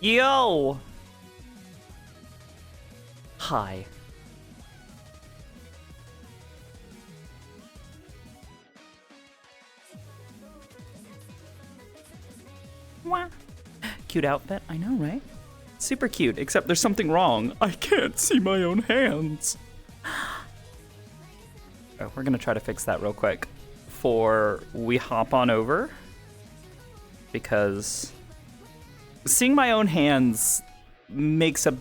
Yo! Hi. Wah. Cute outfit, I know, right? Super cute, except there's something wrong. I can't see my own hands. Oh, we're gonna try to fix that real quick before we hop on over. Because seeing my own hands makes a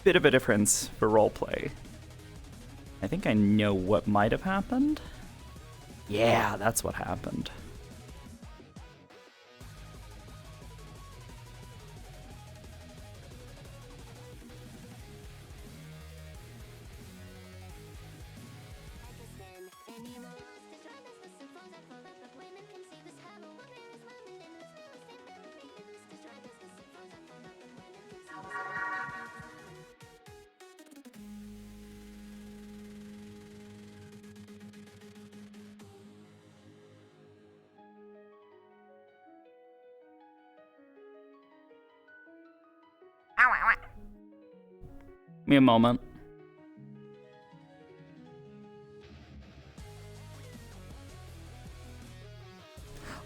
bit of a difference for roleplay. I think I know what might have happened. Yeah, that's what happened. Give me a moment.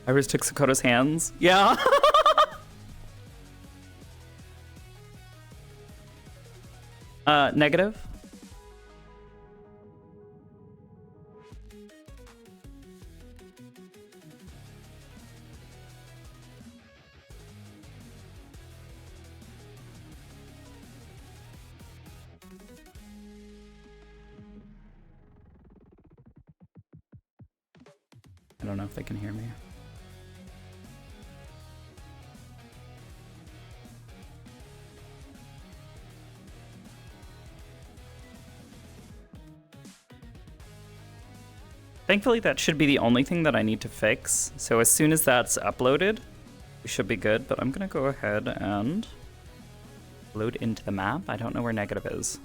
Iris took Sakoto's hands. Yeah. Negative. I don't know if they can hear me. Thankfully, that should be the only thing that I need to fix. So as soon as that's uploaded, we should be good. But I'm gonna go ahead and load into the map. I don't know where negative is.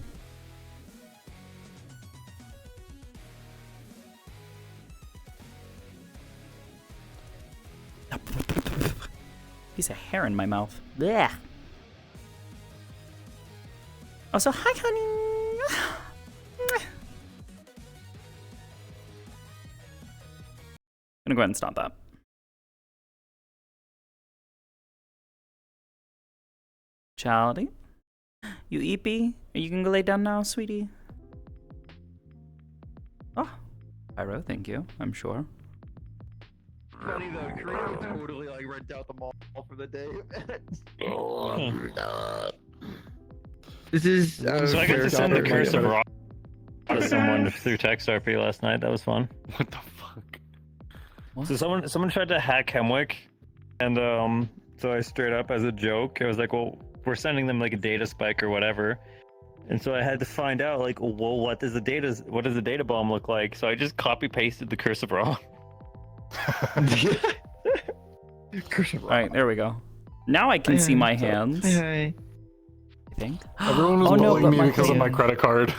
Piece of hair in my mouth. Blech. Also, hi, honey. I'm gonna go ahead and stop that. Charlie, you eepy? Are you gonna go lay down now, sweetie? Oh, Pyro, thank you. I'm sure. Funny though, Korea would totally like rent out the mall for the day. This is So I got to send the Curse of Rock to someone through text RP last night. That was fun. What the fuck? What? So someone tried to hack Hemwick, and so I straight up as a joke, I was like, well, we're sending them like a data spike or whatever. And so I had to find out like, well, what does the data bomb look like? So I just copy pasted the Curse of Raw. All right, there we go. Now I can see my hands. Hey. I think. Everyone was Oh, no, bullying but me my because of my hand. credit card.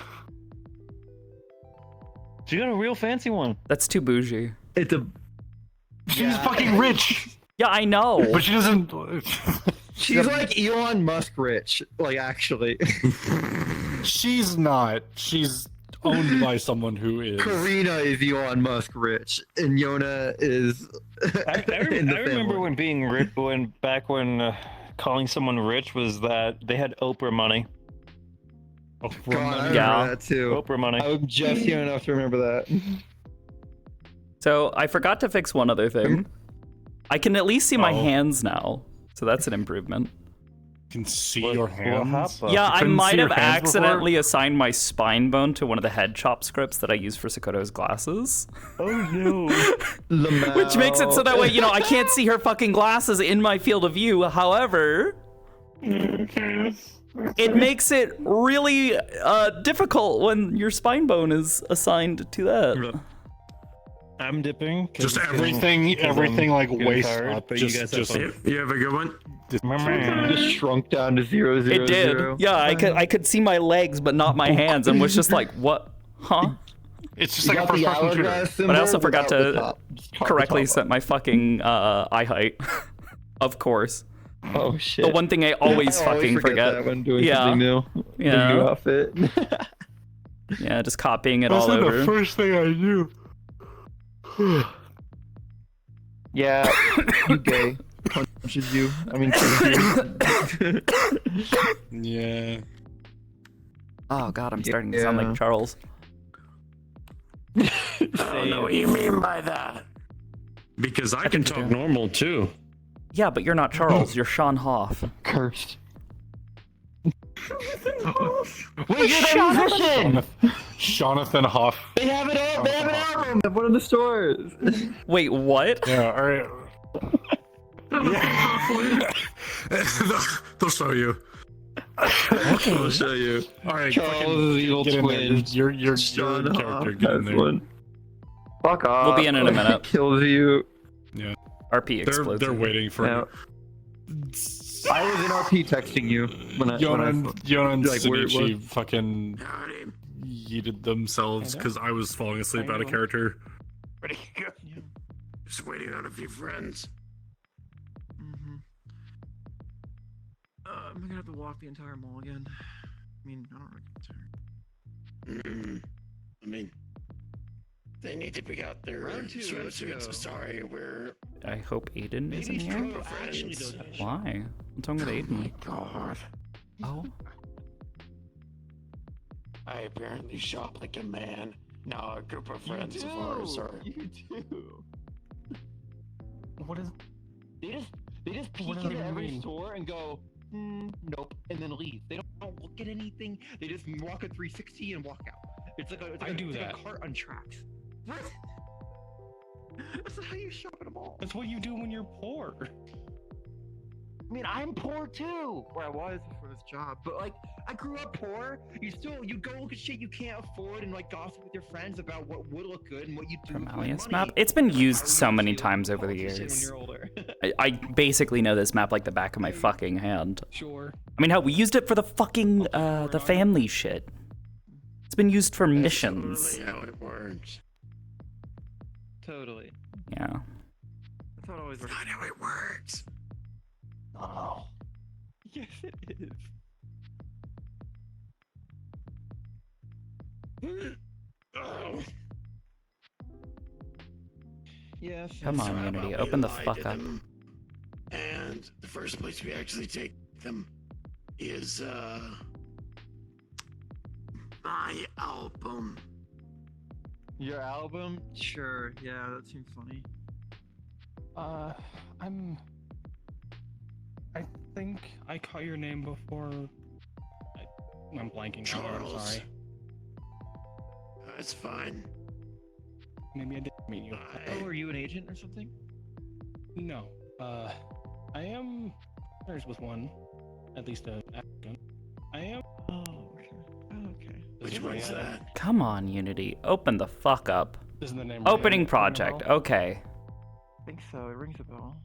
You got a real fancy one. That's too bougie. It's a. She's fucking rich, Yeah, I know. but she doesn't. She's like Elon Musk rich, like actually. She's not. She's owned by someone who is. Karina is Elon Musk rich, and Yona is. I remember when being rich, when calling someone rich was that they had Oprah money. God, I remember Yeah. that too. Oprah money. I'm just young enough to remember that. So I forgot to fix one other thing. I can at least see my hands now, so that's an improvement. Can see What- your what hands. happened? Yeah, You I couldn't might see your have hands before? accidentally assigned my spine bone to one of the head chop scripts that I use for Sakoto's glasses. Oh no. Which makes it so that way, you know, I can't see her fucking glasses in my field of view. However, it makes it really difficult when your spine bone is assigned to that. I'm dipping. Just everything like waist up. But you Just, guys have just, fun. You have a good one. Remember, Just shrunk down to 0, 0, It did. 0. Yeah, I could see my legs, but not my hands, and was just like, what? Huh? it's just You like a got the first-person shooter. hourglass But I also symbol forgot without the to top. Just top the correctly top set up. my fucking eye height. Of course. Oh shit. The one thing I always I fucking forget forget. that when doing Yeah. something new. Yeah. The new outfit. Yeah, just copying it That's all like over. the first thing I knew. Yeah, you gay. Punches you. I mean, kills you. Yeah. Oh god, I'm starting to sound like Charles. I don't know what you mean by that. Because I can think you talk do. normal too. Yeah, but you're not Charles. You're Sean Hoff. Cursed. Wait, you're the musician! Jonathan Hoff. They have it out. They have an album at one of the stores. Wait, what? Yeah, alright. They'll show you. They'll show you. Alright, Charles' evil Get in there. twin. Your Sean character, Hoff get in has there. one. Fuck off. We'll be in a minute. Kills you. RP explodes. They're waiting for Yeah. I was in RP texting you when I Yona and Like, where- Shinichi fucking Howdy. yeeted themselves because I was falling asleep out of character. Where'd he go? Just waiting on a few friends. I'm gonna have to walk the entire mall again. I mean, I don't really care. I mean, they need to pick out their Round two, let's swimsuits. go. Sorry, we're I hope Aiden is in Maybe here. Stroke actually does. Why? What's wrong with Aiden? God. Oh. I apparently shop like a man. Now a group of friends of ours are. You do. What is? They just peek What does into that every mean? store and go, nope, and then leave. They don't look at anything. They just walk a 360 and walk out. It's like I do it's like that. a cart on tracks. What? That's not how you shop at a mall. That's what you do when you're poor. I mean, I'm poor too. Where I was before this job, but like, I grew up poor. You go look at shit you can't afford and like gossip with your friends about what would look good and what you do. with your Alias money. map? It's been used Why so would many you times over the politician when years. you're older? I basically know this map like the back of my fucking hand. Sure. I mean, hell, we used it for the fucking, the family shit. It's been used for missions. Totally how it works. Totally. Yeah. That's how it always works. Not how it works. Oh. Yes, it is. Oh. Yes. Come Sorry on, about Unity, me open the lying fuck to up. them. And the first place we actually take them is my album. Your album? Sure. Yeah, that seems funny. I think I caught your name before. I'm blanking now. I'm Charles. sorry. That's fine. Maybe I didn't meet you. Oh, are you an agent or something? No. I am. There's was one. At least a applicant. I am. Oh, okay. Oh, okay. This Which is one's the, that? Come on, Unity, open the fuck up. This is the name. Opening ring a project, bell? okay. I think so. It rings a bell.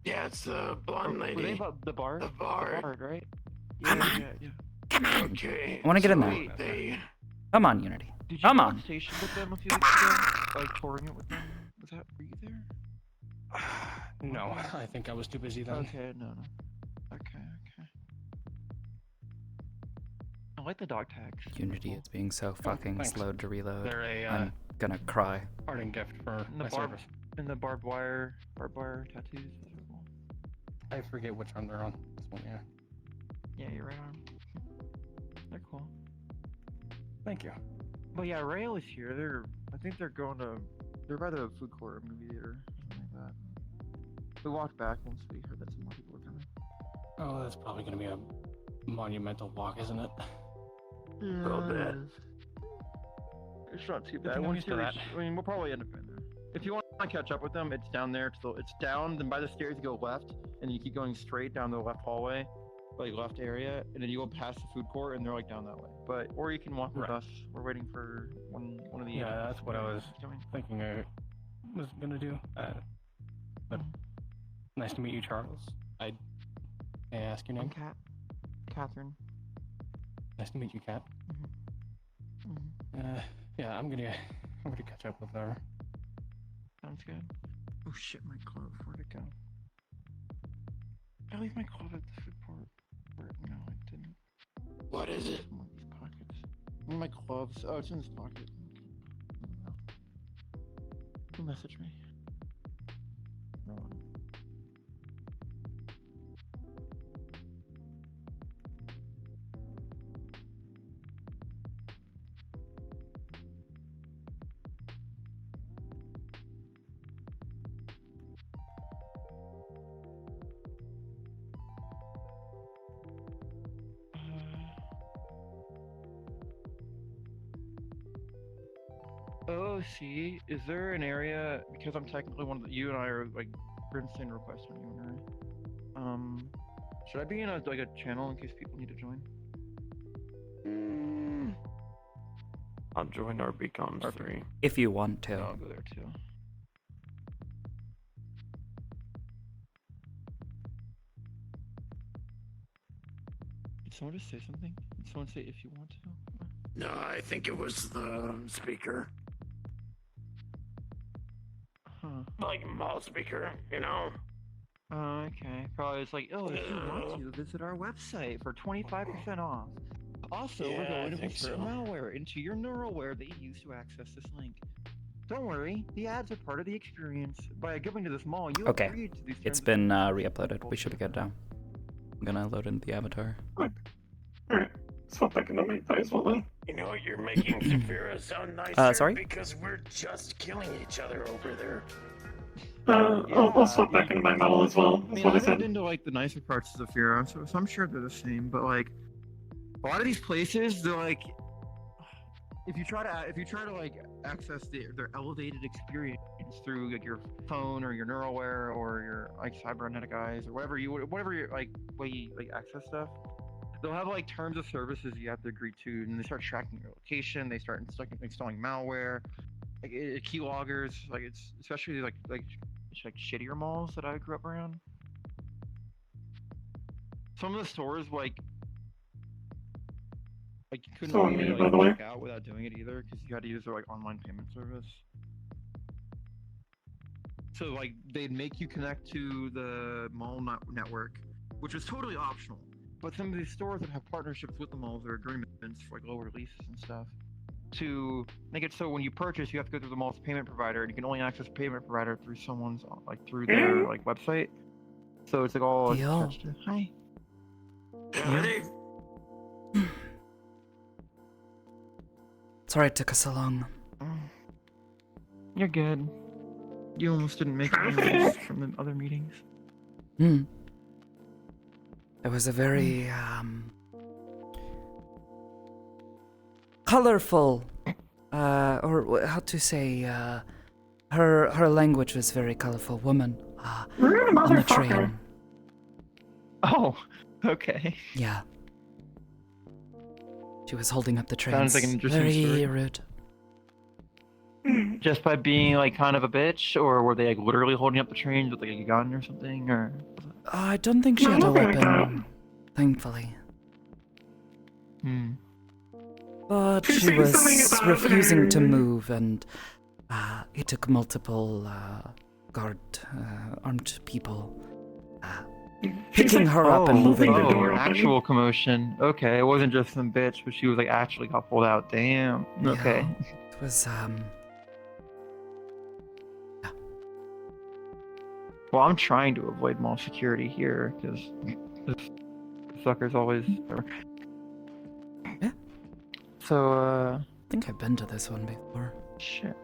Yeah, it's the blonde Were they lady. about the bar? The bar. The bard, right? Come Yeah, on. yeah. Come on. Okay. I wanna get in so there. They, Come on, Unity. Did you Come go on. station with them a few weeks ago? Like touring it with them? Was that? Were you there? No, I think I was too busy then. Okay, no. Okay. I like the dog tags. Unity is being so fucking thanks. slow to reload. They're a I'm gonna cry. parting gift for And the my barb- service. And the barbed wire tattoos. Those are cool. I forget which arm they're on. This one, yeah. Yeah, you're right on. They're cool. Thank you. But yeah, Rail is here. I think they're going to. They're by the food court or movie theater, something like that. We walked back once we heard that some more people were coming. Oh, that's probably gonna be a monumental walk, isn't it? Yeah, little bit. It's not too Good bad. thing I'm Once used you to reach, that. I mean, we'll probably end up in there. If you want to catch up with them, it's down there. It's down. Then by the stairs, you go left, and you keep going straight down the left hallway, like left area, and then you go past the food court, and they're like down that way. But or you can walk with Right. us. We're waiting for one of the. Yeah, that's what I was doing. thinking I was gonna do. But nice to meet you, Charles. May I ask your I'm name? Catherine. Nice to meet you, Kat. Mhm. Yeah, I'm gonna catch up with her. Sounds good. Oh shit, my glove. Where'd it go? I leave my glove at the food court. No, I didn't. What is it? One of these pockets. One of my gloves. Oh, it's in this pocket. Who messaged me? No one. Oh, see, is there an area, because I'm technically one of the, you and I are like, Brimstone request on you and I. Should I be in a channel in case people need to join? I'll join our Beacons 3. If you want Yeah, to. I'll go there too. Did someone just say something? Did someone say if you want to? No, I think it was the speaker. Huh. Like mall speaker, you know? Okay. Probably it's like, oh, if you want to, visit our website for 25% off. Also, we're Yeah, going I to think insert so. malware into your neural that you use to access this link. Don't worry, the ads are part of the experience. By going to this mall, you Okay. agreed to these It's terms and been conditions. re-uploaded. We should be good now. I'm gonna load in the avatar. Alright, swap back into my as well then. You know, you're making Saphira sound nicer sorry? because we're just killing each other over there. I'll swap back into my metal as well. I That's mean, what I I've been said. into like the nicer parts of Zafira, so I'm sure they're the same. But like, a lot of these places, they're like, if you try to like access their elevated experience through like your phone or your Neuralware or your like cybernetic eyes or whatever you like way you like access stuff, they'll have like terms of services you have to agree to, and they start tracking your location. They start installing malware, like keyloggers. Like it's especially like shittier malls that I grew up around. Some of the stores like you couldn't So really weird, by the way. check out without doing it either because you had to use their like online payment service. So like they'd make you connect to the mall network, which was totally optional. But some of these stores that have partnerships with the malls or agreements for like lower leases and stuff to make it so when you purchase you have to go through the mall's payment provider and you can only access payment provider through someone's through their like website. So it's like all Yo. attached to. Hi. Howdy. Sorry it took us so long. You're good. You almost didn't make it from the other meetings. Hmm. It was a very, colorful, or how to say, her language was very colorful woman, on the train. Oh, okay. Yeah. She was holding up the train. Sounds like an interesting Very story. rude. Just by being like kind of a bitch, or were they like literally holding up the train with like a gun or something, or? I don't think she had a weapon, thankfully. Hmm. But She she said something was about refusing to her- move, and it took multiple armed people picking her up and moving the her. door an open. actual commotion. Okay, it wasn't just some bitch, but she was like actually got pulled out. Damn. Okay. Yeah, it was Well, I'm trying to avoid mall security here because this sucker's always. Yeah. So, I think I've been to this one before. shit.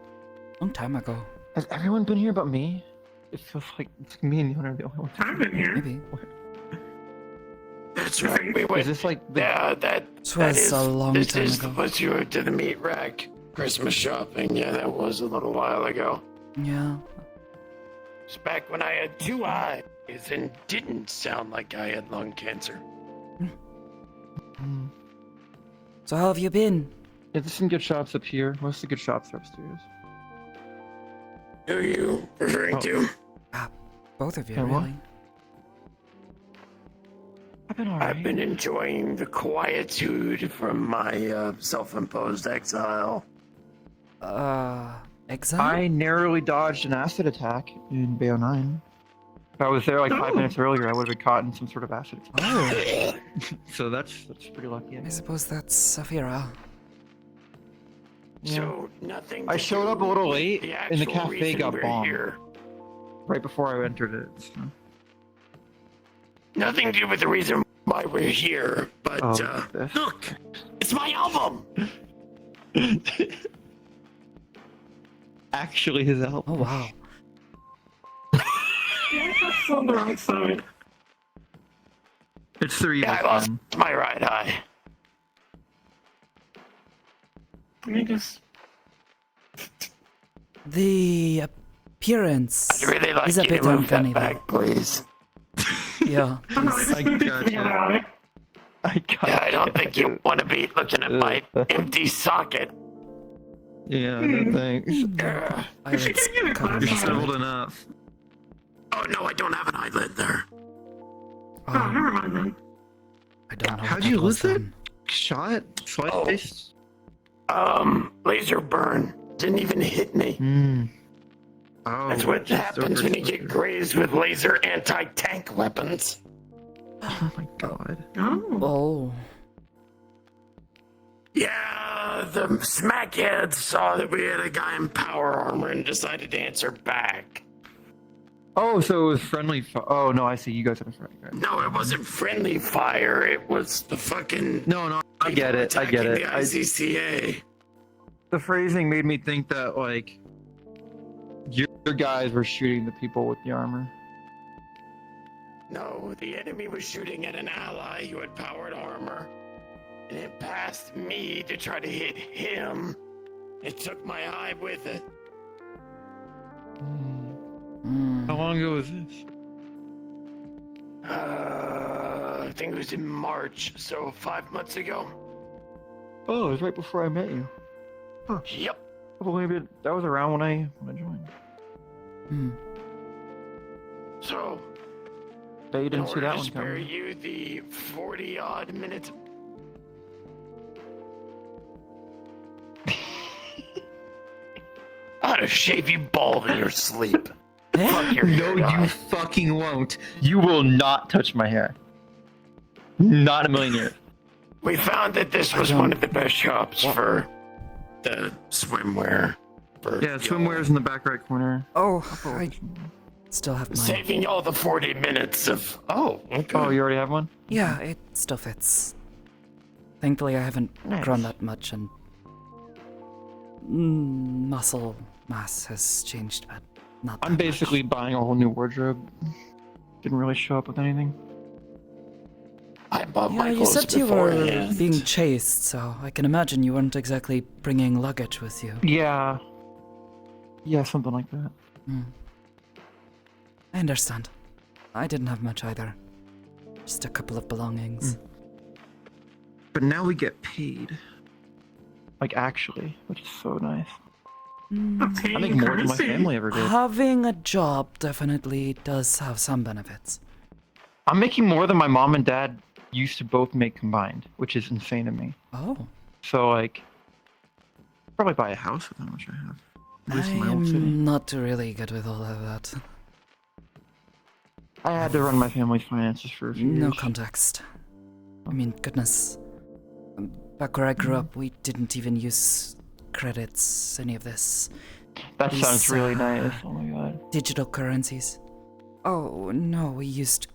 Long time ago. Has everyone been here but me? It feels like it's me and you are the only ones. I've been here. Maybe. That's right. We went. Is this like the Yeah, that This that was is. a long This time is ago. what you were to the meat rack. Christmas shopping. Yeah, that was a little while ago. Yeah. It's back when I had 2 eyes and didn't sound like I had lung cancer. So how have you been? Yeah, there's some good shops up here. Most of the good shops are upstairs. Who are you referring Oh. to? Both of you, Yeah, what? really? I've been alright. I've been enjoying the quietude from my self-imposed exile. Exile? I narrowly dodged an acid attack in Bayo 9. If I was there like 5 minutes earlier, I would have been caught in some sort of acid. Oh, So that's pretty lucky. I I guess. suppose that's Safira. So nothing. I to showed do up a little with late, the and the actual cafe reason got we're bombed. here. Right before I entered it. So. Nothing to do with the reason why we're here, but this. look, it's my album. Actually, his album. Oh wow. It's on the wrong side. It's 3 Yeah, I lost my right eye. Let me just. The appearance I'd really like is a you to bit move that uncanny. though. back, please. Yeah. I'm really just thinking about it. Yeah, I don't think you want to be looking at my empty socket. Yeah, no thanks. Ugh. Eyelids covered in You're sweat. old enough. Oh no, I don't have an eyelid there. Oh, never mind then. I don't know. How'd what you that was lose it? then. Shot? Oh. Sliced? Laser burn. Didn't even hit me. Oh, That's what happens when you get grazed with laser anti-tank weapons. Oh my god. Oh. Oh. Yeah, the smackheads saw that we had a guy in power armor and decided to answer back. Oh, so it was friendly. Oh no, I see. You guys had a friend. Right? No, it wasn't friendly fire. It was the fucking. No, I get it. I get it. The ICCA. The phrasing made me think that like your guys were shooting the people with the armor. No, the enemy was shooting at an ally who had powered armor. And it passed me to try to hit him. It took my eye with it. How long ago was this? I think it was in March, so 5 months ago. Oh, it was right before I met you. Yep. Well, maybe that was around when I joined. Hmm. So, Bet you in didn't see order that to one spare coming. you the 40-odd minutes. I ought to shave you bald in your sleep. Fuck your No, hair you dye. fucking won't. You will not touch my hair. Not in a million years. We found that this was one of the best shops for the swimwear. For Yeah, swimwear's in the back right corner. Oh, I still have mine. saving all the 40 minutes of. Oh, okay. Oh, you already have one? Yeah, it still fits. Thankfully, I haven't Nice. grown that much, and muscle mass has changed, but not. I'm that basically buying a whole new wardrobe. Didn't really show up with anything. I bought much. my Yeah, you clothes said you were beforehand. being chased, so I can imagine you weren't exactly bringing luggage with you. Yeah. Yeah, something like that. Hmm. I understand. I didn't have much either. Just a couple of belongings. But now we get paid. Like, actually, which is so nice. Okay, I make more than my currency. family ever did. Having a job definitely does have some benefits. I'm making more than my mom and dad used to both make combined, which is insane to me. Oh, So, like, probably buy a house with how much I have. At least in my old city. I'm not really good with all of that. I had to run my family's finances for a few No years. context. I mean, goodness. Back where I grew up, we didn't even use credits, any of this. That These, sounds really nice. Oh my god. Digital currencies. Oh, no, we used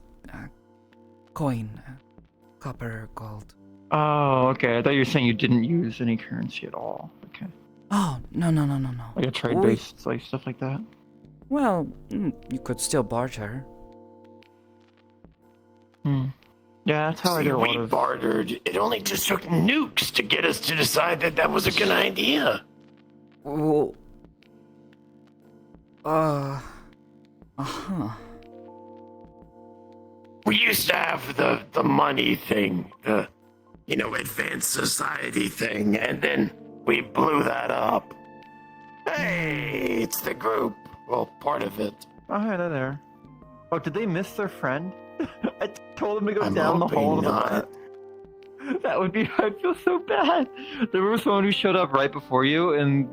coin. Copper, gold. Oh, okay. I thought you were saying you didn't use any currency at all. Okay. Oh, no. Like a trade-based, like stuff like that. Well, you could still barter. Yeah, that's how I See, did a lot we of. bartered. It only just took nukes to get us to decide that that was a good idea. Oh. Uh-huh. We used to have the money thing, the, advanced society thing, and then we blew that up. Hey, it's the group. Well, part of it. Oh, hey, they're there. Oh, did they miss their friend? I told them to go I'm down the hall hoping to the not. left. That would be. I feel so bad. There was someone who showed up right before you, and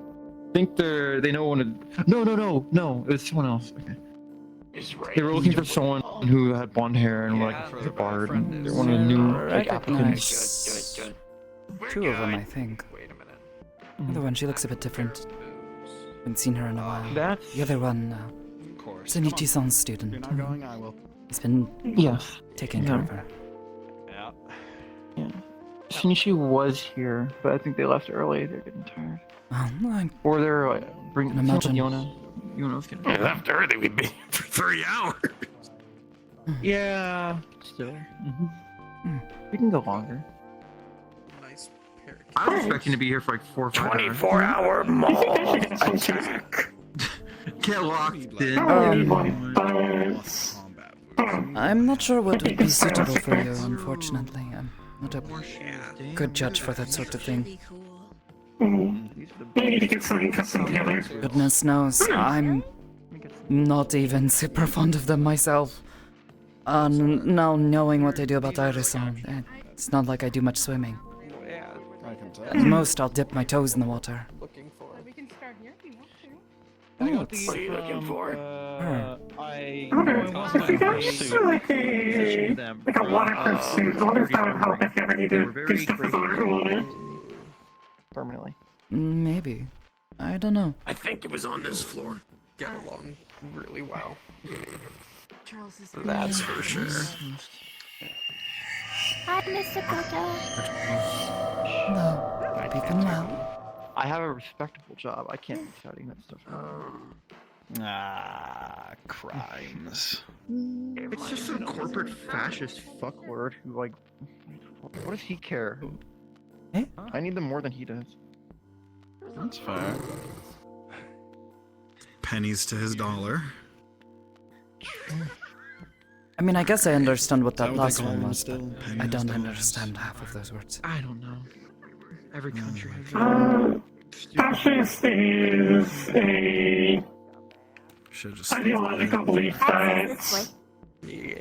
think they know one of. No. It was someone else. Okay. is right. They were looking for someone who had blonde hair and like was a bard. And they wanted new like applicants. Good. We're Two of them, good. I think. Wait a minute. The other one, she looks a bit different. Haven't seen her in a while. That's The other one, Of course. is an Ichi-san student. You're not going, I will. He's been yes. taking care of her. Yeah. Yeah. Shinichi was here, but I think they left early. They're getting tired. I Or they're like bringing Can imagine. Yona's getting We left early. We've been here for 3 hours. Yeah. Still. We can go longer. Nice pair of I was expecting to be here for like 4 or 5 hours. 24-hour mall attack. Get locked in. combat boots. I'm not sure what would be suitable for you, unfortunately. I'm not a good judge for that sort of thing. We need to get something custom together. Goodness knows, I'm not even super fond of them myself. Now knowing what they do about Irison, it's not like I do much swimming. I can tell. At most, I'll dip my toes in the water. Looking for. We can start here if you want to. Oh, it's- What are you looking for? I If you guys like a waterproof suit, I wonder if that would help if you ever need to do stuff with underwater. permanently. Maybe. I don't know. I think it was on this floor. Get along really well. Charles is That's for sure. Hi, Miss Sakoto. No. Keeping well. I have a respectable job. I can't be shouting that stuff out. Crimes. It's just some corporate fascist fucklord who like. What does he care? Eh? I need them more than he does. That's fair. Pennies to his dollar. I mean, I guess I understand what Is that that what they last call one them was, still? but Pennies I don't dollars? understand half of those words. I don't know. Every country has Fascist is a Should just. ideological belief that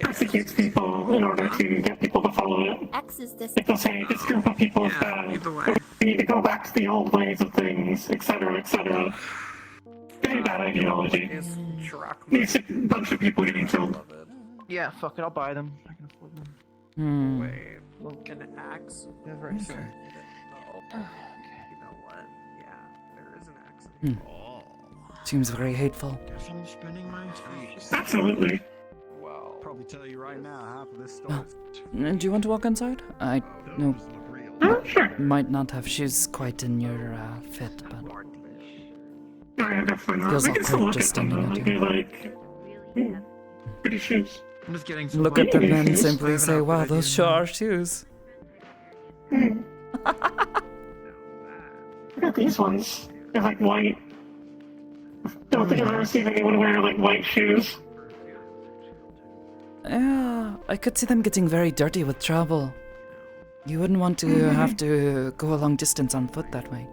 persecutes people in order to get people to follow it. X is this. Like they'll say this group of people is bad, we need to go back to the old ways of things, etc., etc. Very bad ideology. These a bunch of people getting killed. Yeah, fuck it, I'll buy them. I can afford them. Hmm. Look, an axe. Yeah, right. Okay. You know what? Yeah, there is an axe. in here. Seems very hateful. Guess I'm spending my Absolutely. Well, Probably tell you right now, half of this Oh. store Do you want to walk inside? I no, Sure. might not have shoes quite in your fit, but Yeah, definitely not. Feels We can still awkward look just at them, standing though. at They'd you. be like, pretty shoes. I'm just getting some look at them and Shoes? simply say, "Wow, those sure are shoes." Look at these ones. They're like white. Don't think I've ever seen anyone wear like white shoes. Yeah, I could see them getting very dirty with travel. You wouldn't want to have to go a long distance on foot that way.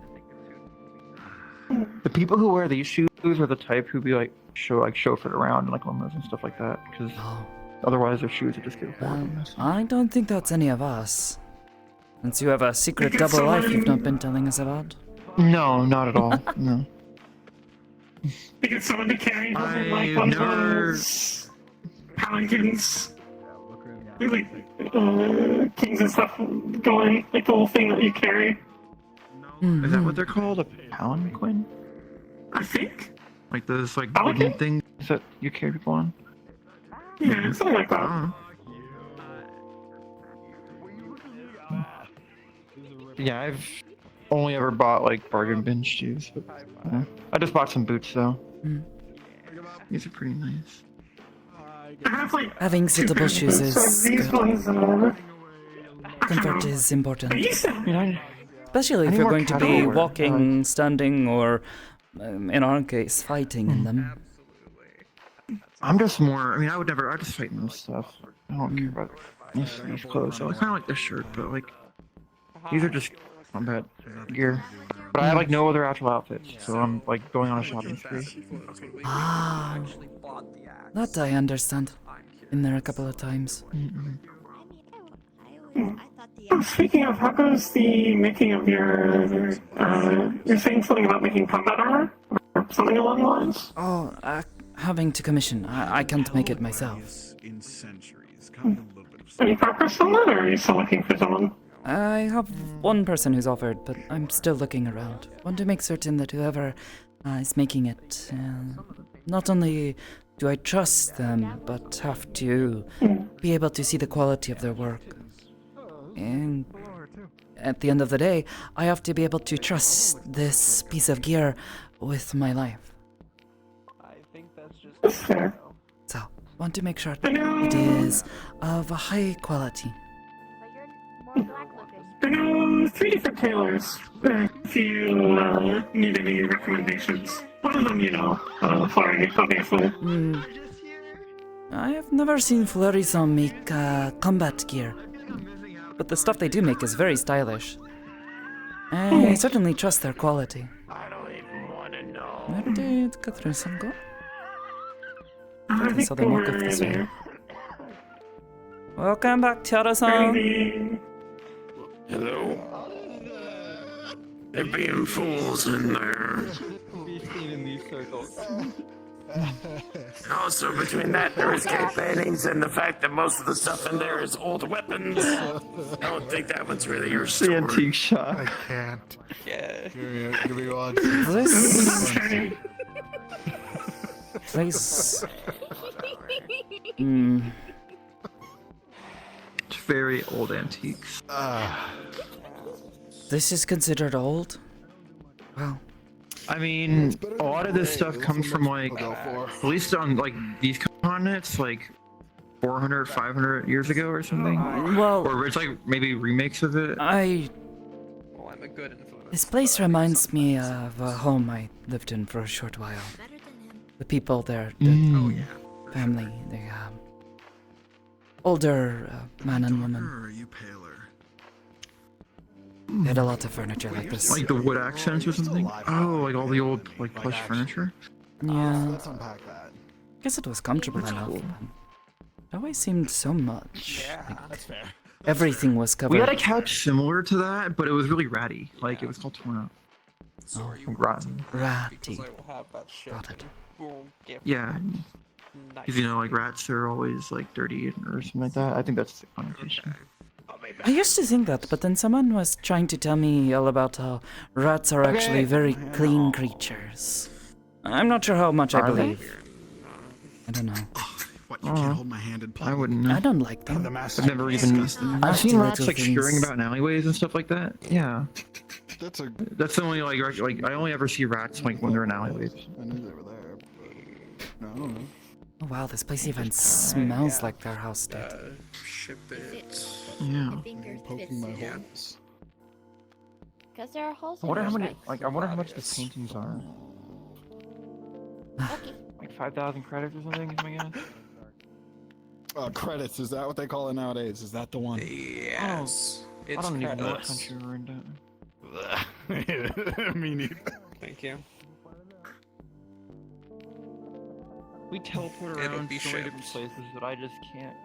The people who wear these shoes are the type who be like chauffeured around in like limos and stuff like that. Because Oh, otherwise their shoes would just get horribly well, messy. I don't think that's any of us. Since you have a secret Think it's double life someone- you've not been telling us about. No, not at all. No. We get someone to carry them in like I've one never- of those palanquins. Really, kings and stuff going, like the whole thing that you carry. Is that what they're called? A palanquin? I think. Like those like Palanquin? wooden things that you carry people on? Yeah, something like that. Oh. Yeah, I've only ever bought like bargain bin shoes. But, I just bought some boots though. Mm. These are pretty nice. I have like Having two suitable pairs of shoes boots, is so these good. ones, Comfort is important. I used to. I mean, Especially I if need you're more going to casual be wear. walking, standing, or in our case, fighting in them. I'm just more. I mean, I would never. I just fight in this stuff. I don't care about these clothes. I kind of like this shirt, but like these are just combat gear. But I have like no other actual outfits, so I'm like going on a shopping spree. Ah, that I understand. Been there a couple of times. Speaking of, how goes the making of your? You're saying something about making combat armor or something along the lines. Oh, having to commission. I can't make it myself. In centuries. Any progress on that, or are you still looking for someone? I have one person who's offered, but I'm still looking around. Want to make certain that whoever is making it, not only do I trust them, but have to be able to see the quality of their work. And at the end of the day, I have to be able to trust this piece of gear with my life. I think that's just. That's fair. So, want to make sure it is of a high quality. But you're more black looking. I know 3 different tailors. If you need any recommendations. One of them, Flurry, obviously. I have never seen Fleurisson make combat gear, but the stuff they do make is very stylish. I certainly trust their quality. I don't even want to know. Where did Catherine go? I think saw them walk up this way. there. Welcome back, Tiara-san. Maybe. Hello? They're being fools in there. Be seen in these circles. And also, between that, there is gate bannings and the fact that most of the stuff in there is old weapons. I don't think that one's really your The story. antique shop. I can't. Yeah. Give me one. This place. It's very old antiques. This is considered old? Well, I mean, a lot of this stuff comes from like, at least on like these continents, like 400, 500 years ago or something. well, Or it's like maybe remakes of it. Well, I'm a good influence. this place reminds me of a home I lived in for a short while. The people there, the family, the older man and woman. Or are you paler? They had a lot of furniture like this. Like the wood accents or something. Oh, like all the old like plush furniture. Yeah, Let's unpack that. I guess it was comfortable enough. But it always seemed so much. Yeah. That's fair. Everything was covered. We had a couch similar to that, but it was really ratty. Like it was called torn up. Sorry, Like rotten. ratty. because I will have that shit. Got it. Boom, gift. Yeah, Nice. because like rats are always like dirty or something like that. I think that's the connotation. I used to think that, but then someone was trying to tell me all about how rats are actually very clean creatures. I'm not sure how much I Are they? believe. I don't know. What, you can't hold my hand and play? I wouldn't know. I don't like them. I've never even. I've Nasty seen rats little like scurrying things. about in alleyways and stuff like that. Yeah, That's a. that's the only like I only ever see rats like when they're in alleyways. I knew they were there. But... No. Oh wow, this place even smells like their house did. Ship it. Yeah. Poking my holes. Because there are holes I in wonder how your many. spikes. Like I wonder how much the paintings are. Okay. Like 5,000 credits or something. Is my guess. Credits, is that what they call it nowadays? Is that the one? Yes. It's I don't even know what credits. country we're in. Me neither. Thank you. We teleport It'll around be so many different shipped. places that I just can't.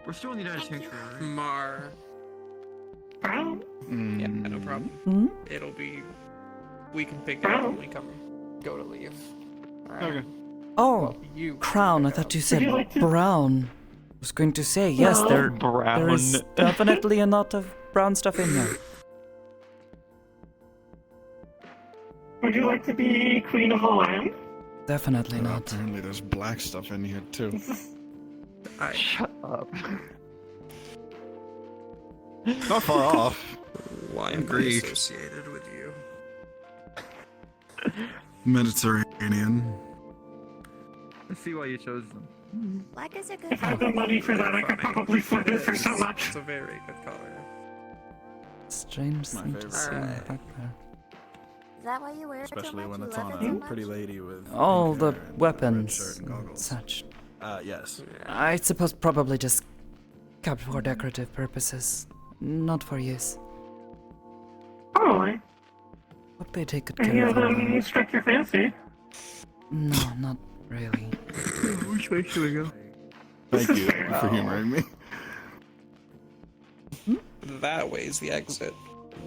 We're still in the United States, right? Mar. Yeah, no problem. Hmm? It'll be. We can pick it up when we go to leave. Alright. Okay. Oh, You. crown. I thought you said brown. I was going to say, yes, there Brown. is definitely a lot of brown stuff in here. Would you like to be queen of the land? Definitely not. Apparently there's black stuff in here too. Shut up. Not far off. Why am I Greek. associated with you? Mediterranean. Let's see why you chose them. Black is a good If I had the color. money for that, I could probably flip it for so much. It's a very good color. Strange My thing to favorite. see Alright. back there. Is that why you wear it so Especially much? when You it's love on it so a much? pretty lady with All pink the hair and a red weapons shirt and and goggles. such. Yes. I suppose probably just kept for decorative purposes, not for use. Probably. Hope they take good Any care of of them them. strike your fancy? No, not really. Which way should we go? Thank you for humoring me. That way is the exit.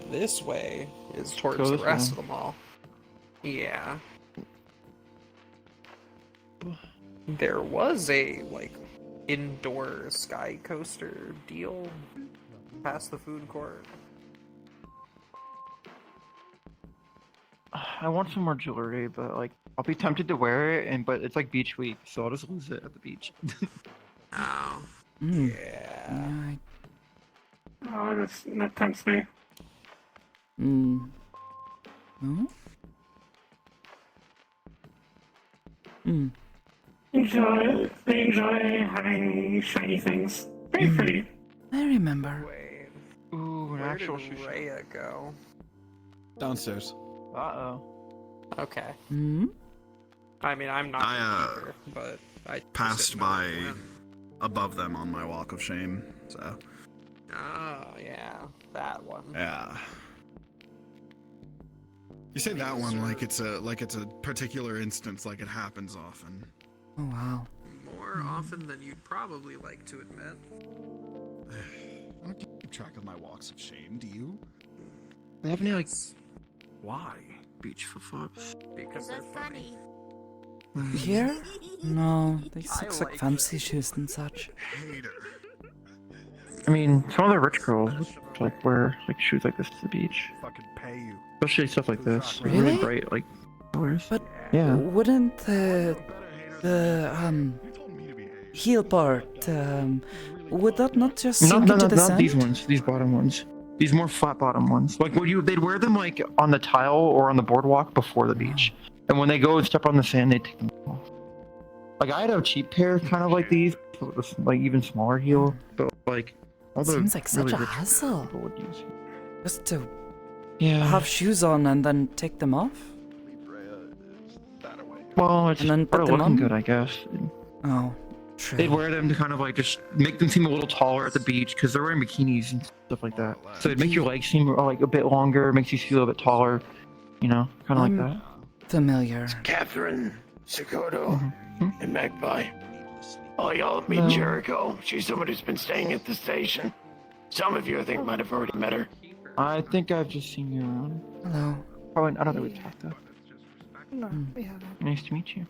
This way is towards Go the this rest way. of the mall. Yeah. There was a, like, indoor sky coaster deal past the food court. I want some more jewelry, but like I'll be tempted to wear it, but it's like beach week, so I'll just lose it at the beach. Oh. Yeah. Oh, that tempts me. Hmm. They enjoy having shiny things. Very pretty. I remember. Wait. Ooh, an Where actual did sushi. Rhea go? Downstairs. Uh-oh. Okay. Hmm? I mean, I'm not either, but I Passed just didn't know by where it went. above them on my walk of shame. So Oh, yeah. That one. yeah. You say that one like it's a particular instance, like it happens often. Oh wow. More often than you'd probably like to admit. I don't keep track of my walks of shame. Do you? They have any like Why? beach flip-flops? Because they're funny. Here? No, they I looks like like fancy shoes and such. Hater. I mean, some of the rich girls like wear like shoes like this to the beach, Fucking pay you. especially stuff like this. Really? Bright like colors. But Yeah. wouldn't the heel part would that not just sink into the Not sand? these ones. These bottom ones. These more flat bottom ones. Like they'd wear them like on the tile or on the boardwalk before the beach, and when they go and step on the sand, they take them off. Like I had a cheap pair, kind of like these, with, like even smaller heel, but like all the Seems like such really a rich hassle. people would use. Just to Yeah. have shoes on and then take them off? Well, it's And then part put of them looking on? good, I guess. Oh, true. They'd wear them to kind of like just make them seem a little taller at the beach because they're wearing bikinis and stuff like that. So it'd make your legs seem like a bit longer, makes you feel a bit taller, you know, kind of like that. Familiar. Catherine, Sakoto, Mm-hmm. and Magpie. Oh, y'all meet No. Jericho. She's someone who's been staying at the station. Some of you, I think, might have already met her. I think I've just seen you around. Hello. Probably, I don't think we've talked though. No, we haven't. Nice to meet you.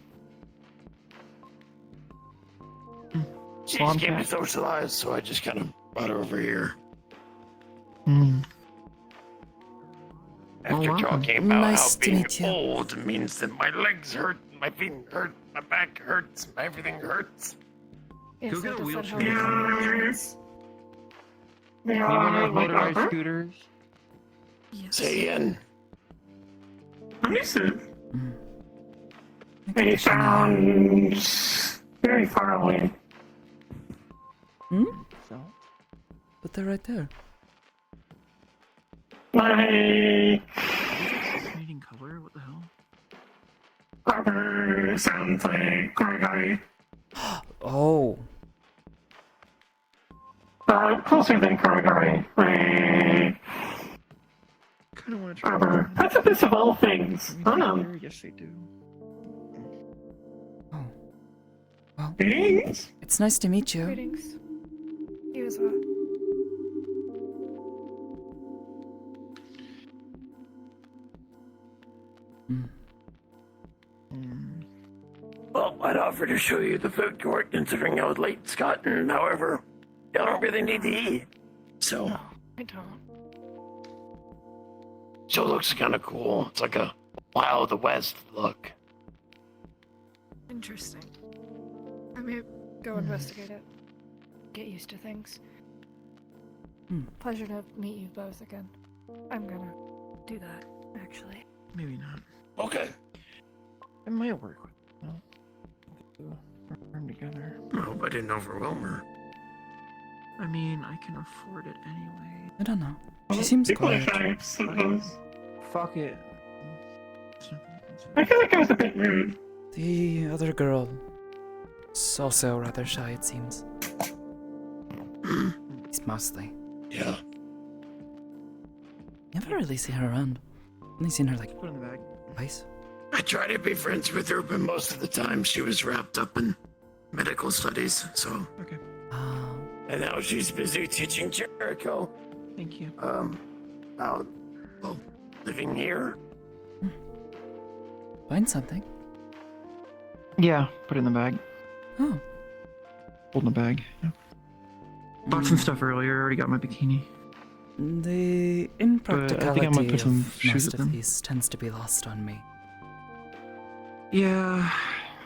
She Well, I'm just came to Kat. socialize, so I just kind of brought her over here. Mm. After welcome. talking about Nice how to being meet you. old means that my legs hurt, my feet hurt, my back hurts, everything hurts. Yes, Go get a that does wheelchair. sound helpful. They Anyone are have like motorized rubber. scooters? Yes. Say again. Understood. I They guess you know. sound very far away. Hmm? So? But they're right there. Like Fascinating color? What the hell? rubber sounds like Gorgari. Oh. Closer than Gorgari. Like Kind of want to try. rubber. Precipice of all things. I don't know. Yes, they do. Oh. Well, Things? it's nice to meet you. Greetings. You as well. Well, I'd offer to show you the food court, considering how late it's gotten. However, y'all don't really need to eat. So, I don't. show looks kind of cool. It's like a Wild West look. Interesting. I may go investigate it. Get used to things. Pleasure to meet you both again. I'm gonna do that, actually. Maybe not. Okay. It might work. Well, perform together. I hope I didn't overwhelm her. I mean, I can afford it anyway. I don't know. She seems People are quiet. shy, I suppose. Fuck it. I feel like I was a bit rude. The other girl is also rather shy, it seems. He's mostly. Yeah. Never really seen her around. Only seen her like Put it in the bag. twice. I try to be friends with her, but most of the time she was wrapped up in medical studies, so. Okay. And now she's busy teaching Jericho. Thank you. About, well, living here. Find something. Yeah, put it in the bag. Oh. Hold in the bag. Yeah. Bought some stuff earlier. Already got my bikini. The But I think I impracticality might put some of shoes most with of them. these tends to be lost on me. Yeah,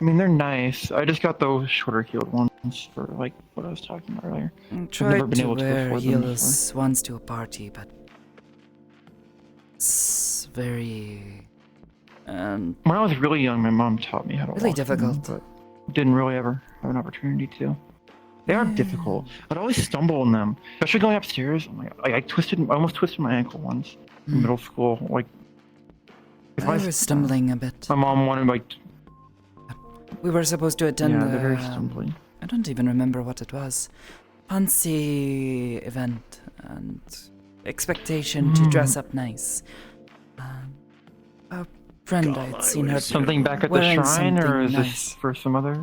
I mean they're nice. I just got those shorter heeled ones for like what I was talking about earlier. I I've tried never been to able to wear afford them heels once to a party, but it's very When I was really young, my mom taught me how to really walk in them, difficult. but didn't really ever have an opportunity to. They are difficult. I'd always stumble in them, especially going upstairs. Oh my God. I almost twisted my ankle once in middle school. Like, if I was stumbling a bit. my mom wanted like. We were supposed to attend Yeah, they're very stumbly. I don't even remember what it was. Fancy event and expectation to dress up nice. A friend I had seen her Something back at the wearing shrine, or something is nice. this for some other?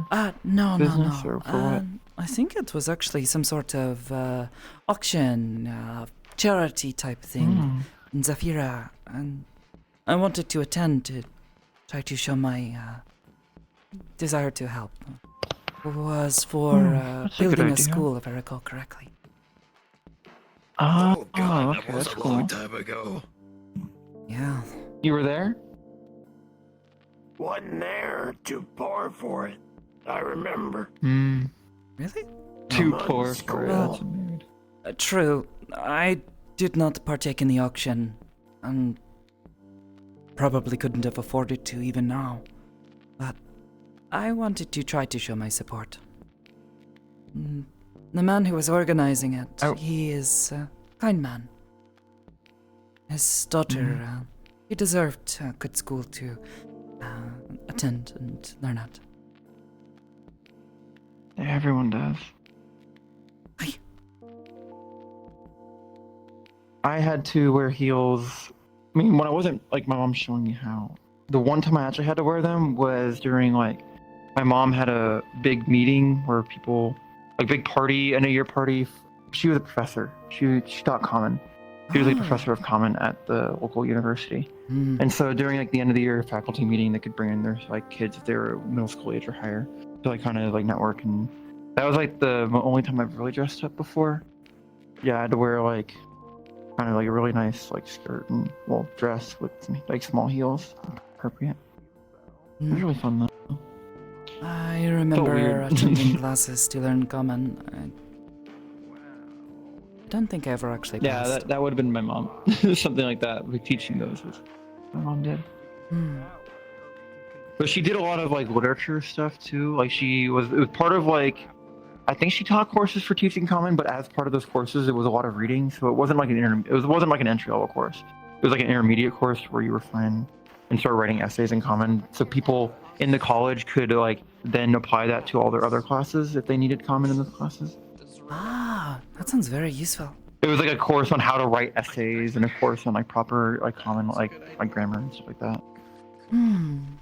No, business, no. or for what? I think it was actually some sort of auction, charity type thing in Zafira, and I wanted to attend to try to show my desire to help. It was for that's a good building a idea. school, if I recall correctly. Oh God, okay, that was that's a long cool. time ago. Yeah. You were there? Wasn't there, too poor for it. I remember. Really? Too I'm poor on for it. school. That's weird. True. I did not partake in the auction, and probably couldn't have afforded to even now. But I wanted to try to show my support. The man who was organizing it, he is a kind man. His daughter, he deserved a good school to attend and learn at. Yeah, everyone does. I had to wear heels. I mean, when I wasn't like my mom's showing me how. The one time I actually had to wear them was during like my mom had a big meeting where people, like big party, end of year party. She was a professor. She taught common. She was a professor of common at the local university. And so during like the end of the year faculty meeting, they could bring in their like kids if they were middle school age or higher to like kind of like network. And that was like the only time I've really dressed up before. Yeah, I had to wear like kind of like a really nice like skirt and well dress with like small heels, appropriate. It was really fun though. I remember weird. attending classes to learn common. I don't think I ever actually passed. Yeah, that would have been my mom. Something like that, like teaching those. My mom did. But she did a lot of like literature stuff too. Like it was part of like, I think she taught courses for teaching common, but as part of those courses, it was a lot of reading. So it wasn't like wasn't like an entry level course. It was like an intermediate course where you were fine and start writing essays in common. So people in the college could like then apply that to all their other classes if they needed common in those classes. Ah, that sounds very useful. It was like a course on how to write essays and a course on like proper like common like grammar and stuff like that. And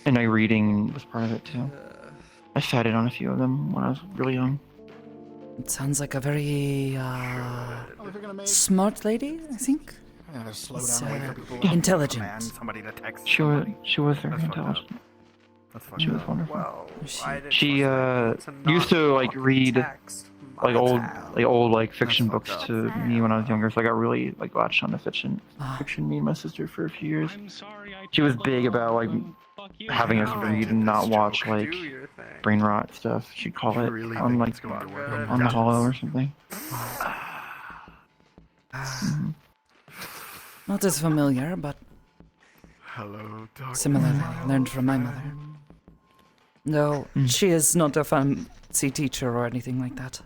like reading was part of it too. I sat in on a few of them when I was really young. It sounds like a very smart lady, I think. Slow It's, down, wait for people intelligent. somebody to text. She was very intelligent. She was wonderful. Well, She used to like read like old like fiction books to me when I was younger, so I got really like latched onto fiction. Me and my sister for a few years. She was big about like having us read and not watch like brain rot stuff. She'd call it on like on the hollow or something. Not as familiar, but similarly learned from my mother. No, she is not a fancy teacher or anything like that.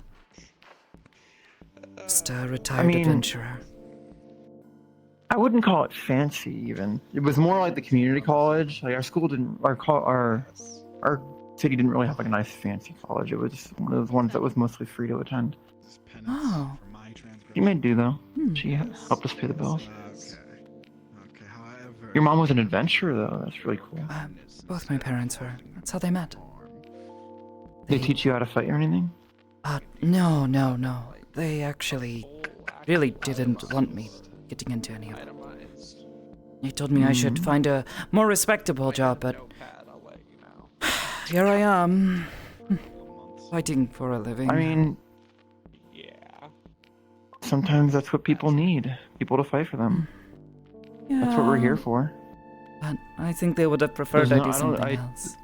Just a retired adventurer. I wouldn't call it fancy even. It was more like the community college. Like our school didn't, our city didn't really have like a nice fancy college. It was just one of those ones that was mostly free to attend. Oh. She made do though. She helped us pay the bills. Your mom was an adventurer though. That's really cool. Both my parents were. That's how they met. They teach you how to fight or anything? No. They actually really didn't want me getting into any of it. He told me I should find a more respectable job, but here I am, fighting for a living. I mean, sometimes that's what people need. People to fight for them. That's what we're here for. But I think they would have preferred I do something else.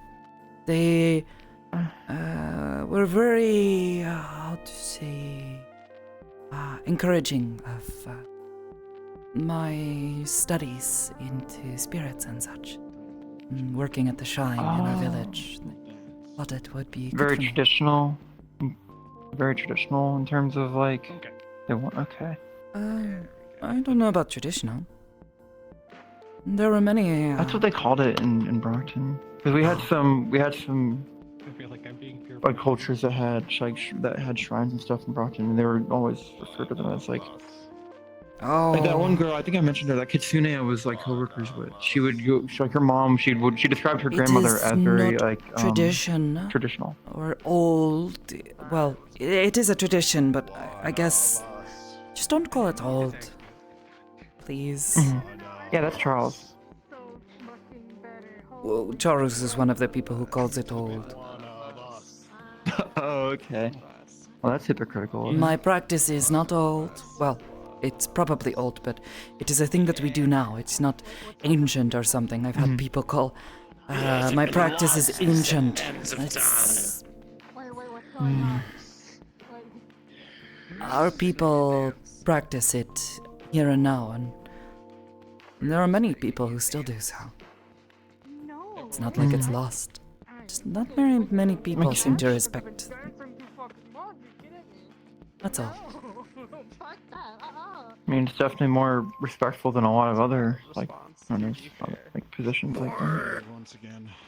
They were very, how to say, encouraging of my studies into spirits and such. Working at the shrine in our village. Thought it would be good Very for me. traditional. Very traditional in terms of like. Okay. I don't know about traditional. There were many. That's what they called it in Brockton. Because we had some like cultures that had that had shrines and stuff in Brockton, and they were always referred to them as like. Oh. Like that one girl, I think I mentioned her. That Kitsune I was like coworkers with. She would go. Like her mom. She described her grandmother as very not like traditional or old. Well, it is a tradition, but I guess just don't call it old, please. Yeah, that's Charles. Well, Charles is one of the people who calls it old. Oh, okay. Well, that's hypocritical. My practice is not old. Well, it's probably old, but it is a thing that we do now. It's not ancient or something. I've had people call my practice is ancient. It's... Our people practice it here and now, and there are many people who still do so. It's not like it's lost. Just not very many people seem to respect. That's all. I mean, it's definitely more respectful than a lot of other like positions like that.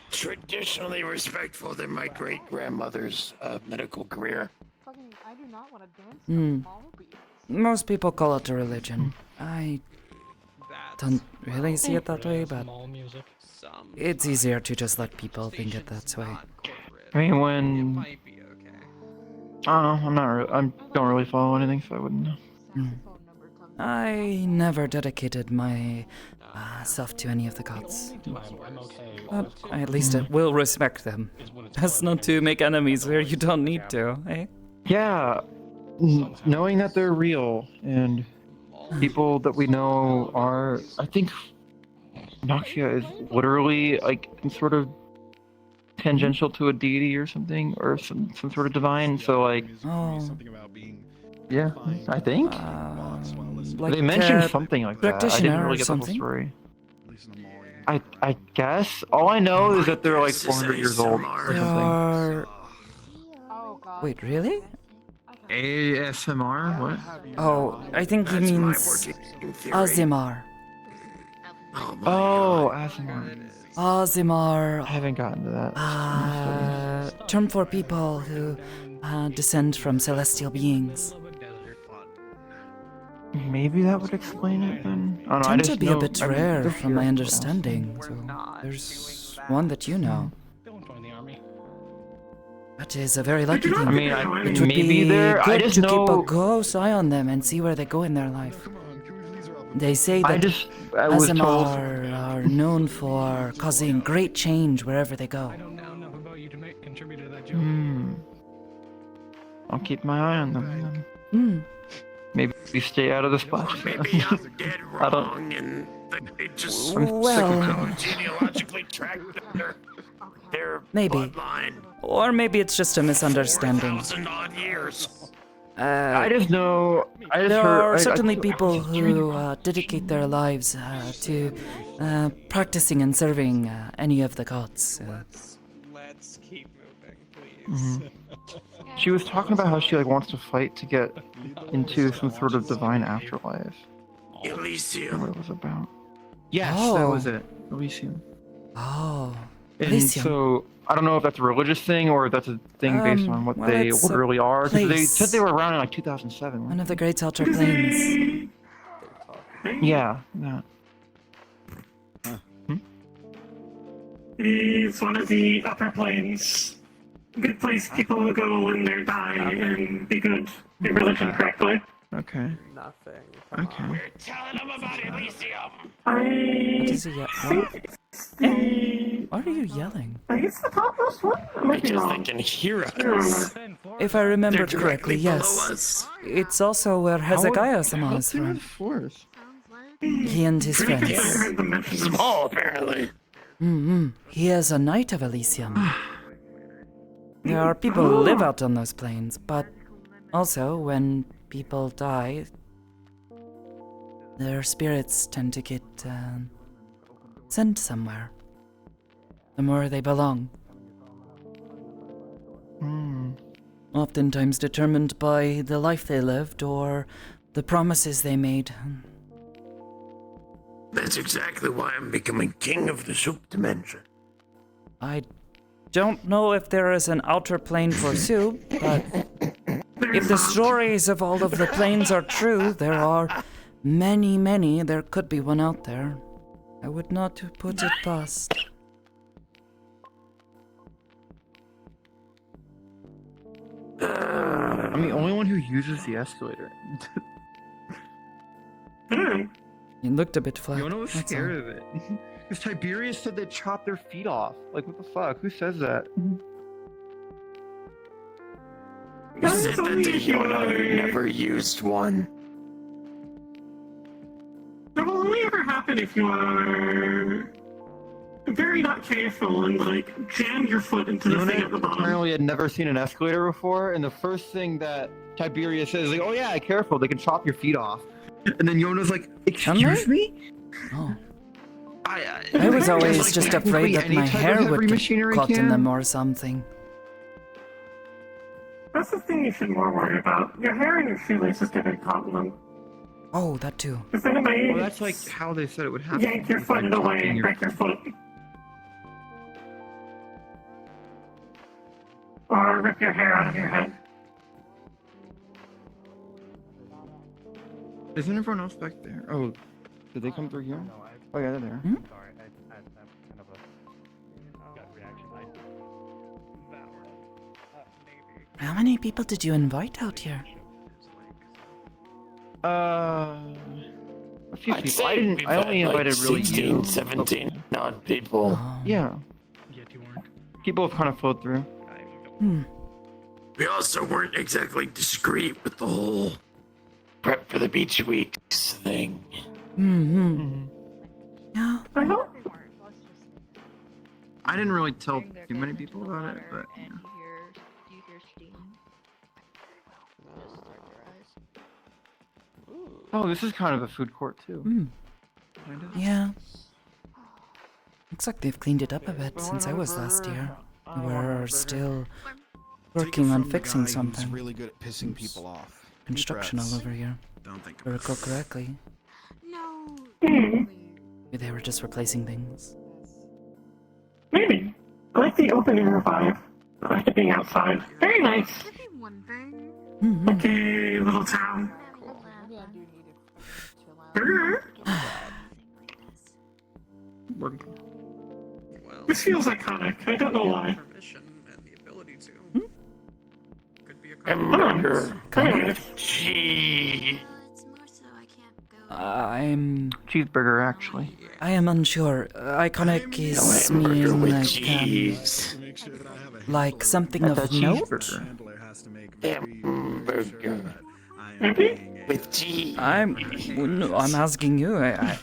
Traditionally respectful than my great grandmother's medical career. Most people call it a religion. I don't really see it that way, but it's easier to just let people think it that way. I mean, when I don't know, I don't really follow anything, so I wouldn't know. I never dedicated my self to any of the gods. But at least I will respect them. That's not to make enemies where you don't need to, eh? Yeah, knowing that they're real and people that we know are, I think Noxia is literally like sort of tangential to a deity or something, or some sort of divine. So like, yeah, I think like they mentioned something like that. I didn't really get the whole something? story. I guess all I know is that they're like 400 years old or something. Wait, really? ASMR? What? Oh, I think he means Azimar. Oh, Azimar. Azimar. I haven't gotten to that. Term for people who descend from celestial beings. Maybe that would explain it then. I don't know, Tend I just to be know, a bit I mean, rare they're from my here. understanding. So there's one that you know. That is a very lucky thing. I mean, it would maybe be they're. good I just to know. keep a close eye on them and see where they go in their life. They say that I was told. Azimar are known for causing great change wherever they go. I'll keep my eye on them. Maybe we stay out of the splash. Maybe I'm dead wrong, and they just genealogically track their maybe. bloodline. Or maybe it's just a misunderstanding. 4,000 odd years. I just know. There are certainly people who dedicate their lives to practicing and serving any of the gods. Let's keep moving, please. She was talking about how she like wants to fight to get into some sort of divine afterlife. Elysium. What it was about? Yes, Oh. that was it. Elysium. Oh, And Elysium. so I don't know if that's a religious thing or if that's a thing based on what well, they it's a literally are. 'Cause they place. said they were around in like 2007. One of the great outer planes. Yeah. Yeah. It's one of the upper planes. Good place people go when they're dying and be good. Do religion correctly. Okay. Nothing. Okay. We're telling them about Elysium. What is he yelling? Why are you yelling? I guess the topmost one? I might be Because they wrong. can hear us. If I remembered They're correctly, directly yes. below us. It's also where Hezekiah-sama is How from. force? He and his friends. Small, apparently. He is a knight of Elysium. There are people who live out on those plains, but also when people die, their spirits tend to get sent somewhere. Somewhere they belong. Oftentimes determined by the life they lived or the promises they made. That's exactly why I'm becoming king of the soup dimension. I don't know if there is an outer plane for soup, but if the stories of all of the planes are true, there are many, there could be one out there. I would not put it past. I'm the only one who uses the escalator. It looked a bit flat. Yona was that's scared all. of it. Because Tiberius said they chopped their feet off. Like, what the fuck? Who says that? You said that the Yona never used one. That will only ever happen if you are very not careful and like jam your foot into the thing at the bottom. Apparently had never seen an escalator before, and the first thing that Tiberius says is like, oh yeah, careful, they can chop your feet off. And then Yona's like, excuse me? Oh. I was always like, just afraid that technically my any type of hair heavy would get machinery caught in can. them or something. That's the thing you should more worry about. Your hair and your shoelaces getting caught in them. Oh, that too. If anybody Well, that's like how they said it would happen. yank your foot away and break your foot. Or rip your hair out of your head. Isn't everyone else back there? Oh, did they come through here? Oh yeah, they're there. Sorry, I had kind of a gut reaction. How many people did you invite out here? A few I'd people. say I didn't. we've I only had, invited like really 16, you. 17 odd people. Yeah. People have kind of flowed through. We also weren't exactly discreet with the whole prep for the beach weeks thing. Yeah. I didn't really tell too many people about it, but yeah. Oh, this is kind of a food court too. Kind of. Yeah. Looks like they've cleaned it up a bit since I was last here. We're still working on fixing something. Really good at pissing people off. Construction all over here. Don't think If I recall correctly. No. Maybe they were just replacing things. Maybe. I like the open air vibe. I like it being outside. Very nice. Like a little town. This feels iconic. I don't know why. Permission and the ability to. Could be a Hamburger. Kind Gee. I'm... Cheeseburger, actually. I am unsure. Iconic is Hamburger meaning with like, cheese. like something That's of a note? cheeseburger. Hamburger. With cheese. I'm asking you. Yeah.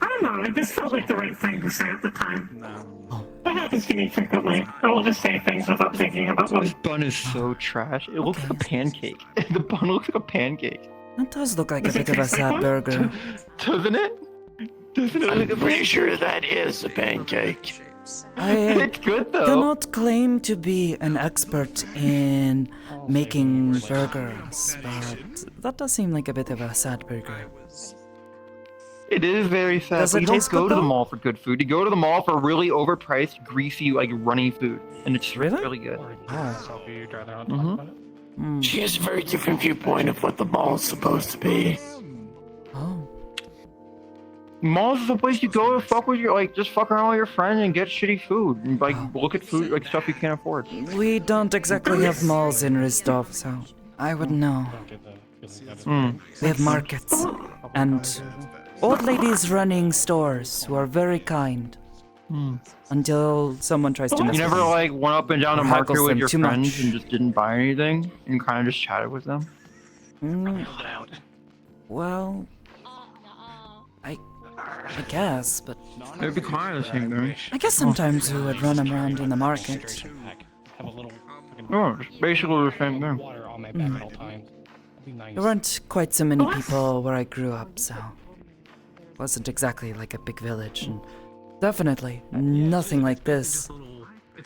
I don't know. It just felt like the right thing to say at the time. That happens to me frequently. I will just say things without thinking about them. This bun is so trash. It looks like a pancake. The bun looks like a pancake. That does look like a bit of a sad burger. Doesn't it? Doesn't it look I'm like a pretty sure that is a pancake. I It's good though. cannot claim to be an expert in making burgers, but that does seem like a bit of a sad burger. It is very sad. Does But it you don't taste go good, to the though? mall for good food. You go to the mall for really overpriced, greasy, like runny food, and it's really good. Ah. She has a very different viewpoint of what the mall is supposed to be. Oh. Malls is the place you go to fuck with your, like, just fuck around with your friends and get shitty food. And, like, look at food, like, stuff you can't afford. We don't exactly have malls in Ristov, so I wouldn't know. Mm. We have markets and old ladies running stores who are very kind. Until someone tries to You mess never with them. like went up and down Or a market haggles with them your too friends much. and just didn't buy anything and kind of just chatted with them? Well, I guess, but It'd be kind of the same thing. I guess sometimes we would run around in the market. Oh, it's basically the same thing. There weren't quite so many people where I grew up, so it wasn't exactly like a big village, and definitely nothing like this.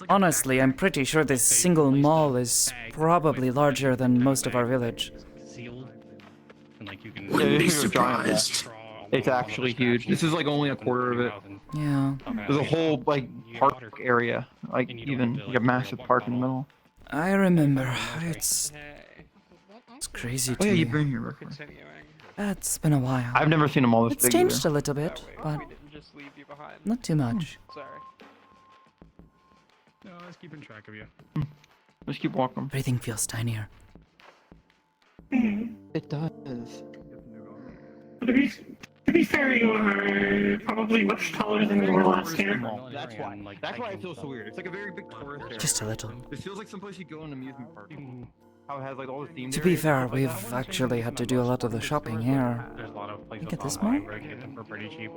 Honestly, I'm pretty sure this single mall is probably larger than most of our village. Yeah, this is a giant. It's actually huge. This is like only a quarter of it. Yeah. There's a whole like park area, like even like a massive park in the middle. I remember. It's crazy to Oh yeah, me. you've been here before. It's been a while. I've never seen a mall this It's big changed either. a little bit, but not too much. Sorry. No, I was keeping track of you. Just keep walking. Everything feels tinier. It does. To be fair, you are probably much taller than you were last year. That's why. That's why it feels so weird. It's like a very big tourist area. Just a little. It feels like someplace you go in an amusement park. How it has like all the themed To be areas. fair, we've actually had to do a lot of the shopping here. There's a lot of places Look at this online mall. where you get them for pretty cheap.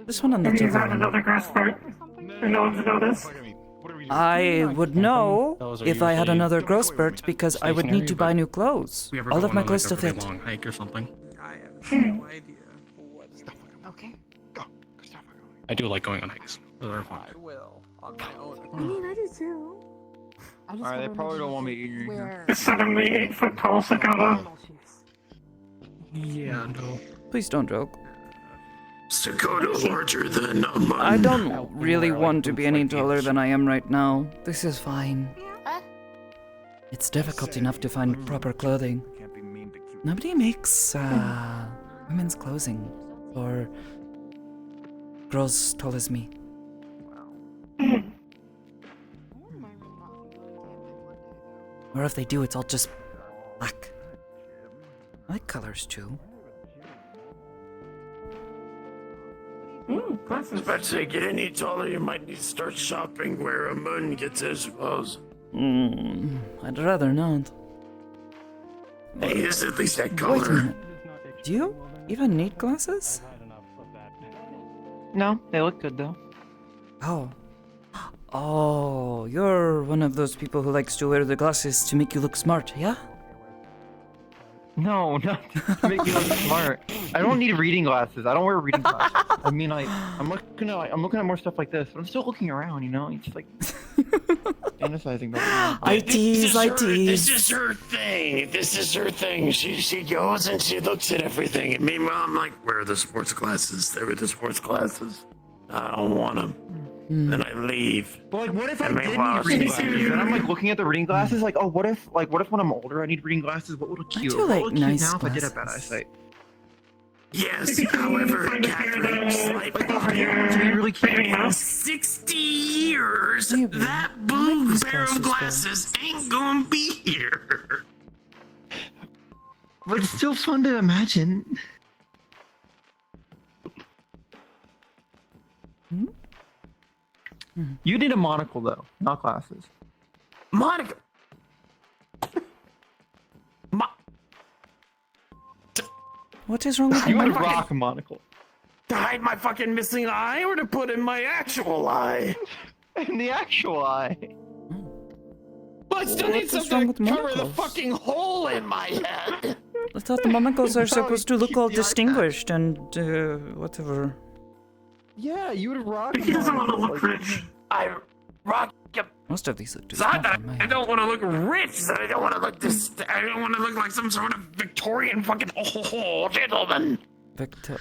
This one on the Have you other had one. another grass part? Or no one's noticed? I would know if I had another growth spurt because I would need to buy new clothes. All of my clothes still fit. long hike or something. I have no idea what's Okay. I do like going on hikes. Those are fun. I will on my own. I mean, I do too. I just Alright, they wanna probably know don't want me eating where- The 78-foot tall Sakoto. Yeah, no. Please don't joke. Sakoto larger than a man. I don't really want to be any taller than I am right now. This is fine. It's difficult enough to find proper clothing. Nobody makes women's clothing or girls tall as me. Or if they do, it's all just black. I like colors too. I was about to say, get any taller, you might need to start shopping where a moon gets his clothes. I'd rather not. Hey, it's at least that Wait a color. minute. Do you even need glasses? No, they look good though. Oh. Oh, you're one of those people who likes to wear the glasses to make you look smart, yeah? No, not to make you look smart. I don't need reading glasses. I don't wear reading glasses. I mean, like, I'm looking at more stuff like this, but I'm still looking around. You know, it's like fantasizing about it. I tease. This is her thing. This is her thing. She goes and she looks at everything. And meanwhile, I'm like, where are the sports glasses? There were the sports glasses. I don't want them. Then I leave. But like, what if I And did meanwhile, need reading she's- glasses? And I'm like looking at the reading glasses, like, oh, what if when I'm older I need reading glasses? What would look cute? do What would like look cute nice now if I did have bad glasses. eyesight? Yes, however, Catherine, slight To be really cute. in 60 years, that blue pair of glasses ain't gonna be here. But it's still fun to imagine. You need a monocle though, not glasses. Monica. What is wrong with You my would rock a monocle. To hide my fucking missing eye or to put in my actual eye? In the actual eye. But I still need What is wrong something with to cover the monocles? fucking hole in my head. I thought the monocles are supposed to look all distinguished and whatever. Yeah, you would rock. He doesn't want to look rich. I rock a Most of these look too It's not small that for my I don't want to look rich. It's that I don't want to look this. I don't want to look like some sort of Victorian fucking gentleman. Victor.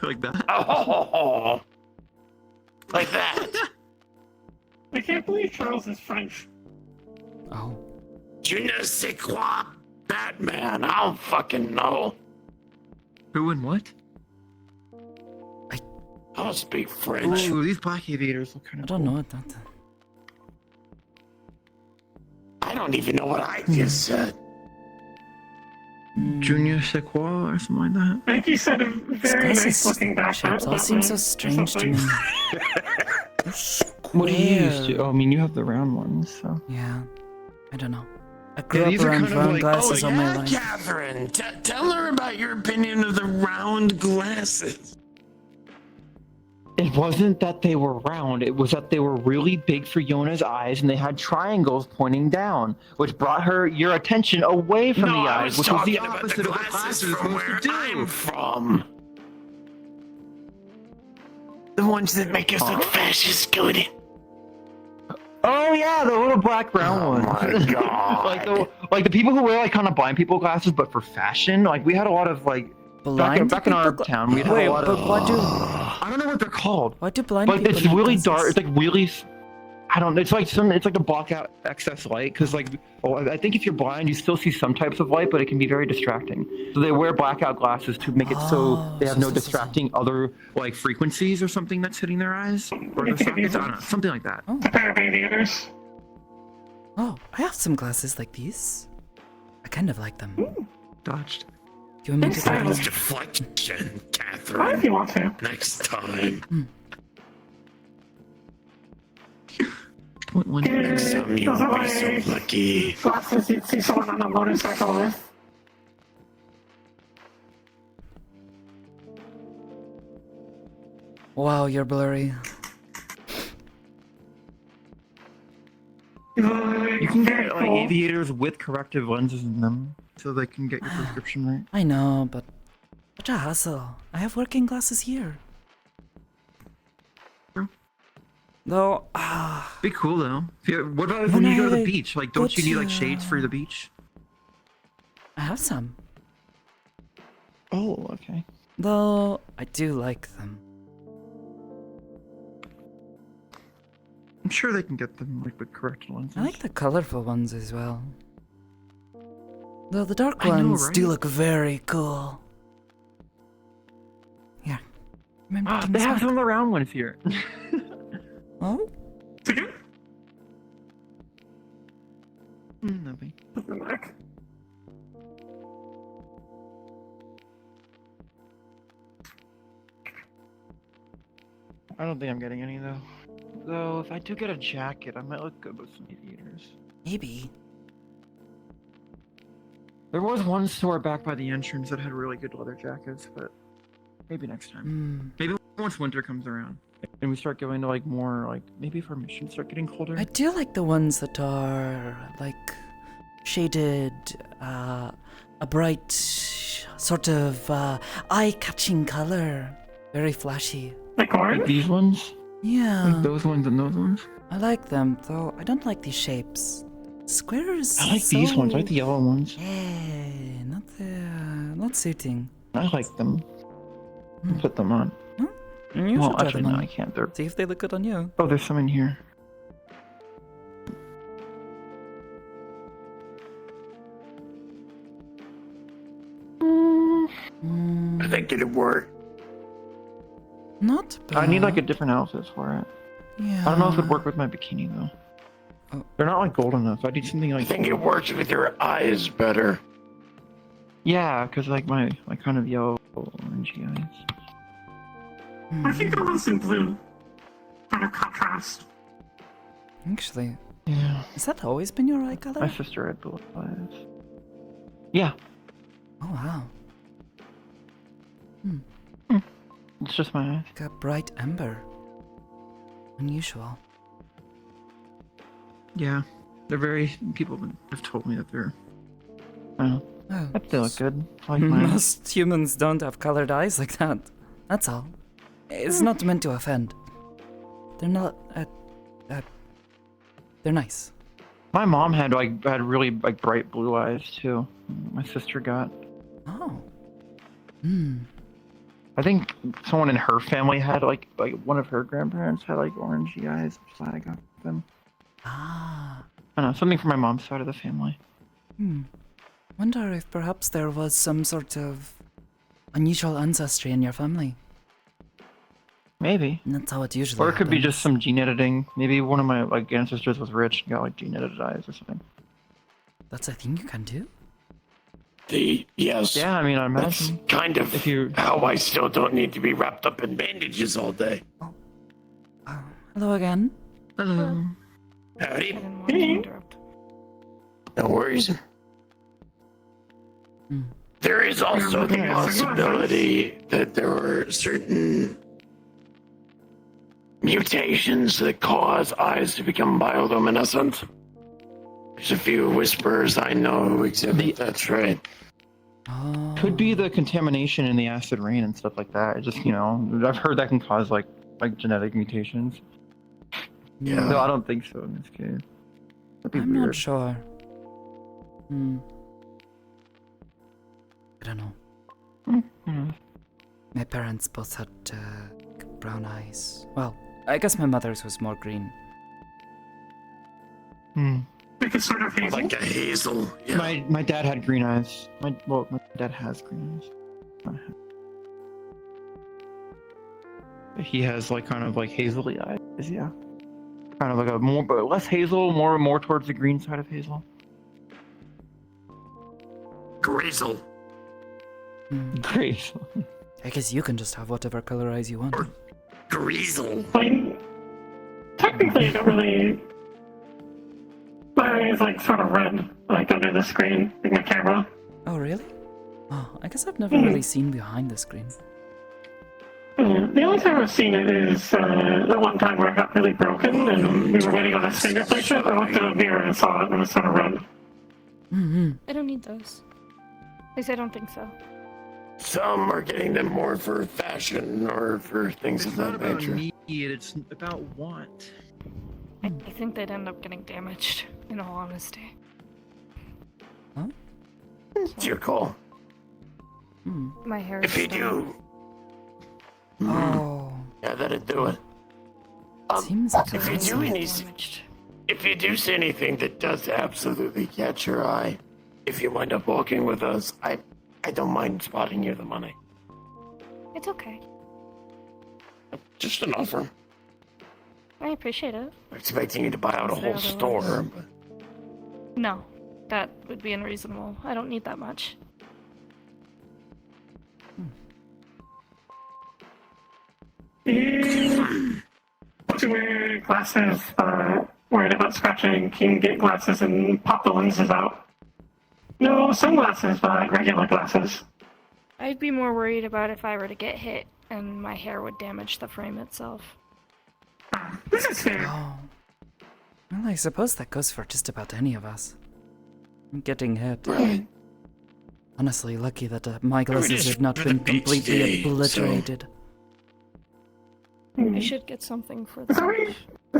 Like that. Oh, like that. I can't believe Charles is French. Oh. Je ne sais quoi, Batman. I don't fucking know. Who and what? I don't speak French. Ooh, these black aviators look kind I of. don't know what that. I don't even know what I just said. Junior Sequoia or something like that. I think he said a very nice looking background. Shapes all seem so strange to me. What do you use to? Oh, I mean, you have the round ones, so. Yeah, I don't know. I grew up these are around kind of round like- glasses Oh, all my yeah, life. Catherine. Tell her about your opinion of the round glasses. It wasn't that they were round, it was that they were really big for Yona's eyes and they had triangles pointing down, which brought your attention away from the I eyes, was which was the talking about opposite the of what glasses glasses are from supposed where to do. I'm from. The ones that make us look fascist good. Oh yeah, the little black brown ones. My God. like the people who wear like kind of blind people glasses, but for fashion. Like we had a lot of like back in our town. We had Wait, a lot but of. why do I don't know what they're called. why do blind But people it's need really glasses? dark. It's like really. I don't know. It's like to block out excess light because like I think if you're blind, you still see some types of light, but it can be very distracting. So they wear blackout glasses to make it so they have no distracting other like frequencies or something that's hitting their eyes or their sockets. I don't know, something like that. A pair of aviators. Oh, I have some glasses like these. I kind of like them. Dodged. Do you want me to try That was them? deflection, Why Catherine. if you want to? Next time. Next time Those you'll are be so my lucky. glasses you'd see someone on a motorcycle with. Wow, you're blurry. You can get like aviators with corrective lenses in them, so they can get your prescription right. I know, but such a hassle. I have working glasses here. Though, Be cool though. What about When when you go to I the beach? Like, go don't you need like to- shades for the beach? I have some. Oh, okay. Though, I do like them. I'm sure they can get them like with corrected lenses. I like the colorful ones as well. Though the dark I know, ones do right? look very cool. Yeah. Remember Ah, King's they have Park? some of the round ones here. Oh? Nothing. I don't think I'm getting any though. Though, if I do get a jacket, I might look good with some aviators. Maybe. There was one store back by the entrance that had really good leather jackets, but maybe next time. Maybe once winter comes around and we start going to like more like maybe if our missions start getting colder. I do like the ones that are like shaded, a bright sort of eye-catching color, very flashy. Like these ones? Yeah. Like those ones and those ones? I like them, though I don't like these shapes. Squares. I like these ones. I like the yellow ones. Yeah, not suiting. I like them. I'll put them on. You Well, should try actually, them no, on. I can't. They're... See if they look good on you. Oh, there's some in here. I think it'd work. Not bad. I need like a different outfit for it. Yeah. I don't know if it'd work with my bikini though. Oh. They're not like gold enough. I need something like. I think it works with your eyes better. Yeah, because like my kind of yellow orangey eyes. I think I want some blue. Kind of contrast. Actually, Yeah. has that always been your eye color? My sister had blue eyes. Yeah. Oh wow. It's just my eyes. Like a bright amber. Unusual. Yeah. They're very. People have told me that they're. I don't know. Oh. But they look good. I like my eyes. Most humans don't have colored eyes like that. That's all. It's not meant to offend. They're not. They're nice. My mom had really like bright blue eyes too. My sister got. Oh. I think someone in her family had like one of her grandparents had like orangey eyes. That's why I got them. Ah. I don't know, something from my mom's side of the family. Wonder if perhaps there was some sort of unusual ancestry in your family. Maybe. That's how it usually Or it could be happens. just some gene editing. Maybe one of my like ancestors was rich and got like gene edited eyes or something. that's a thing you can do? Yes. Yeah, I mean, I That's imagine. kind of how I still don't need to be wrapped up in bandages all day. Hello again. Hello. Howdy. didn't want to interrupt. No worries. There is also the possibility that there are certain mutations that cause eyes to become bioluminescent. There's a few whisperers I know who exhibit that trait. Could be the contamination in the acid rain and stuff like that. Just, I've heard that can cause like genetic mutations. Yeah. No, I don't think so in this case. That'd be I'm weird. not sure. I don't know. My parents both had brown eyes. Well, I guess my mother's was more green. Like a sort of hazel. Like a hazel. Yeah. My dad had green eyes. My dad has green eyes. He has like kind of like hazily eyes. Yeah. Kind of like a more, but less hazel, more towards the green side of hazel. Grazel. Great. I guess you can just have whatever color eyes you want. Greasel. Like, technically, you don't really. My eye is like sort of red, like under the screen, like my camera. Oh, really? Oh, I guess I've never really seen behind the screen. The only time I've seen it is the one time where it got really broken and we were waiting on a finger picture. I looked in a mirror and saw it and it was sort of red. I don't need those. At least I don't think so. Some are getting them more for fashion or for things of that nature. Need, it's about want. I think they'd end up getting damaged, in all honesty. Huh? It's your call. My hair If you do. Oh. Yeah, that'd do it. Seems like if you do if you do see anything that does absolutely catch your eye, if you wind up walking with us, I don't mind spotting you the money. It's okay. Just an offer. I appreciate it. I'm expecting you to buy out a whole store. But... No, that would be unreasonable. I don't need that much. To wear glasses, worried about scratching, can get glasses and pop the lenses out. No, sunglasses, but regular glasses. I'd be more worried about if I were to get hit and my hair would damage the frame itself. This is fair. Oh. Well, I suppose that goes for just about any of us. Getting hit. Right. Honestly, lucky that my glasses have not for been the beach completely day, obliterated. I should get something for the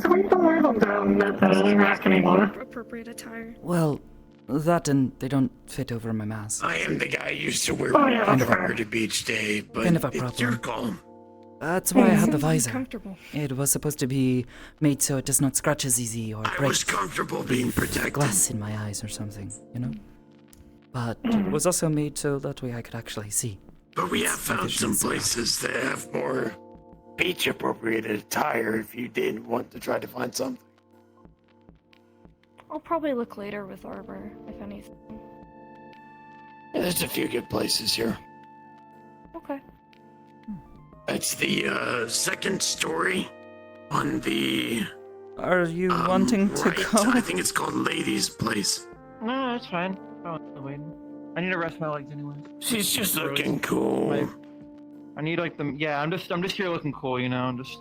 So we don't wear them down at the rack anymore. appropriate attire. Well, that and they don't fit over my mask. I am the guy who used to wear that's prior to beach day, but Kind of a it's your problem. call. That's why I had the visor. Comfortable. It was supposed to be made so it does not scratch as easy or I break. was comfortable being protected. Glass in my eyes or something, you know? But it was also made so that way I could actually see. But we have found some places that have more beach appropriate attire if you did want to try to find something. I'll probably look later with Arbor, if anything. Yeah, there's a few good places here. Okay. That's the second story on the. Are you wanting to right. go? I think it's called Lady's Place. No, that's fine. I need to rest my legs anyway. She's just looking cool. I need like the I'm just here looking cool, I'm just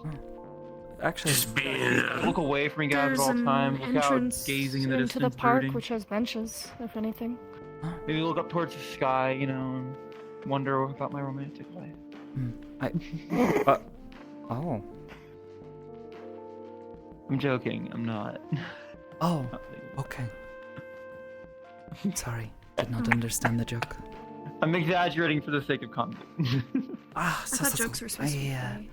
actually just being look away from you guys There's all the an time. Look out, entrance gazing in the into distance, the park, brooding. which has benches, if anything. Maybe look up towards the sky, and wonder about my romantic life. Oh. I'm joking. I'm not. Oh. Okay. Sorry. Did not understand the joke. I'm exaggerating for the sake of comedy. Ah, I thought jokes were supposed to be funny.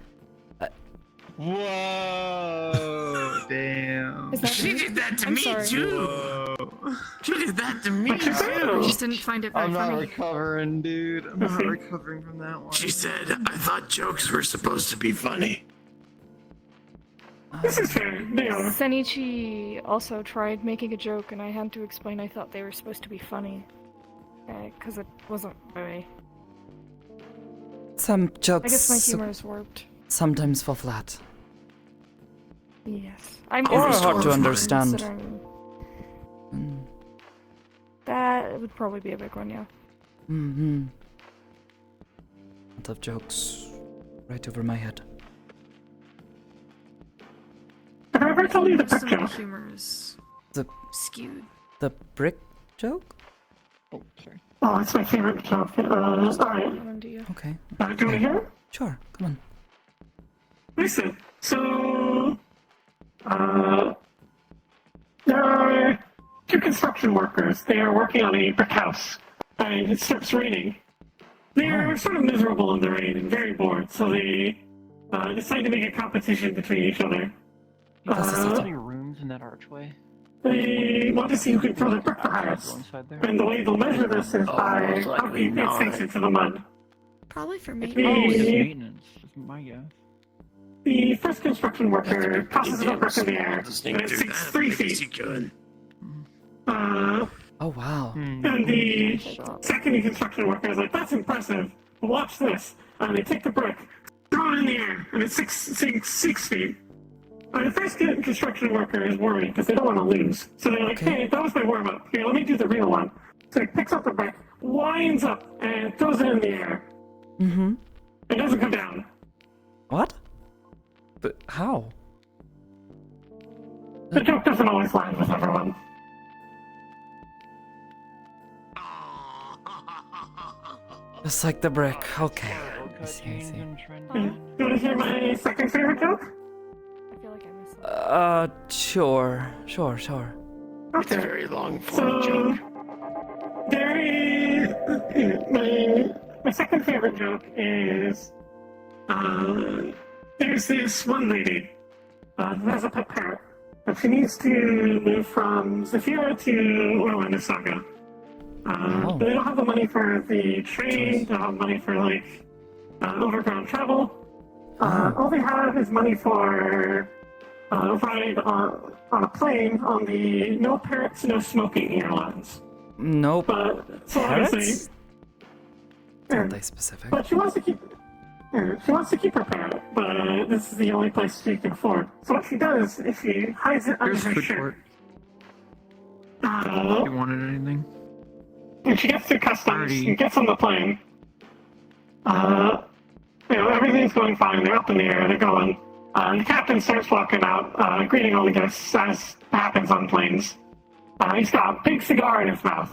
Whoa! Damn. Is that She me? did that to I'm me sorry. too. She did that to me I too. just didn't find it very I'm not funny. recovering, dude. I'm not recovering from that one. She said, "I thought jokes were supposed to be funny." This is fair. They are. Senichi also tried making a joke, and I had to explain I thought they were supposed to be funny. Because it wasn't very... Some jokes. I guess my humor is warped. Sometimes fall flat. Yes. I'm Or always hard to warped understand. considering- That would probably be a big one, yeah. Mm-hmm. Lot of jokes right over my head. Have I ever told you the Some brick of the joke? humor is The skewed. the brick joke? Oh, sorry. Oh, it's my favorite joke. Alright. Okay. Do you want to hear it? Sure, come on. Listen, so, there are two construction workers. They are working on a brick house, and it starts raining. They are sort of miserable in the rain and very bored, so they decide to make a competition between each other. How many rooms in that archway? They want to see who can throw the brick the highest. And the way they'll measure this is by how deep it sinks into the mud. Probably for The- Maintenance, is my guess. The first construction worker tosses a brick in the air, and it sinks 3 feet. Oh wow. And the second construction worker is like, that's impressive. Watch this. And they take the brick, throw it in the air, and it sinks 6 feet. And the first construction worker is worried because they don't want to lose. So they're like, hey, that was my warm up. Here, let me do the real one. So he picks up the brick, winds up, and throws it in the air. Mm-hmm. It doesn't come down. What? But how? The joke doesn't always land with everyone. Just like the brick. Okay. I see, I see. You want to hear my second favorite joke? Sure. It's a very long form joke. There is my second favorite joke is there's this one lady who has a pet parrot, and she needs to move from Zafira to Orlando Saga. But they don't have the money for the train, they don't have money for like overground travel. All they have is money for a ride on a plane on the no parrots, no smoking airlines. Nope. But so obviously, Parrots? Aren't they specific? but she wants to keep her parrot, but this is the only place she can afford. So what she does is she hides it under Here's her food shirt. court. Uh, You wanted anything? and she gets to customs and gets on the plane. Everything's going fine. They're up in the air. They're going. The captain starts walking out, greeting all the guests, as happens on planes. He's got a big cigar in his mouth.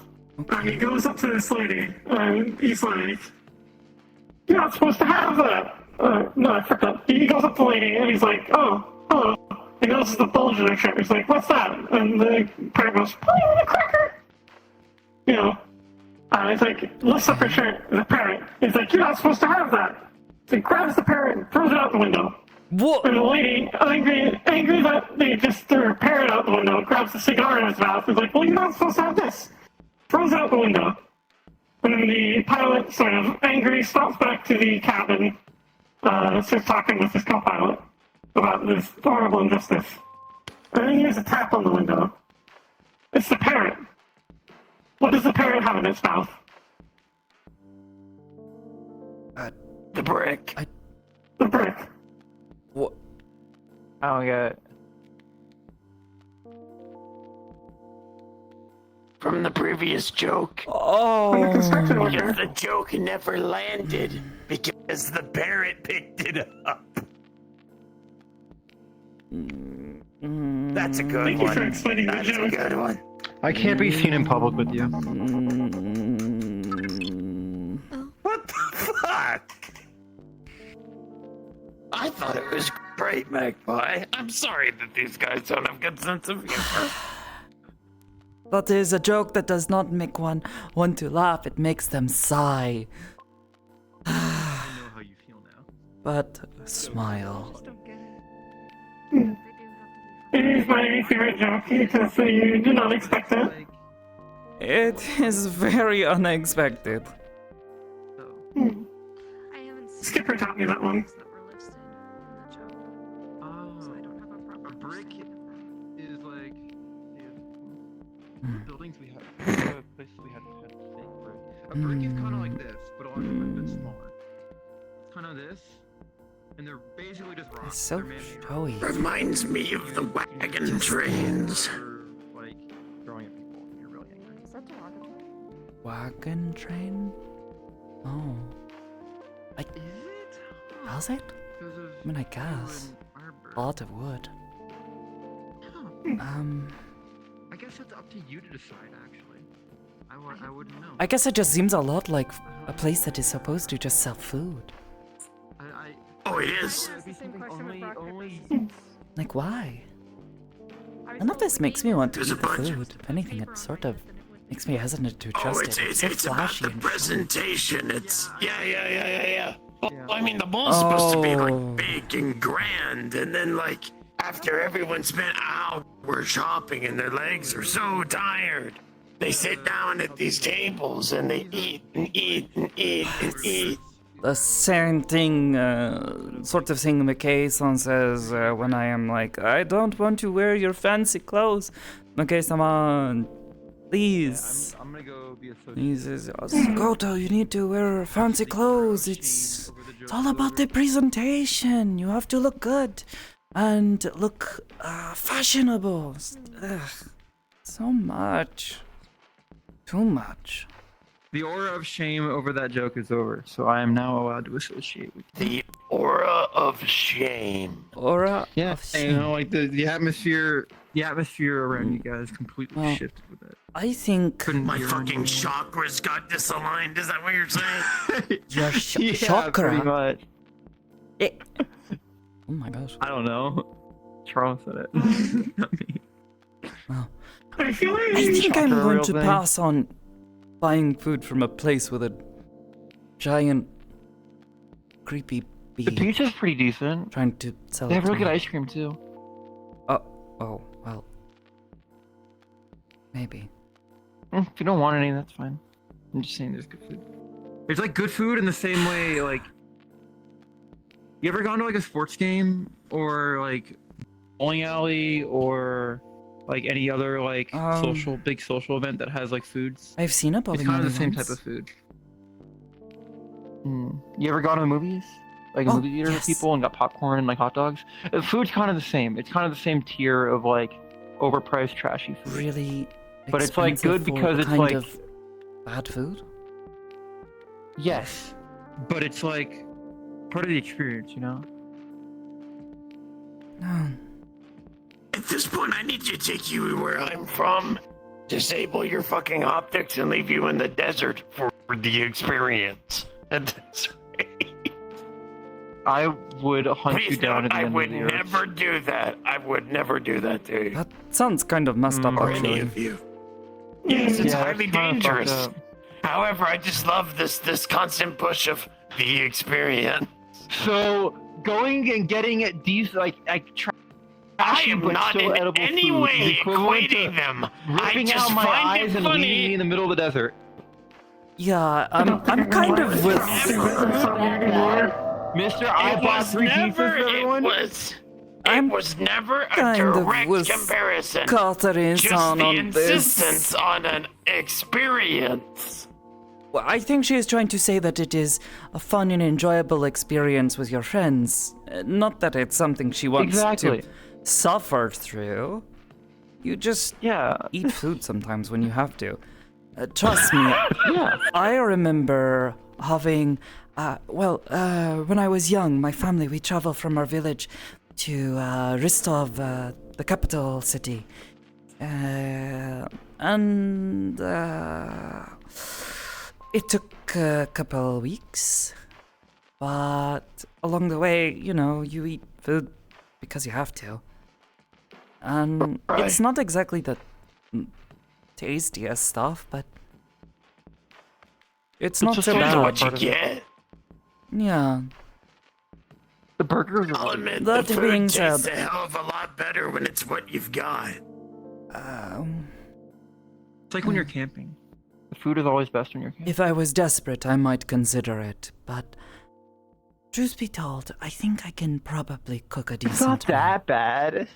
And he goes up to this lady, and he's like, "You're not supposed to have that." No, I forgot. He goes up to the lady, and he's like, "Oh, hello." He notices the bulge in her shirt. He's like, "What's that?" And the parrot goes, "Oh, a cracker." It's like, lifts up her shirt, the parrot. He's like, "You're not supposed to have that." So he grabs the parrot and throws it out the window. What? And the lady, angry that they just threw her parrot out the window, grabs the cigar in his mouth, is like, "Well, you're not supposed to have this." Throws it out the window. And then the pilot, sort of angry, stops back to the cabin, starts talking with his co-pilot about this horrible injustice. And then he hears a tap on the window. It's the parrot. What does the parrot have in its mouth? The brick. The brick. What? I don't get it. From the previous joke. Oh. Because the joke never landed because the parrot picked it up. That's a good Thank you for one. explaining the That's a joke. good one. I can't be seen in public with you. What the fuck? I thought it was great, Magpie. I'm sorry that these guys don't have good sense of humor. That is a joke that does not make one want to laugh. It makes them sigh. I know how you feel now. But smile. It is my favorite joke because you do not expect it. It is very unexpected. Skipper taught me that one. buildings we had, places we had fake brick. A brick is kind of like this, but a lot bit smaller. It's kind of this, and they're basically just rocks. It's so They're man-made showy. Reminds me of the wagon trains. or, like throwing at people if you're really angry. Is that derogatory? Wagon train? Oh. Is it? Does it? Because of I mean, I you guess. and Arbor. A lot of wood. Huh. I guess it's up to you to decide, actually. I wouldn't know. I guess it just seems a lot like a place that is supposed to just sell food. Oh, it is. That's the same question with rock, paper, only. scissors. Like, why? I was None of told this the makes game me is want to There's a eat the bunch of- food. If anything, it sort of makes me hesitant to Oh, trust it's it. It's so it's about flashy the and showy. presentation. It's yeah. Well, Yeah. I mean, the mall's supposed to be Oh. like big and grand, and then like after everyone spent hours shopping and their legs are so tired, they sit down at these tables and they eat and eat and eat and eat. The same thing, sort of thing McKay-san says when I am like, I don't want to wear your fancy clothes. McKay-sama, please. I'm gonna go be a He says, Sakoto, you need to wear fancy clothes. It's all about the presentation. You have to look good and look fashionable. Ugh, so much. Too much. The aura of shame over that joke is over, so I am now allowed to associate with you. The aura of shame. Aura Yeah, of you shame. know, like the atmosphere around you guys completely Well, shifted with it. I think Couldn't My be around fucking you chakras got disaligned. Is that what you're saying? your yeah, chakra. pretty much. Oh my gosh. I don't know. Charles said it. Not me. Well, I feel like I think I'm Chakra going real to thing? pass on buying food from a place with a giant creepy The bee pizza's pretty decent. trying to sell They it have to really good me. ice cream too. Oh, well. Maybe. If you don't want any, that's fine. I'm just saying there's good food. There's like good food in the same way, like. You ever gone to like a sports game or like bowling alley or like any other like big social event that has like foods? I've seen a bowling It's kind of alley the same once. type of food. You ever gone to the movies? Like a Oh, movie theater yes. with people and got popcorn and like hot dogs? The food's kind of the same. It's kind of the same tier of like overpriced trashy food. Really But it's, like, expensive good for because it's, kind like- of bad food? Yes, but it's like part of the experience, you know? No. At this point, I need to take you where I'm from, disable your fucking optics, and leave you in the desert for the experience. And that's I would hunt you Please down don't. at the I end would of the earth. never do that. I would never do that to you. That sounds kind of messed up, Or any actually. of you. Yes, it's Yeah, highly it's kinda fucked dangerous. up. However, I just love this constant push of the experience. So going and getting it I I am not in any way equating them. I ripping just out my find eyes it and leaving me funny. in the middle of the desert. Yeah, I'm kind of with... Mister, I bought 3 pizzas for everyone. It was never a kind of direct with comparison. Catherine Just son the on this. insistence on an experience. Well, I think she is trying to say that it is a fun and enjoyable experience with your friends. Not that it's something she wants Exactly. to suffer through. You just eat food sometimes when you have to. Trust me, I remember having, when I was young, my family, we traveled from our village to Rostov, the capital city. And it took a couple weeks, but along the way, you know, you eat food because you have to. And it's not exactly the tastiest stuff, but it's not so bad. What you get. Yeah. The burgers I'll admit, That the being food tastes said- a hell of a lot better when it's what you've got. It's like when you're camping. The food is always best when you're camping. If I was desperate, I might consider it, but truth be told, I think I can probably cook a decent It's not that bad.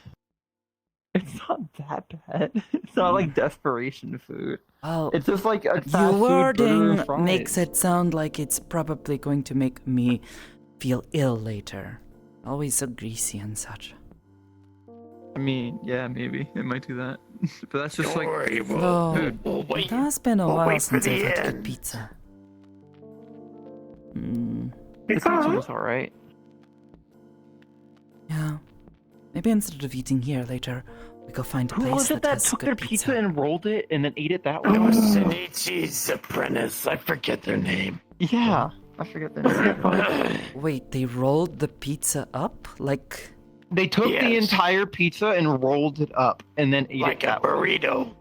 It's not that bad. It's not like desperation food. Oh, It's just like a fast the food burger wording and fries. makes it sound like it's probably going to make me feel ill later. Always so greasy and such. I mean, yeah, maybe it might do that, but that's just Don't like worry, Though, we'll wait. it has been a we'll while wait for since I've the had good end. pizza. the Pizza pizza Hut? was all right. Yeah. Maybe instead of eating here later, we go find a Who place was it that has took good their pizza and rolled it and then ate it that way? It was Shinichi's apprentice. I forget their name. Yeah, I forget their name. Wait, they rolled the pizza up? Like... They took the Yes. entire pizza and rolled it up and then ate Like it a that way. burrito.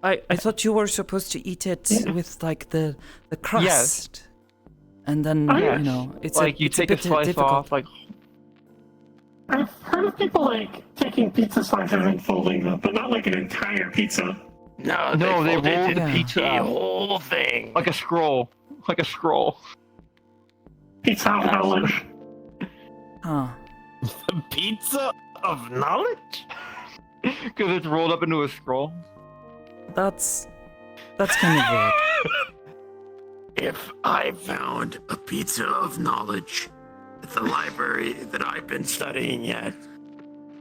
I thought you were supposed to eat it with, like, the crust. Yes. And then, Yes. you know, it's like you it's take a a bit slice difficult. off, like I've heard of people like taking pizza slices and folding them, but not like an entire pizza. No, no, they folded rolled it the Yeah. pizza the up whole thing. like a scroll, like a scroll. Pizza of knowledge. Huh. The pizza of knowledge? Because it's rolled up into a scroll. That's kind of weird. If I found a pizza of knowledge at the library that I've been studying at,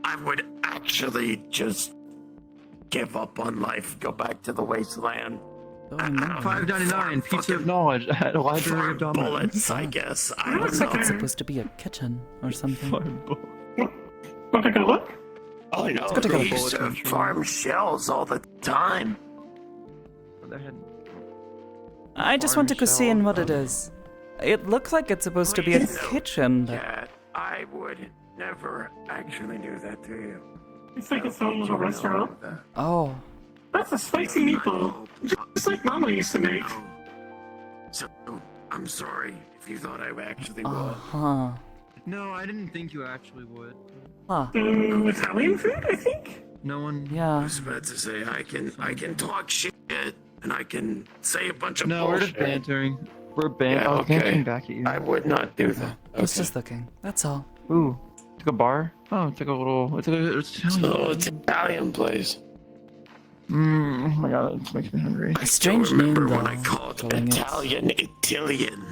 I would actually just give up on life, go back to the wasteland. Oh, no. $5.99 pizza of knowledge at a library Farm of dominance. bullets, I guess. I Looks don't like it's know. supposed to be a kitchen or something. Want to go look? Oh no, good to go they to used to bullet farm shells all the time. I just want to go see what it is. It looks like it's supposed to be a Please no, kitchen. But... Cat, I would never actually do that to you. It's like its own little restaurant. Oh. That's a spicy meatball. Just like Mama used to make. So, I'm sorry if you thought I actually would. Uh-huh. No, I didn't think you actually would. Huh. Italian food, I think? No one. I Yeah. was about to say, I can talk shit, and I can say a bunch of No, we're bullshit. just bantering. We're Yeah, okay. bantering back at you. I would not do that. I was just looking. That's all. Ooh, it's like a bar. Oh, it's like a little. It's like a. It's Italian. So it's an Italian place. Oh my god, it makes me hungry. I Strange still remember name, when I though, called calling it- Italian Italian.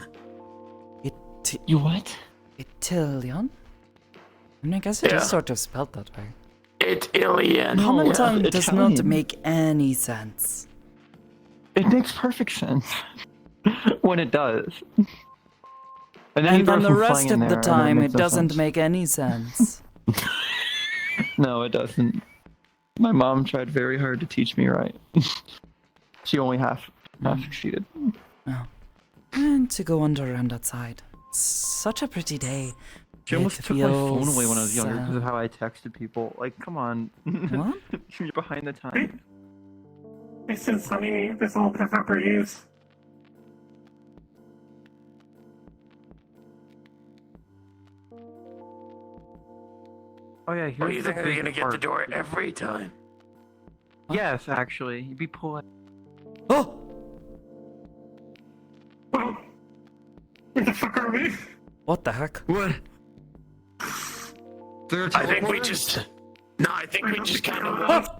You what? Italian? I mean, I guess it Yeah. is sort of spelled that way. Italian. Common yeah, tongue does not Italian. make any sense. It makes perfect sense when it does. And And you throw then the some rest slang of in the there, and time, makes it no doesn't sense. make any sense. No, it doesn't. My mom tried very hard to teach me right. She only half succeeded. Oh. And to go wander around outside. Such a pretty day. She almost It took my phone away when I feels, was younger because of how I texted people. Like, come on. What? You're behind the time. They said Sunny, this all different for use. Oh yeah, Or here's you the think they're big gonna get part. the door every time? Yes, actually. You'd be polite. Oh! Well, where the fuck are we? What the heck? What? I think we just. No, I think we just kind of. Oh!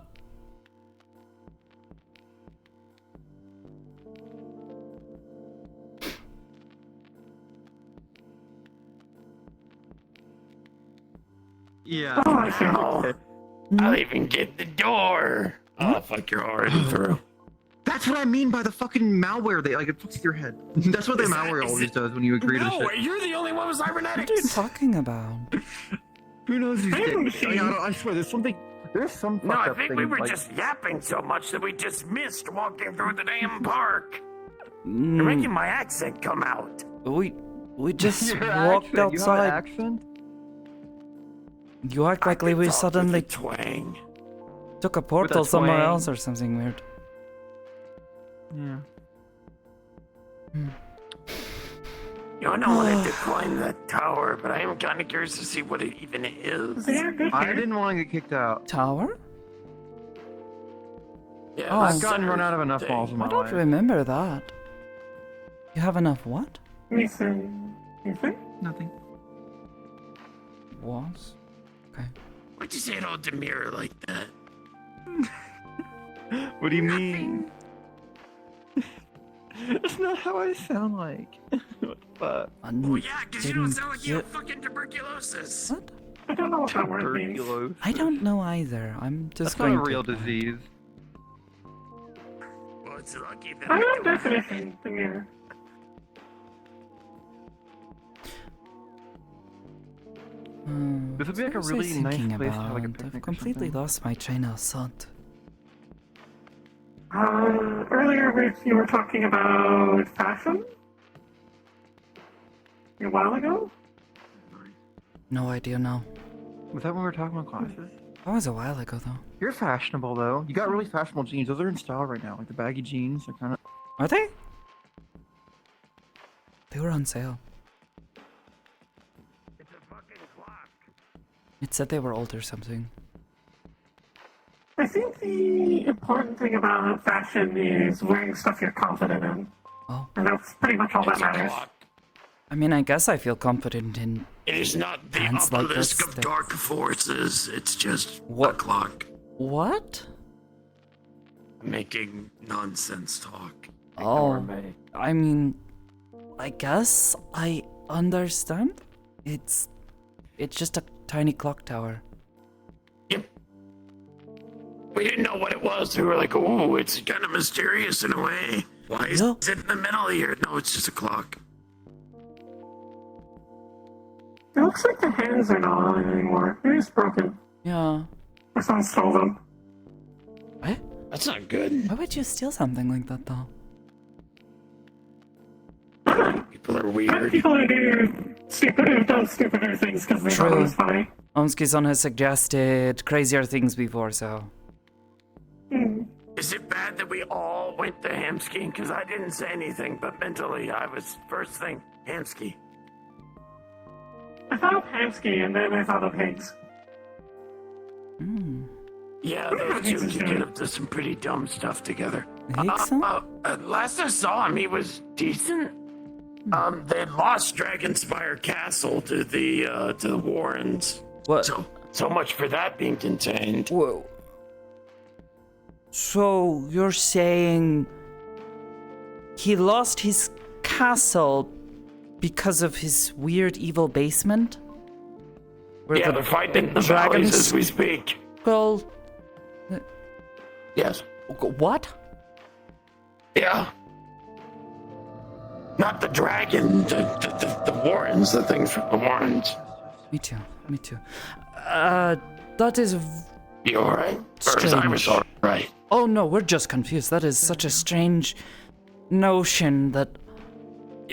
Yeah. Oh, I see. Oh, I'll even get the door. Oh, fuck, you're already through. That's what I mean by the fucking malware. They like it fucks with your head. That's what the Is that- malware is always it- does when you agree to No, shit. you're the only one with What are you cybernetics. talking about? Who knows these I haven't days? seen- I swear, there's something. There's some. No, fucked I up think thing, we were like, just yapping so much that we just missed walking through the damn park. You're Mm, making my accent come out. we just Your walked accent, you have an outside. accent? You act like we suddenly twang. took a portal somewhere twang. else or something weird. Yeah. You know, I wanted to climb that tower, but I am kind of curious to see what it even is. Yeah, good I here. didn't want to get kicked out. Tower? Yeah, Oh. I've gotten run out of enough thing. balls in my I don't life. remember that. You have enough what? Anything? Nothing. Was? Okay. Why'd you say it all demure like that? What do you mean? That's not how I sound like. What the fuck? Oh yeah, because you don't sound like you have fucking tuberculosis. What? I don't know what that word means. Tuberculosis. I don't know either. I'm just That's not going a real to... disease. Well, it's lucky that I I know don't definition, demure. This would be like a What was I really nice thinking place to have like a about? picnic I've or completely something. lost my train of thought. Earlier you were talking about fashion? A while ago? No idea now. Was that when we were talking about classes? That was a while ago, though. You're fashionable though. You got really fashionable jeans. Those are in style right now. Like the baggy jeans are kind of. Are they? They were on sale. It's a fucking clock. It said they were old or something. I think the important thing about fashion is wearing stuff you're confident in. Oh. And that's pretty much all that It's a matters. clock. I mean, I guess I feel confident in... It is not the Pants like obelisk this, of that- dark forces. It's just a What? clock. What? Making nonsense talk. Oh, I mean, I guess I understand. It's just a tiny clock tower. Yep. We didn't know what it was. We were like, ooh, it's kind of mysterious in a way. Why is Yeah. it in the middle here? No, it's just a clock. It looks like the hands are not on it anymore. They're just broken. Yeah. Or someone stole them. What? That's not good. Why would you steal something like that, though? People are weird. People who do stupid, who've done stupider things because they thought it True. was funny. Omski-san has suggested crazier things before, so... Is it bad that we all went to Hamski? Because I didn't say anything, but mentally I was first thing, Hamski. I thought of Hamsky and then I thought of Higgs. Hmm. Yeah, those two can get up to some pretty dumb stuff together. Higgs-san? Last I saw him, he was decent. They lost Dragonspire Castle to the Warrens. What? So much for that being contained. Whoa. So, you're saying... he lost his castle because of his weird evil basement? Where Yeah, they're fighting in the valleys as we speak. Well... Yes. What? Yeah. Not the dragon, the Warrens, the things from the Warrens. Me too. That is... You alright? Or is Iris alright? Oh no, we're just confused. That is such a strange notion that...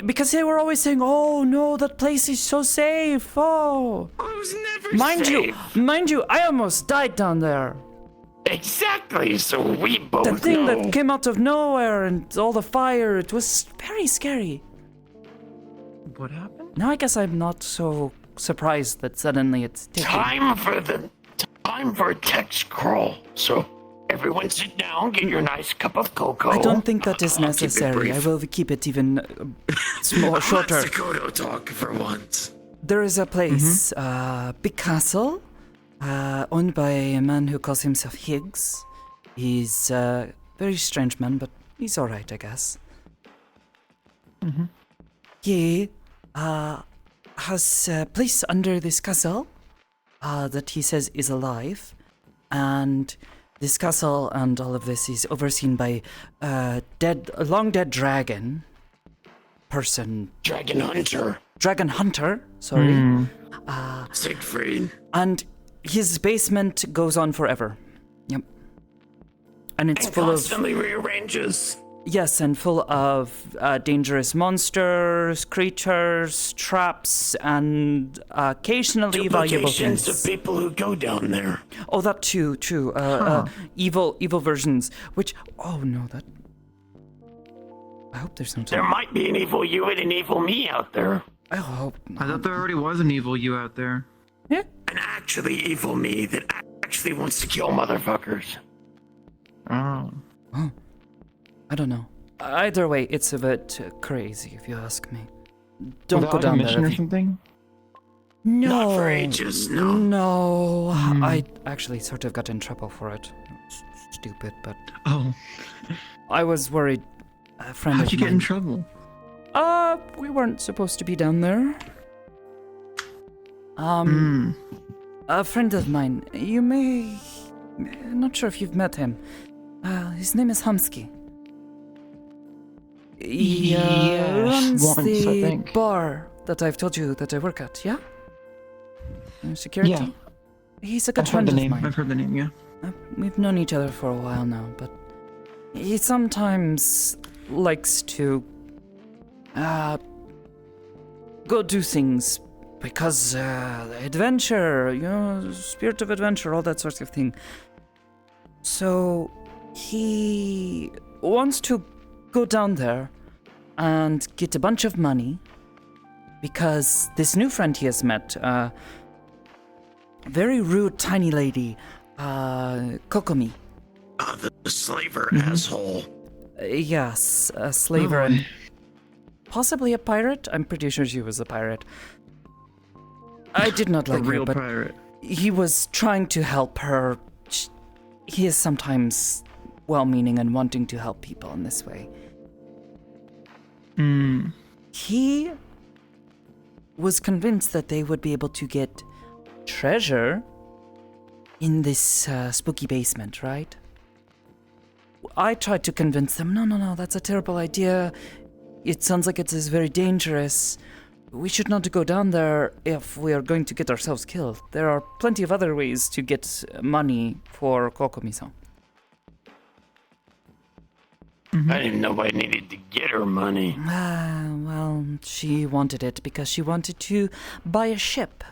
Because they were always saying, oh no, that place is so safe, oh... I was never Mind you, I almost died down there. Exactly, so we both The thing know. that came out of nowhere and all the fire, it was very scary. What happened? Now I guess I'm not so surprised that suddenly it's taken. Time for a text crawl. So everyone sit down, get your nice cup of cocoa. I don't think that is I'll keep it necessary. I brief. will keep it even more shorter. Let Sakoto talk for once. There is a place, big castle, owned by a man who calls himself Higgs. He's a very strange man, but he's alright, I guess. He has a place under this castle that he says is alive, and this castle and all of this is overseen by a long dead dragon person. Dragon Hunter. Sorry. Siegfried. And his basement goes on forever. Yep. And it's full of... constantly rearranges. Yes, and full of dangerous monsters, creatures, traps, and occasionally valuable Duplications things. of people who go down there. Oh, that too, true. Evil versions, which... Oh, no, that... I hope there's no... There might be an evil you and an evil me out there. I hope not. I thought there already was an evil you out there. Yeah? An actually evil me that actually wants to kill motherfuckers. Oh. Oh. I don't know. Either way, it's a bit crazy, if you ask me. Don't go Without a down mission there. or something? No. Not for ages, no. No. I actually sort of got in trouble for it. Stupid, but Oh, I was worried. A friend how'd of you get in mine- trouble? We weren't supposed to be down there. A friend of mine, you may... Not sure if you've met him. His name is Humsky. He Yes, runs once, I the think. bar that I've told you that I work at, yeah? Security? Yeah. He's a good I've heard friend the of name. mine. I've heard the name. Yeah. We've known each other for a while now, but he sometimes likes to go do things because adventure, spirit of adventure, all that sort of thing. So he wants to go down there and get a bunch of money because this new friend he has met, a very rude tiny lady, Kokomi. The slaver asshole. Yes, a slaver and possibly a pirate. I'm pretty sure she was a pirate. I did not like a real her, but pirate. he was trying to help her. He is sometimes well-meaning and wanting to help people in this way. He was convinced that they would be able to get treasure in this spooky basement, right? I tried to convince them, no, that's a terrible idea. It sounds like it is very dangerous. We should not go down there if we are going to get ourselves killed. There are plenty of other ways to get money for Kokomi-san. I didn't know I needed to get her money. Well, she wanted it because she wanted to buy a ship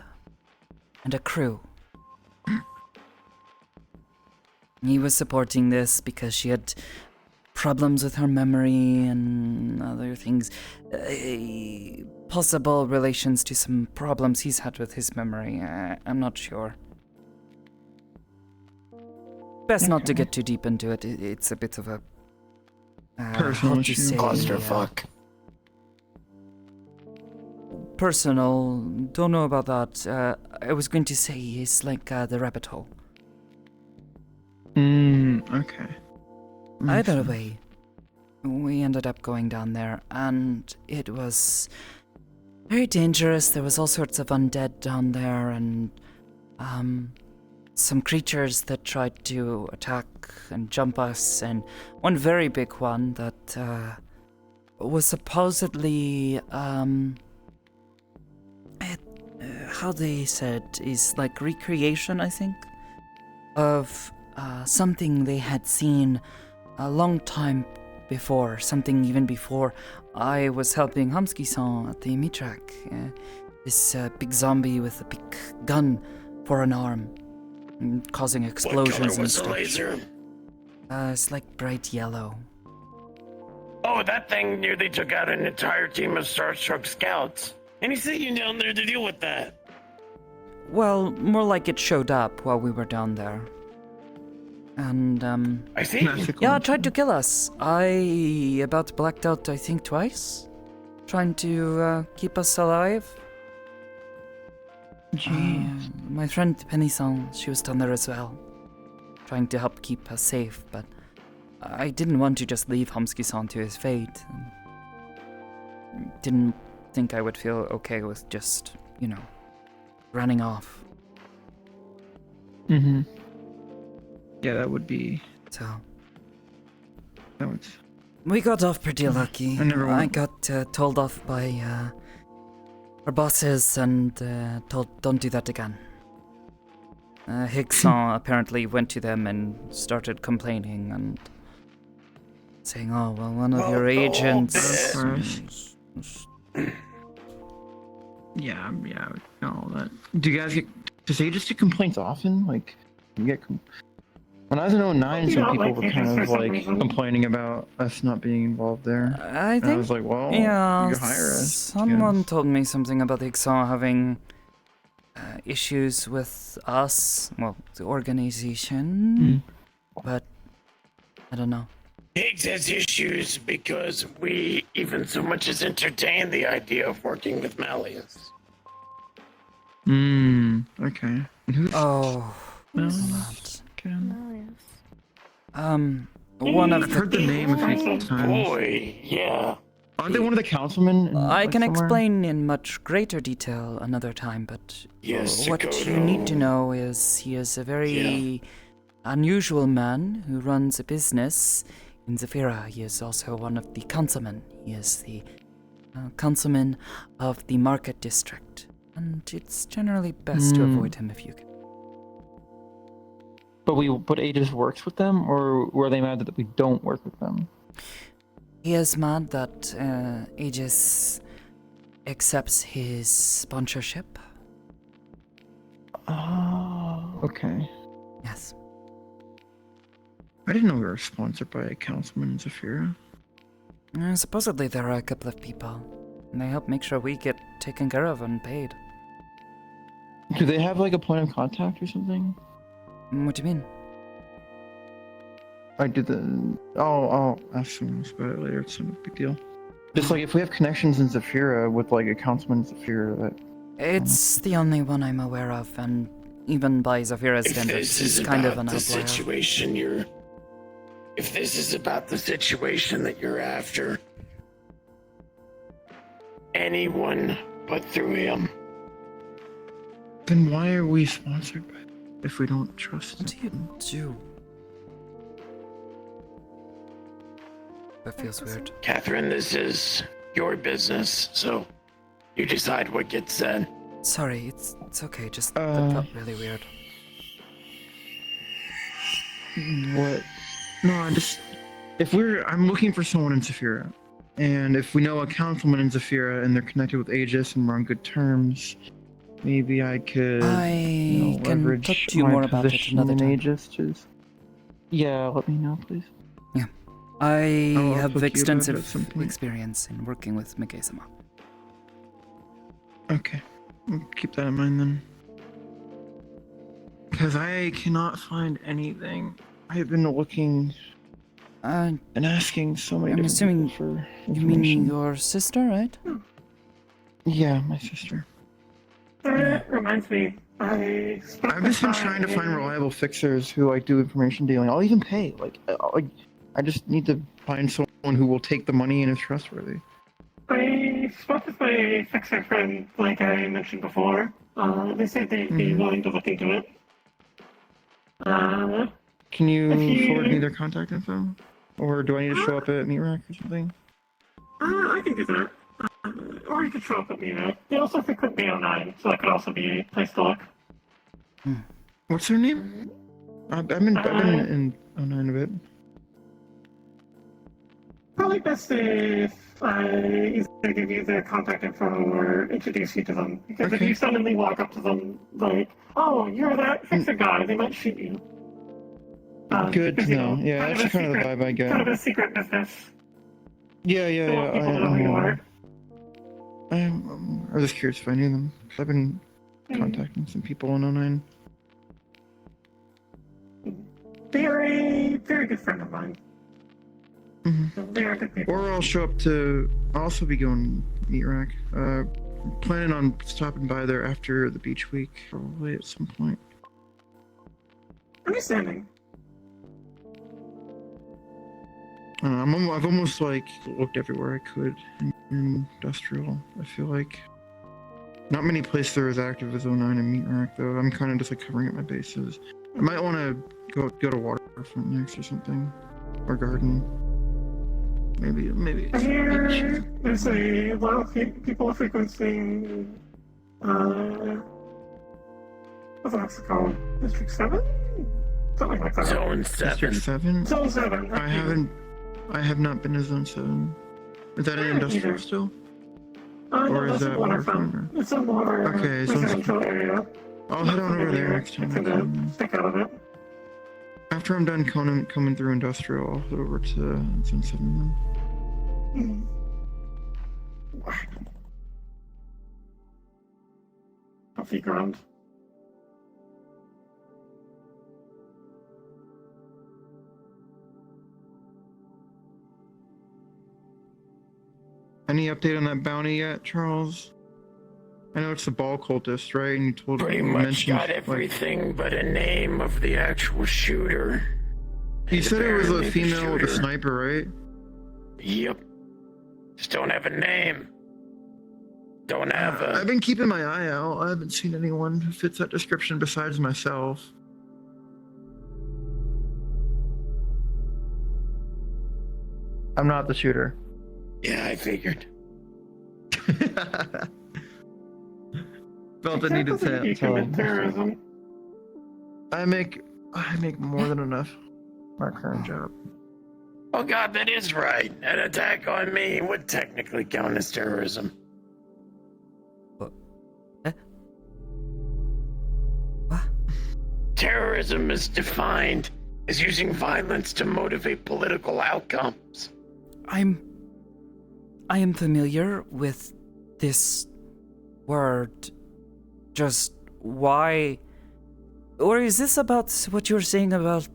and a crew. He was supporting this because she had problems with her memory and other things. Possible relations to some problems he's had with his memory. I'm not sure. Best not to get too deep into it. It's a bit of a... Personal issue. Clusterfuck. Personal. Don't know about that. I was going to say he's like the rabbit hole. Okay. Either way, we ended up going down there, and it was very dangerous. There was all sorts of undead down there, and some creatures that tried to attack and jump us, and one very big one that was supposedly how they said is like recreation, I think, of something they had seen a long time before, something even before I was helping Hamsky-san at the meat track. This big zombie with a big gun for an arm, causing explosions. What color and was the stuff. laser? It's like bright yellow. Oh, that thing nearly took out an entire team of Starstruck scouts. And he sent you down there to deal with that. Well, more like it showed up while we were down there. And, I see. yeah, it tried to kill us. I about blacked out, I think, twice. Trying to keep us alive. My friend Penny-san, she was down there as well. Trying to help keep us safe, but I didn't want to just leave Hamsky-san to his fate. Didn't think I would feel okay with just, running off. Yeah, that would be. So That would. we got off pretty lucky. I got told off by our bosses and told don't do that again. Higson apparently went to them and started complaining and saying, "Oh well, one of your agents." Yeah, all that. Do you guys get? Does agents get complaints often? Like, you get. When I was in 09, some people were kind of like complaining about us not being involved there. I think. And I was like, well, yeah, you can hire us. Someone told me something about Higson having issues with us, well, the organization, but I don't know. Higgs has issues because we even so much as entertain the idea of working with Malleus. Okay. And who's Oh, Mel's again? one of I've heard the name a few times. Boy, yeah. Aren't they one of the councilmen? I can somewhere? explain in much greater detail another time, but Yes, what you Sakoto. need to know is he is a very unusual man who runs a business in Zafira. He is also one of the councilmen. He is the councilman of the market district, and it's generally best to avoid him if you can. But Aegis works with them, or were they mad that we don't work with them? He is mad that Aegis accepts his sponsorship. Oh, okay. Yes. I didn't know we were sponsored by a councilman in Zafira. Supposedly there are a couple of people, and they help make sure we get taken care of and paid. Do they have like a point of contact or something? What do you mean? I did the. I'll ask someone else about it later. It's not a big deal. Just like if we have connections in Zafira with like a councilman in Zafira, that. It's the only one I'm aware of, and even by Zafira's If standards, this is he's kind of about an the outlier. situation you're... If this is about the situation that you're after, anyone but through him. Then why are we sponsored by if we don't trust What do you do? That feels weird. Catherine, this is your business, so you decide what gets said. Sorry, it's okay, just that felt really weird. What? No, I'm looking for someone in Zafira. And if we know a councilman in Zafira and they're connected with Aegis and we're on good terms, maybe I could I can leverage talk to you my more about it position another in time. Aegis to... Yeah, let me know, please. Yeah. I I'll have talk to you about it at extensive some point. experience in working with Mikazama. Okay. I'll keep that in mind then. Because I cannot find anything. I've been looking and asking so many I'm different assuming people for you mean information. your sister, right? Yeah, my sister. That reminds me, I've just been trying to find reliable fixers who like do information dealing. I'll even pay. I just need to find someone who will take the money and is trustworthy. I spoke with my fixer friend, like I mentioned before. They said they'd be willing to look into it. Can you if you- forward me their contact info? Or do I need to show up at Meat Rack or something? I can do that. Or you could show up at me, right? They also frequent B09, so that could also be a place to look. What's their name? I've been in 09 a bit. Probably best if I either give you their contact info or introduce you to them. Because if you suddenly walk up to them like, oh, you're that fixer guy, they might shoot you. Good to know. Yeah, kind of that's a kind of the secret- vibe I get. Kind of a secret business. Yeah. They want people to know who you are. I'm just curious if I knew them. 'Cause I've been contacting some people in 09. They're a very good friend of mine. They are good people. Or I'll show up to... I'll also be going Meat Rack. Planning on stopping by there after the beach week, probably at some point. Understanding. I've almost like looked everywhere I could in industrial. I feel like not many places are as active as 09 and Meat Rack though. I'm kind of just like covering up my bases. I might want to go to Waterfront next or something, or Garden. Maybe. Here, there's a lot of people frequenting. What's that called? District 7? Something like that. Zone 7. District 7? Zone 7. I have not been to Zone 7. Is that an industrial still? No, Or is that's that a waterfront. Waterfront? It's a more Okay, so residential area. I'll head on over there next time. Stick out of it. After I'm done coming through industrial, I'll head over to Zone 7 then. Coffee ground. Any update on that bounty yet, Charles? I know it's the ball cultist, right? And you told Pretty you much mentioned, got like, everything but a name of the actual shooter. you And said it was a apparently the female with a shooter- sniper, right? Yep. Just don't have a name. Don't have a... I've been keeping my eye out. I haven't seen anyone who fits that description besides myself. I'm not the shooter. Yeah, I figured. Felt the need to say You it. commit terrorism. I make more than enough. My current job. Oh god, that is right. An attack on me would technically count as terrorism. Terrorism is defined as using violence to motivate political outcomes. I am familiar with this word. Just why? Or is this about what you were saying about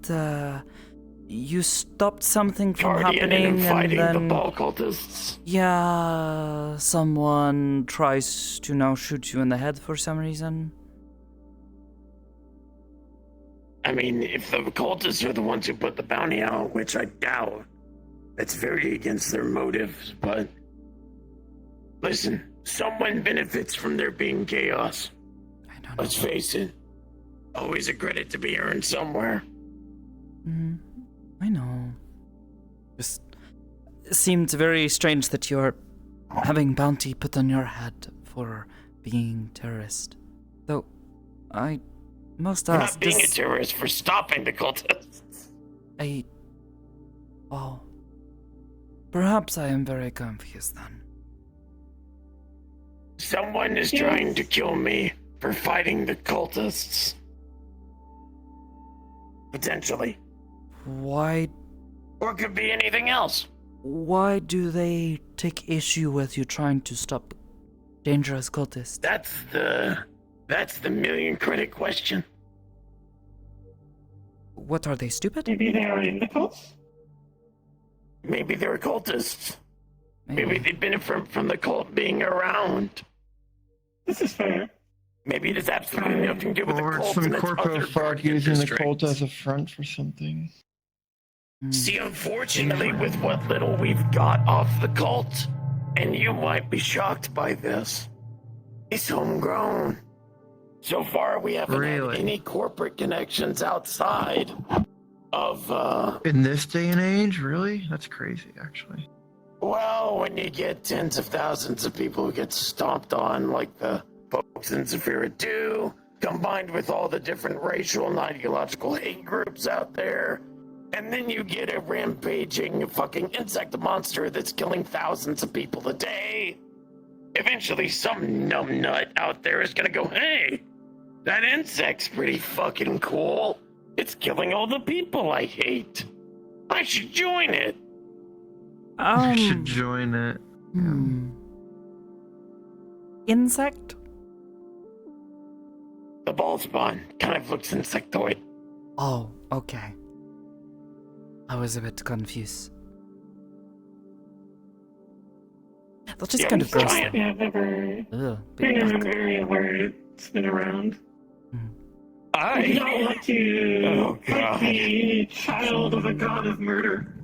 you stopped something from Guardian happening and fighting then the ball cultists. yeah, someone tries to now shoot you in the head for some reason? I mean, if the cultists are the ones who put the bounty out, which I doubt, that's very against their motives, but... Listen, someone benefits from there being chaos. I don't know. Let's face it. Always a credit to be earned somewhere. I know. Just seemed very strange that you're having bounty put on your head for being terrorist. Though, I must I'm ask, not being a terrorist for stopping the cultists. Oh. Perhaps I am very confused then. Someone is trying to kill me for fighting the cultists. Potentially. Why? Or it could be anything else. Why do they take issue with you trying to stop dangerous cultists? That's the million credit question. What are they, stupid? Maybe they are in the cults? Maybe they're cultists. Maybe they benefit from the cult being around. This is fair. Maybe it has absolutely nothing to do with the Or cult some and its corpo other fuck using the districts. cult as a front for something. See, unfortunately, with what little we've got off the cult, and you might be shocked by this, it's homegrown. So far, we haven't had any corporate connections outside of, In this day and age, really? That's crazy, actually. well, when you get tens of thousands of people who get stomped on, like the folks in Zephyra do, combined with all the different racial and ideological hate groups out there, and then you get a rampaging fucking insect monster that's killing thousands of people a day. Eventually, some numbnut out there is gonna go, hey, that insect's pretty fucking cool. It's killing all the people I hate. I should join it. I should join it. Insect? The ball spawn kind of looks insectoid. Oh, okay. I was a bit confused. That's just kind of gross. Yeah, I've never been in an area where it's been around. I do not want to fight the child of a god of murder.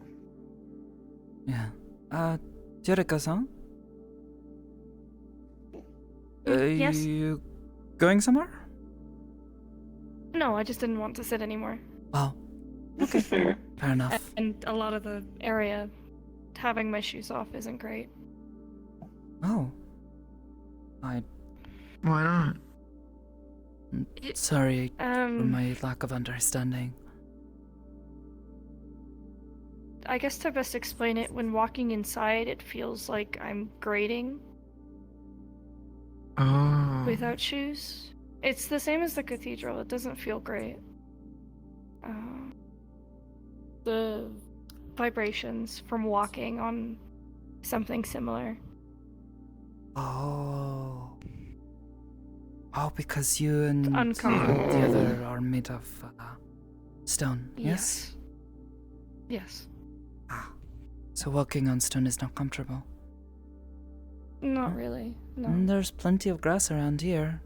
Yeah. Jericho-san? Yes? You going somewhere? No, I just didn't want to sit anymore. Oh. This is fair. Fair enough. And a lot of the area, having my shoes off isn't great. Oh. Why not? Sorry for my lack of understanding. I guess to best explain it, when walking inside, it feels like I'm grating Oh. without shoes. It's the same as the cathedral. It doesn't feel great. The vibrations from walking on something similar. Oh. Oh, because you and the uncomfortable. other are made of stone, yes? Yes. So walking on stone is not comfortable. Not really, no. There's plenty of grass around here.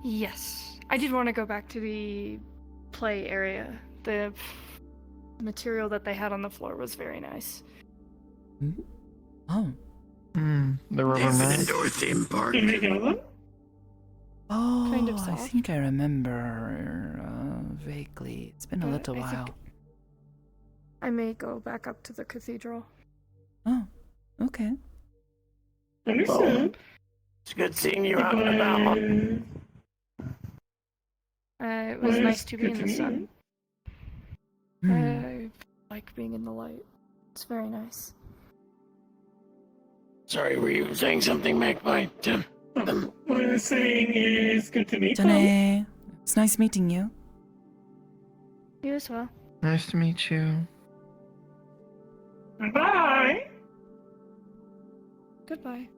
Yes. I did want to go back to the play area. The material that they had on the floor was very nice. Oh. The rubber There's an mat. indoor theme park. Can we go then? Oh, Kind of I soft. think I remember vaguely. It's been a little I while. think I may go back up to the cathedral. Oh, okay. Understood. It's good seeing you out and about. It was nice to be in the sun. Hmm. I like being in the light. It's very nice. Sorry, were you saying something, Magpie? What I was saying is good to meet you. Janae, it's nice meeting you. You as well. Nice to meet you. Bye. Goodbye.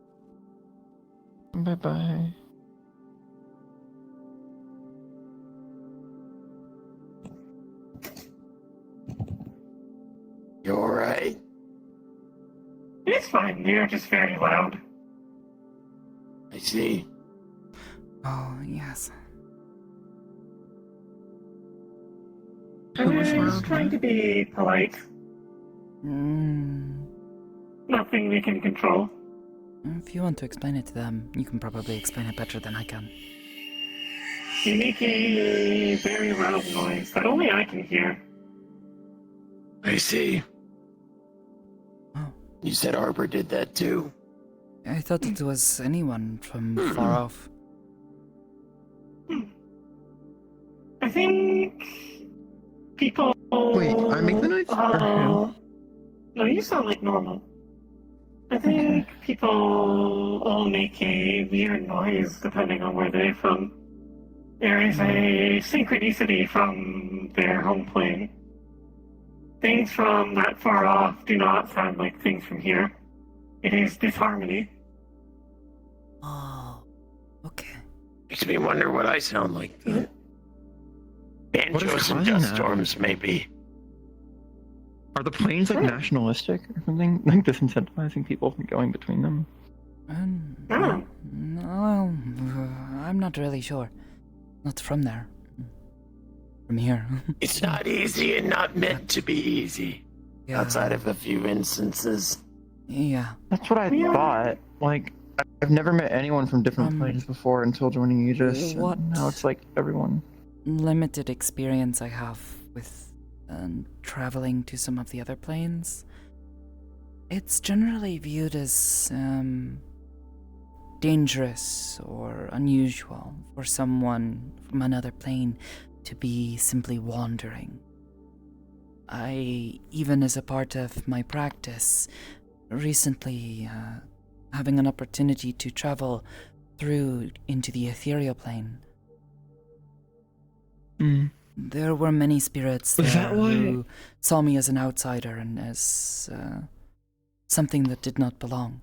Bye bye. You alright? It's fine. You're just very loud. I see. Oh, yes. I was trying to be polite. Nothing we can control. If you want to explain it to them, you can probably explain it better than I can. You make a very loud noise that only I can hear. I see. Oh. You said Arbor did that too. I thought it was anyone from far off. I think people. Wait, I make the noise? Or who? No, you sound like normal. I think people all make a weird noise depending on where they're from. There is a synchronicity from their home plane. Things from that far off do not sound like things from here. It is disharmony. Oh, okay. Makes me wonder what I sound like. Banjos and causing dust that? storms, maybe. Are the planes like nationalistic or something? Like disincentivizing people from going between them? Oh. No, I'm not really sure. Not from there. From here. It's not easy and not meant to be easy. Yeah. Outside of a few instances. Yeah. That's what I thought. Like, I've never met anyone from different planes before until joining Aegis. and What? Now it's like everyone. Limited experience I have with traveling to some of the other planes. It's generally viewed as dangerous or unusual for someone from another plane to be simply wandering. I, even as a part of my practice, recently having an opportunity to travel through into the ethereal plane. There were many spirits Was there that why- who saw me as an outsider and as something that did not belong.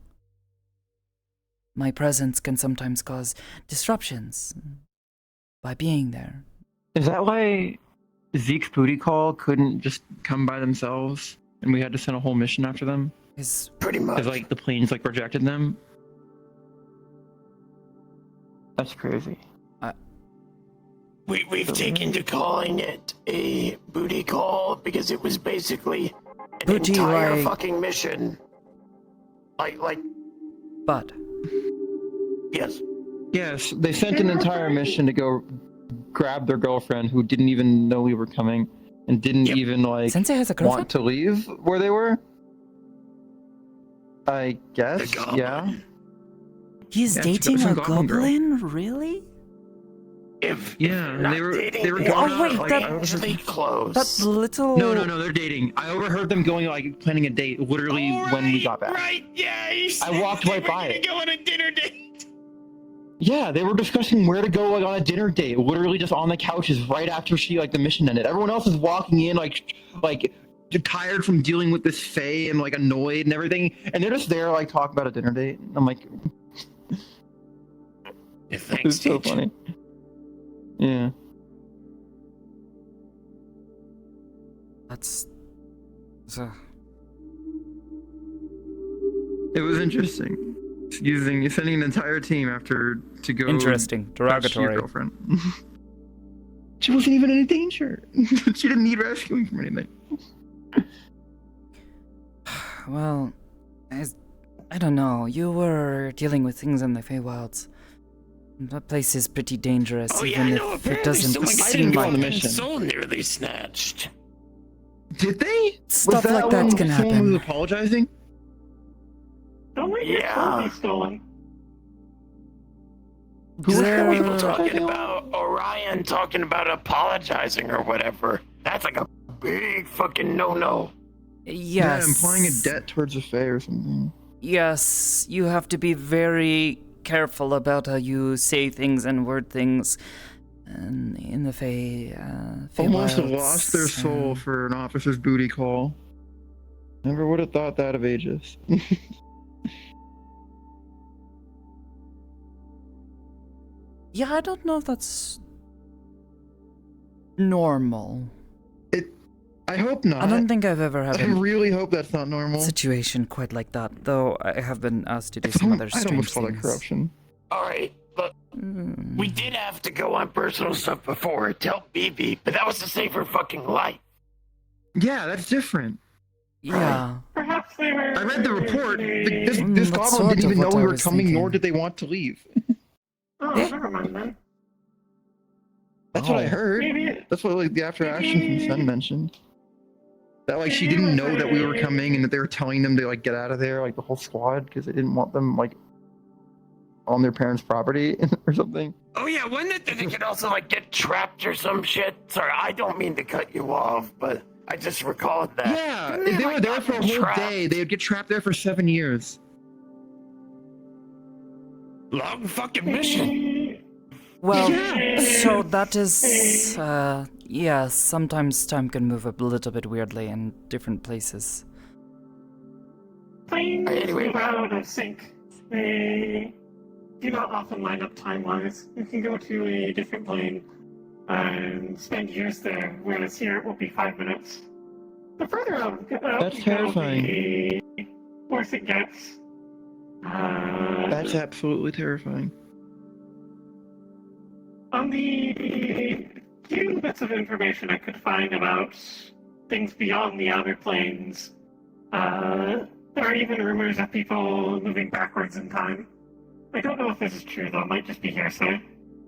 My presence can sometimes cause disruptions by being there. Is that why Zeke's booty call couldn't just come by themselves and we had to send a whole mission after them? Is pretty much. Because like the planes like rejected them? That's crazy. We've taken to calling it a booty call because it was basically an Booty, entire like- fucking mission. Like, But yes. Yes, they sent an entire mission to go grab their girlfriend who didn't even know we were coming and didn't even like Sensei has a girlfriend? want to leave where they were. I guess, yeah. He's Yeah, dating some a goblin girl. goblin? Really? If Yeah, not they were dating, they were they going Oh, wait, out, that- like, actually close. That little... No, they're dating. I overheard them going like planning a date literally when we got back. Right, yeah. I walked right by it. Go on a dinner date. Yeah, they were discussing where to go like on a dinner date, literally just on the couches right after the mission ended. Everyone else is walking in like tired from dealing with this Fae and like annoyed and everything, and they're just there like talking about a dinner date. I'm like, Thanks, it's so teacher. funny. Yeah. That's... It was interesting. You're sending an entire team after to go. Interesting. touch your Derogatory. girlfriend. She wasn't even in any danger. She didn't need rescuing from anything. Well, I don't know. You were dealing with things in the Feywilds. That place is pretty dangerous, Oh, yeah, even I know. if it Apparently doesn't someone seem got like their soul nearly snatched. Did they? Stuff Was like that when can someone happen. was apologizing? Don't let your soul be stolen. Who There- are people talking about? Orion talking about apologizing or whatever. That's like a big fucking no-no. Yes. Yeah, implying a debt towards a fae or something. Yes, you have to be very careful about how you say things and word things. And in the Almost Feywilds, lost their soul for an officer's booty call. Never would have thought that of Aegis. Yeah, I don't know if that's normal. I hope not. I don't think I've ever had I a really hope that's not normal. situation quite like that, though I have been asked to do some other I'd strange almost call that things. corruption. Alright, look. We did have to go on personal stuff before to help BB, but that was to save her fucking life. Yeah, that's different. Yeah. Perhaps they were. I read the report. This that's goblin sort didn't of even know what we I were was coming, nor thinking. did they want to leave. Oh, never mind then. That's what I Oh. heard. Maybe- That's what like the after action from Sen mentioned. That like she didn't know that we were coming and that they were telling them to like get out of there, like the whole squad, because they didn't want them like on their parents' property or something. Oh yeah, wasn't it that they could also like get trapped or some shit? Sorry, I don't mean to cut you off, but I just recalled that. Yeah, Didn't if they like, were there got for a whole trapped? day, they would get trapped there for 7 years. Long fucking mission. Well, Yeah. so that is, yeah, sometimes time can move a little bit weirdly in different places. Planes Anyway. move out of sync. They do not often line up time-wise. You can go to a different plane and spend years there, whereas here it will be 5 minutes. The further out That's you terrifying. go, the worse it gets. That's absolutely terrifying. On the few bits of information I could find about things beyond the outer planes, there are even rumors of people moving backwards in time. I don't know if this is true, though. It might just be hearsay.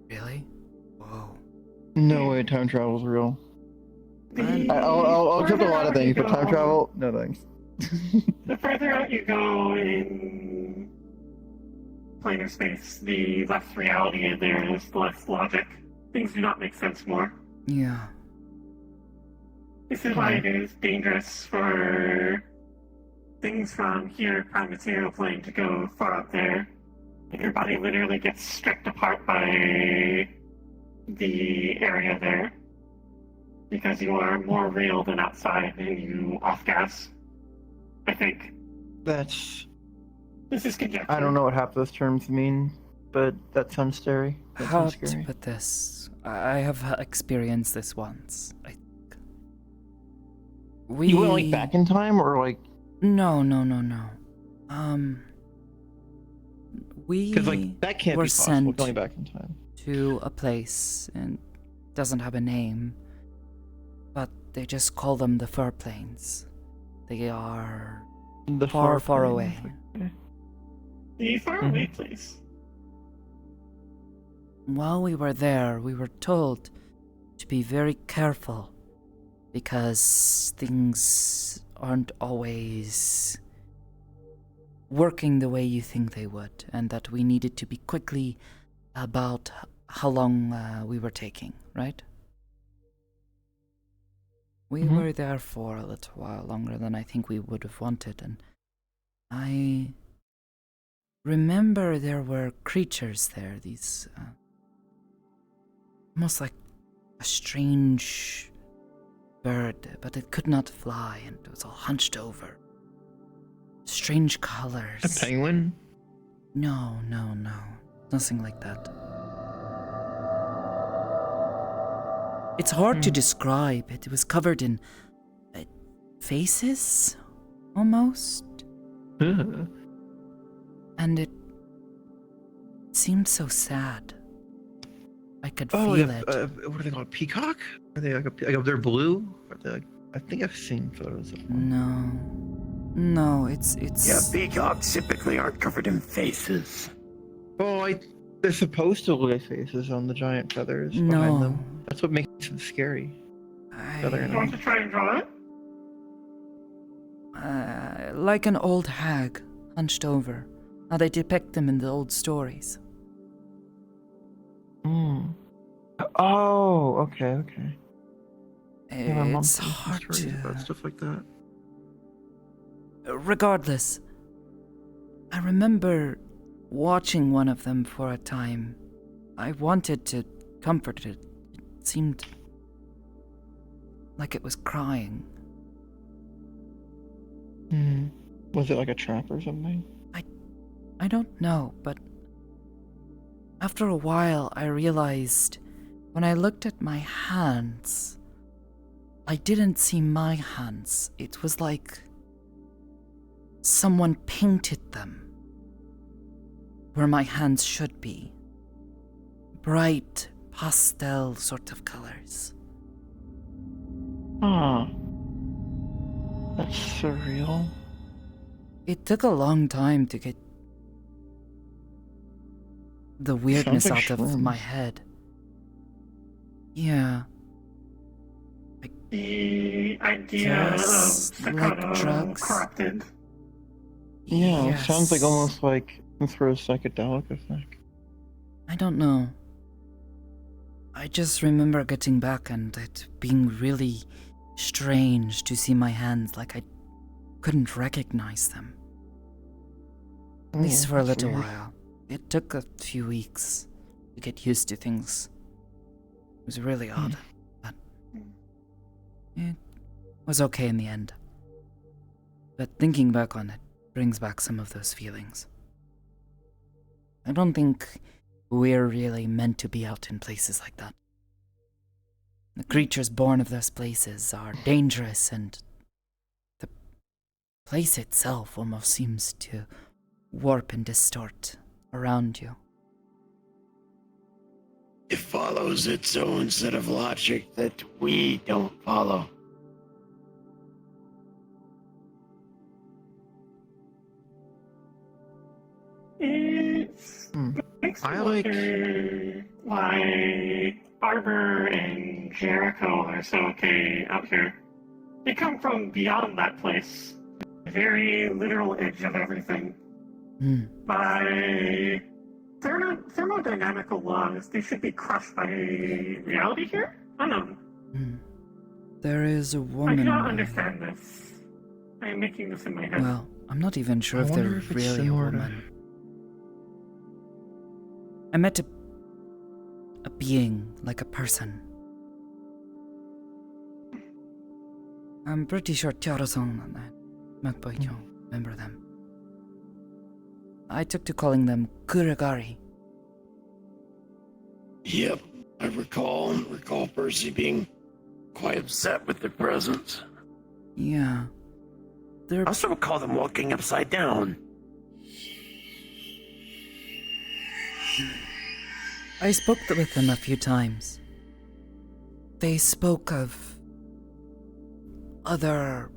Really? Whoa. No way time travel's real. The I'll accept a further lot of out you things, but time go- travel, no thanks. The further out you go in planar space, the less reality there is, the less logic. Things do not make sense more. Yeah. This is why it is dangerous for things from here, prime material plane, to go far up there. Your body literally gets stripped apart by the area there. Because you are more real than outside and you off-gas. I think. That's... This is conjecture. I don't know what half those terms mean, but that sounds scary. That How sounds to scary. put this? I have experienced this once, I think. You went like back in time, or like... No. We Because like, that can't were be possible, sent going back in time. to a place and doesn't have a name, but they just call them the Fur Plains. They are The far, far plains. away. The faraway place. While we were there, we were told to be very careful because things aren't always working the way you think they would, and that we needed to be quickly about how long we were taking, right? We were there for a little while longer than I think we would have wanted, and I remember there were creatures there, these almost like a strange bird, but it could not fly and it was all hunched over. Strange colors. A penguin? No. Nothing like that. It's hard to describe. It was covered in faces, almost. Ugh. And it It seemed so sad. I could Oh, feel yeah, it. what are they called? Peacock? Are they like they're blue? Are they like, I think I've seen photos of one. No, it's Yeah, peacocks typically aren't covered in faces. Oh, they're supposed to look like faces on the giant feathers behind them. That's what makes them scary. Feather You want to try and draw it? Like an old hag, hunched over. How they depict them in the old stories. Oh, okay. Yeah, my mom It's told me hard stories to... about stuff like that. Regardless, I remember watching one of them for a time. I wanted to comfort it. It seemed like it was crying. Was it like a trap or something? I don't know, but after a while I realized when I looked at my hands, I didn't see my hands. It was like someone painted them where my hands should be. Bright pastel sort of colors. That's surreal. It took a long time to get the weirdness Sounds like out of shrooms. my head. Yeah. The idea of Just like Sakoto drugs. corrupted. Yeah, it sounds like Yes. almost like for a psychedelic effect. I don't know. I just remember getting back and it being really strange to see my hands like I couldn't recognize them. At least for a that's little weird. while. It took a few weeks to get used to things. It was really odd, but it was okay in the end. But thinking back on it brings back some of those feelings. I don't think we're really meant to be out in places like that. The creatures born of those places are dangerous, and the place itself almost seems to warp and distort around you. It follows its own set of logic that we don't follow. It's makes me I like- wonder why Arbor and Jericho are so okay out here. They come from beyond that place. The very literal edge of everything. By thermodynamical laws, they should be crushed by reality here? I don't know. There is a woman. I cannot understand this. I am making this in my head. Well, I'm not even sure I if wonder they're if it's really a similar to- woman. I met a being, like a person. I'm pretty sure Tiara-san and Magboicho remember them. I took to calling them Kuragari. Yep, I recall Percy being quite upset with their presence. Yeah. I also recall them walking upside down. I spoke with them a few times. They spoke of other...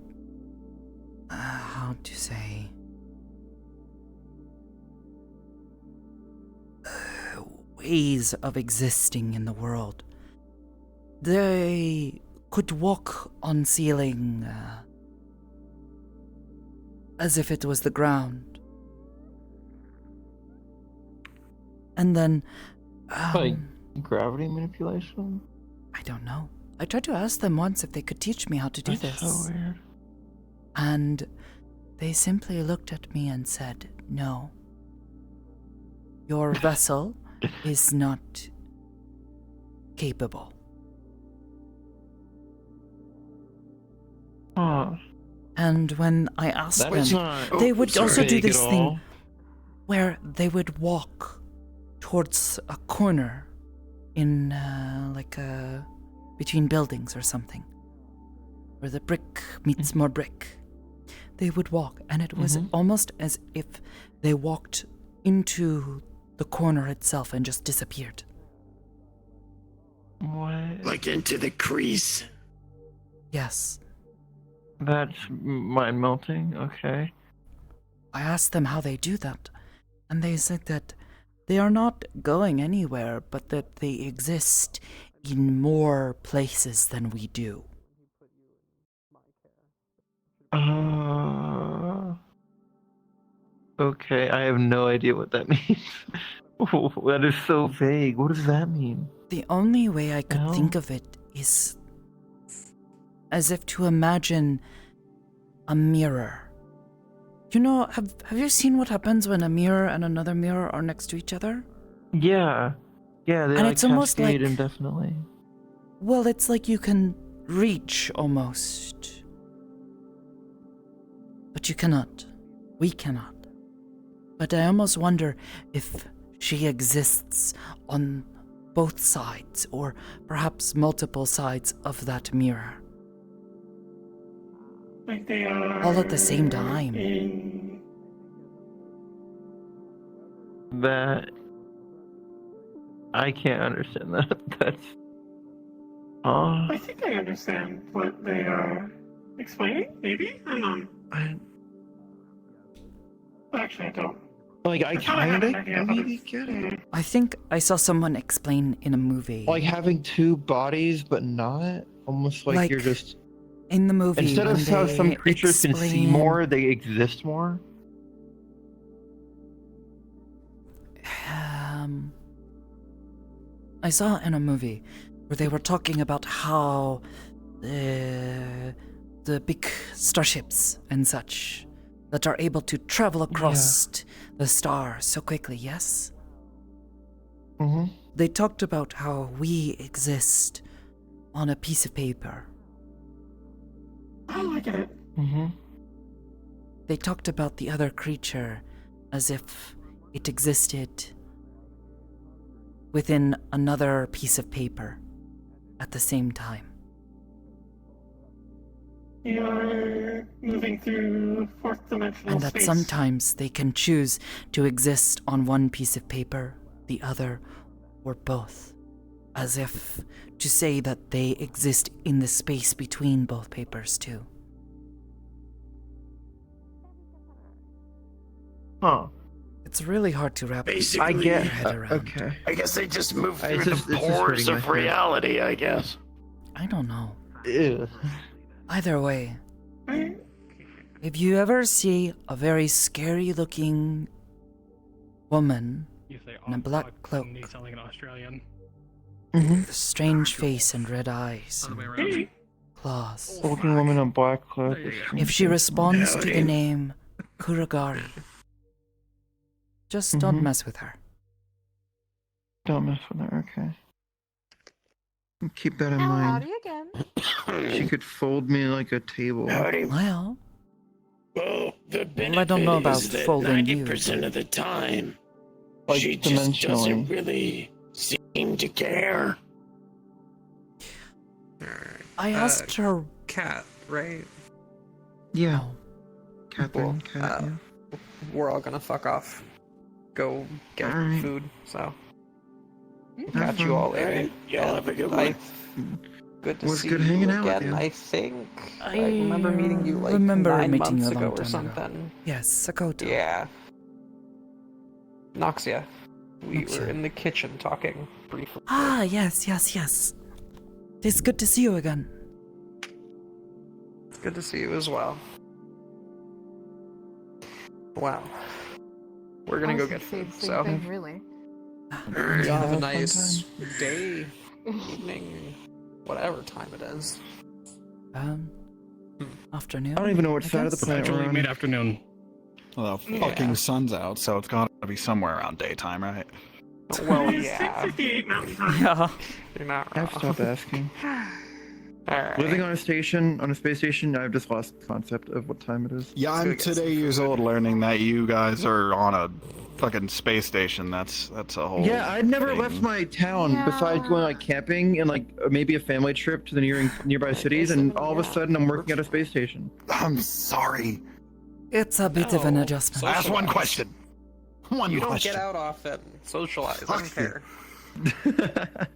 how to say... ways of existing in the world. They could walk on ceiling as if it was the ground. And then... Like gravity manipulation? I don't know. I tried to ask them once if they could teach me how to do That's this. so weird. And they simply looked at me and said, "No. Your vessel is not capable." And when I asked That is them, not they would also do vague at this thing all. where they would walk towards a corner in between buildings or something, where the brick meets more brick. They would walk, and it was almost as if they walked into the corner itself and just disappeared. What? Like into the crease. Yes. That's mind melting. Okay. I asked them how they do that, and they said that they are not going anywhere, but that they exist in more places than we do. Okay, I have no idea what that means. That is so vague. What does that mean? The only way I could No. think of it is as if to imagine a mirror. You know, have you seen what happens when a mirror and another mirror are next to each other? Yeah. Yeah, they And like it's almost cascade like- indefinitely. Well, it's like you can reach almost. But you cannot. We cannot. But I almost wonder if she exists on both sides, or perhaps multiple sides of that mirror. Like they are All at the same time. in- That I can't understand that. That's I think I understand what they are explaining, maybe? I don't know. Actually, I don't. like I have an kinda idea, but maybe it's- get it. I think I saw someone explain in a movie. Like having two bodies but not, almost like you're just in the movie. instead of when how some they creatures can see explain- more, they exist more. I saw in a movie where they were talking about how the big starships and such that are able to travel across the stars so quickly, yes? Mm-hmm. They talked about how we exist on a piece of paper. Oh, I get it. Mm-hmm. They talked about the other creature as if it existed within another piece of paper at the same time. You're moving through fourth dimensional And that space. sometimes they can choose to exist on one piece of paper, the other, or both. As if to say that they exist in the space between both papers, too. Huh. It's really hard to wrap Basically, I get. your head around. Okay. I guess they just move It's through just- the it's just pores hurting of my head. reality, I guess. I don't know. Ew. Either way, if you ever see a very scary looking woman in a black cloak sound like an Australian. with a strange face and red eyes and claws, Looking woman in black cloak. if she responds to the Howdy. name Kuragari, just don't Mhm. mess with her. Don't mess with her. Okay. Keep that in mind. Howdy again. She could fold me like a table. Howdy. Well, Well, the benefit I don't know about is that folding you. 90% of the time, Like she just doesn't dimensionally. really seem to care. I asked her. Cat, right? Yeah. Oh, Catherine. Well, Cat. Yeah. We're all gonna fuck off. Go get Alright. food, so. Have Catch you fun. all later. Alright, y'all have a good I- one. Good to Was see good you hanging out with again, you. I think. I I remember meeting you like remember 9 meeting you months a long ago or time ago. something. yes, Sakoto. Yeah. Noxia. We Noxia. were in the kitchen talking briefly. Ah, yes, yes, yes. It's good to see you again. It's good to see you as well. Wow. We're gonna go get food, so really. you have a fun nice day, evening, whatever time it is. Afternoon. I don't even know which I side of the guess. planet we're Actually, on. mid-afternoon. Well, the Yeah. fucking sun's out, so it's gotta be somewhere around daytime, right? Well, It's yeah, 6:58 Mountain Time. Yeah. you're not I've wrong. stopped asking. Alright. Living on a station, on a space station, I've just lost concept of what time it is. Yeah, Let's I'm go get some today years old learning that you guys are on a fucking space station. That's a whole. Yeah, I'd never thing. left my town besides going like camping and like maybe a family trip to the nearby cities, and all of a sudden I'm working at a space station. I'm sorry. It's a bit of an No. adjustment. Last one question. One You don't question. get out often. Socialize. I don't Fuck you. care.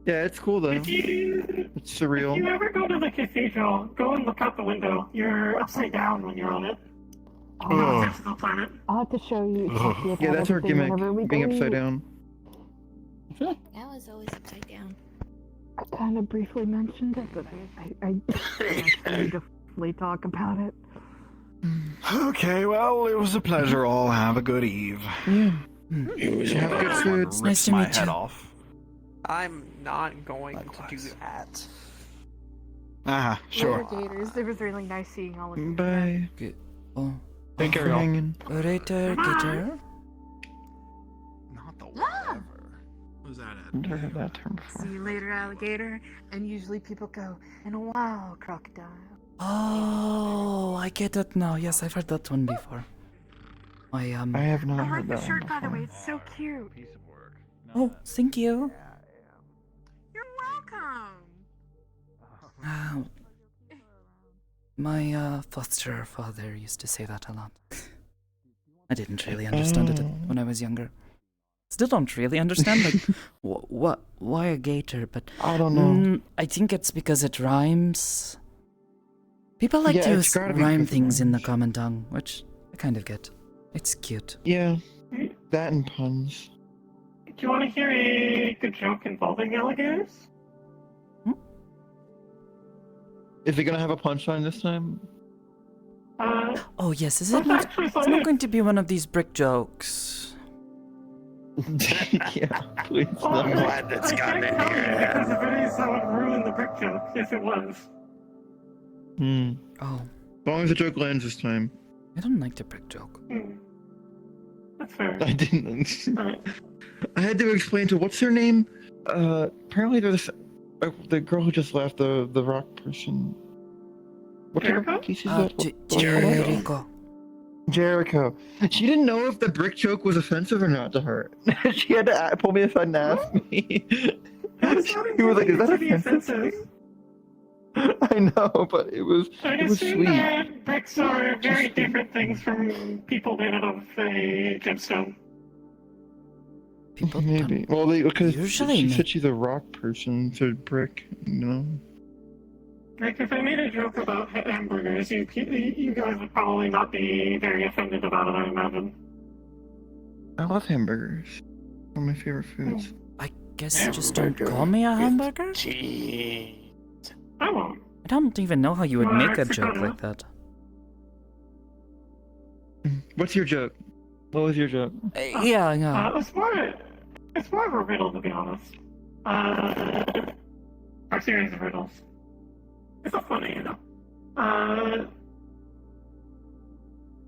Yeah, it's cool though. If you It's surreal. If you ever go to the cathedral, go and look out the window. You're upside down when you're on it. Oh. That's the planet. I'll have to show you. Yeah, that's our gimmick. Whenever we Being go upside eat. down. That was always upside down. I kind of briefly mentioned it, but I actually definitely talk about it. Okay, well, it was a pleasure. All have a good eve. Yeah. It was Have good food. Rips nice to my meet head you. off. I'm not going to do Likewise. that. Ah, sure. Gators, it was really nice seeing all of you. Bye. Oh, Thank you for hanging. Orator Gator. Not the whatever. What was that I've never heard that term before. See you later, alligator. And usually people go, and wow, crocodile. Oh, I get it now. Yes, I've heard that one before. I have not I heard like the that shirt, one by the before. way. It's so cute. Piece of work. Oh, thank you. You're welcome. Uh, my foster father used to say that a lot. I didn't really understand it when I was younger. Still don't really understand, like, what? Why a gator? But I don't know. I think it's because it rhymes. People like Yeah, to it's gotta be rhyme because it things in the rhymes. common tongue, which I kind of get. It's cute. Yeah. That and puns. Do you want to hear a good joke involving alligators? Is it gonna have a punchline this time? Oh yes, is That's it not? actually It's funny. not going to be one of these brick jokes. Yeah, please. Oh, I'm no. glad that's I gotten can't in tell you because here. if it is, that would ruin the brick joke if it was. Hmm. Oh, As long as the joke lands this time. I don't like the brick joke. That's fair. I didn't. Alright. I had to explain to what's her name. Apparently there's the girl who just left, the rock person. What type Jericho? of piece is that? Jericho. Jericho. She didn't know if the brick joke was offensive or not to her. She had to pull me aside and ask me. He was like, "Is that pretty offensive?" I know, but it was I was assume sweet. that bricks are very different things from people made out of a gemstone. People Maybe. Well, because usually she make- said she's a rock person, so brick, you know. Like, if I made a joke about hamburgers, you guys would probably not be very offended about it, I imagine. I love hamburgers. One of my favorite foods. I guess you just don't call me a hamburger? Cheese. I won't. I don't even know how you would Well, make a it's joke Sakoto. like that. What's your joke? What was your joke? Yeah, yeah. It's more of a riddle, to be honest. Our series of riddles. It's not funny, you know.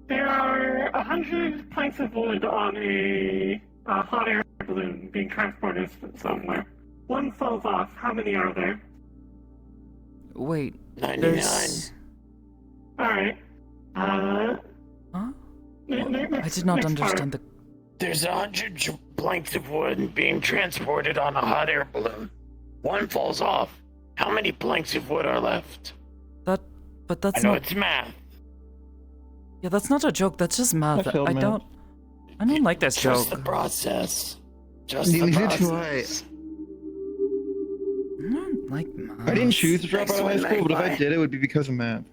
There are 100 planks of wood on a hot air balloon being transported somewhere. One falls off. How many are there? Wait, 99. there's... Alright. Huh? I did not understand the... There's 100 planks of wood being transported on a hot air balloon. One falls off. How many planks of wood are left? But I that's know not... it's math. Yeah, that's not a joke, that's just math. I failed I math. don't like this joke. Just the process. Just the Neither do process. I don't like math. I didn't choose to drop out of high Excellent school, but if I night, did, it would be because of math.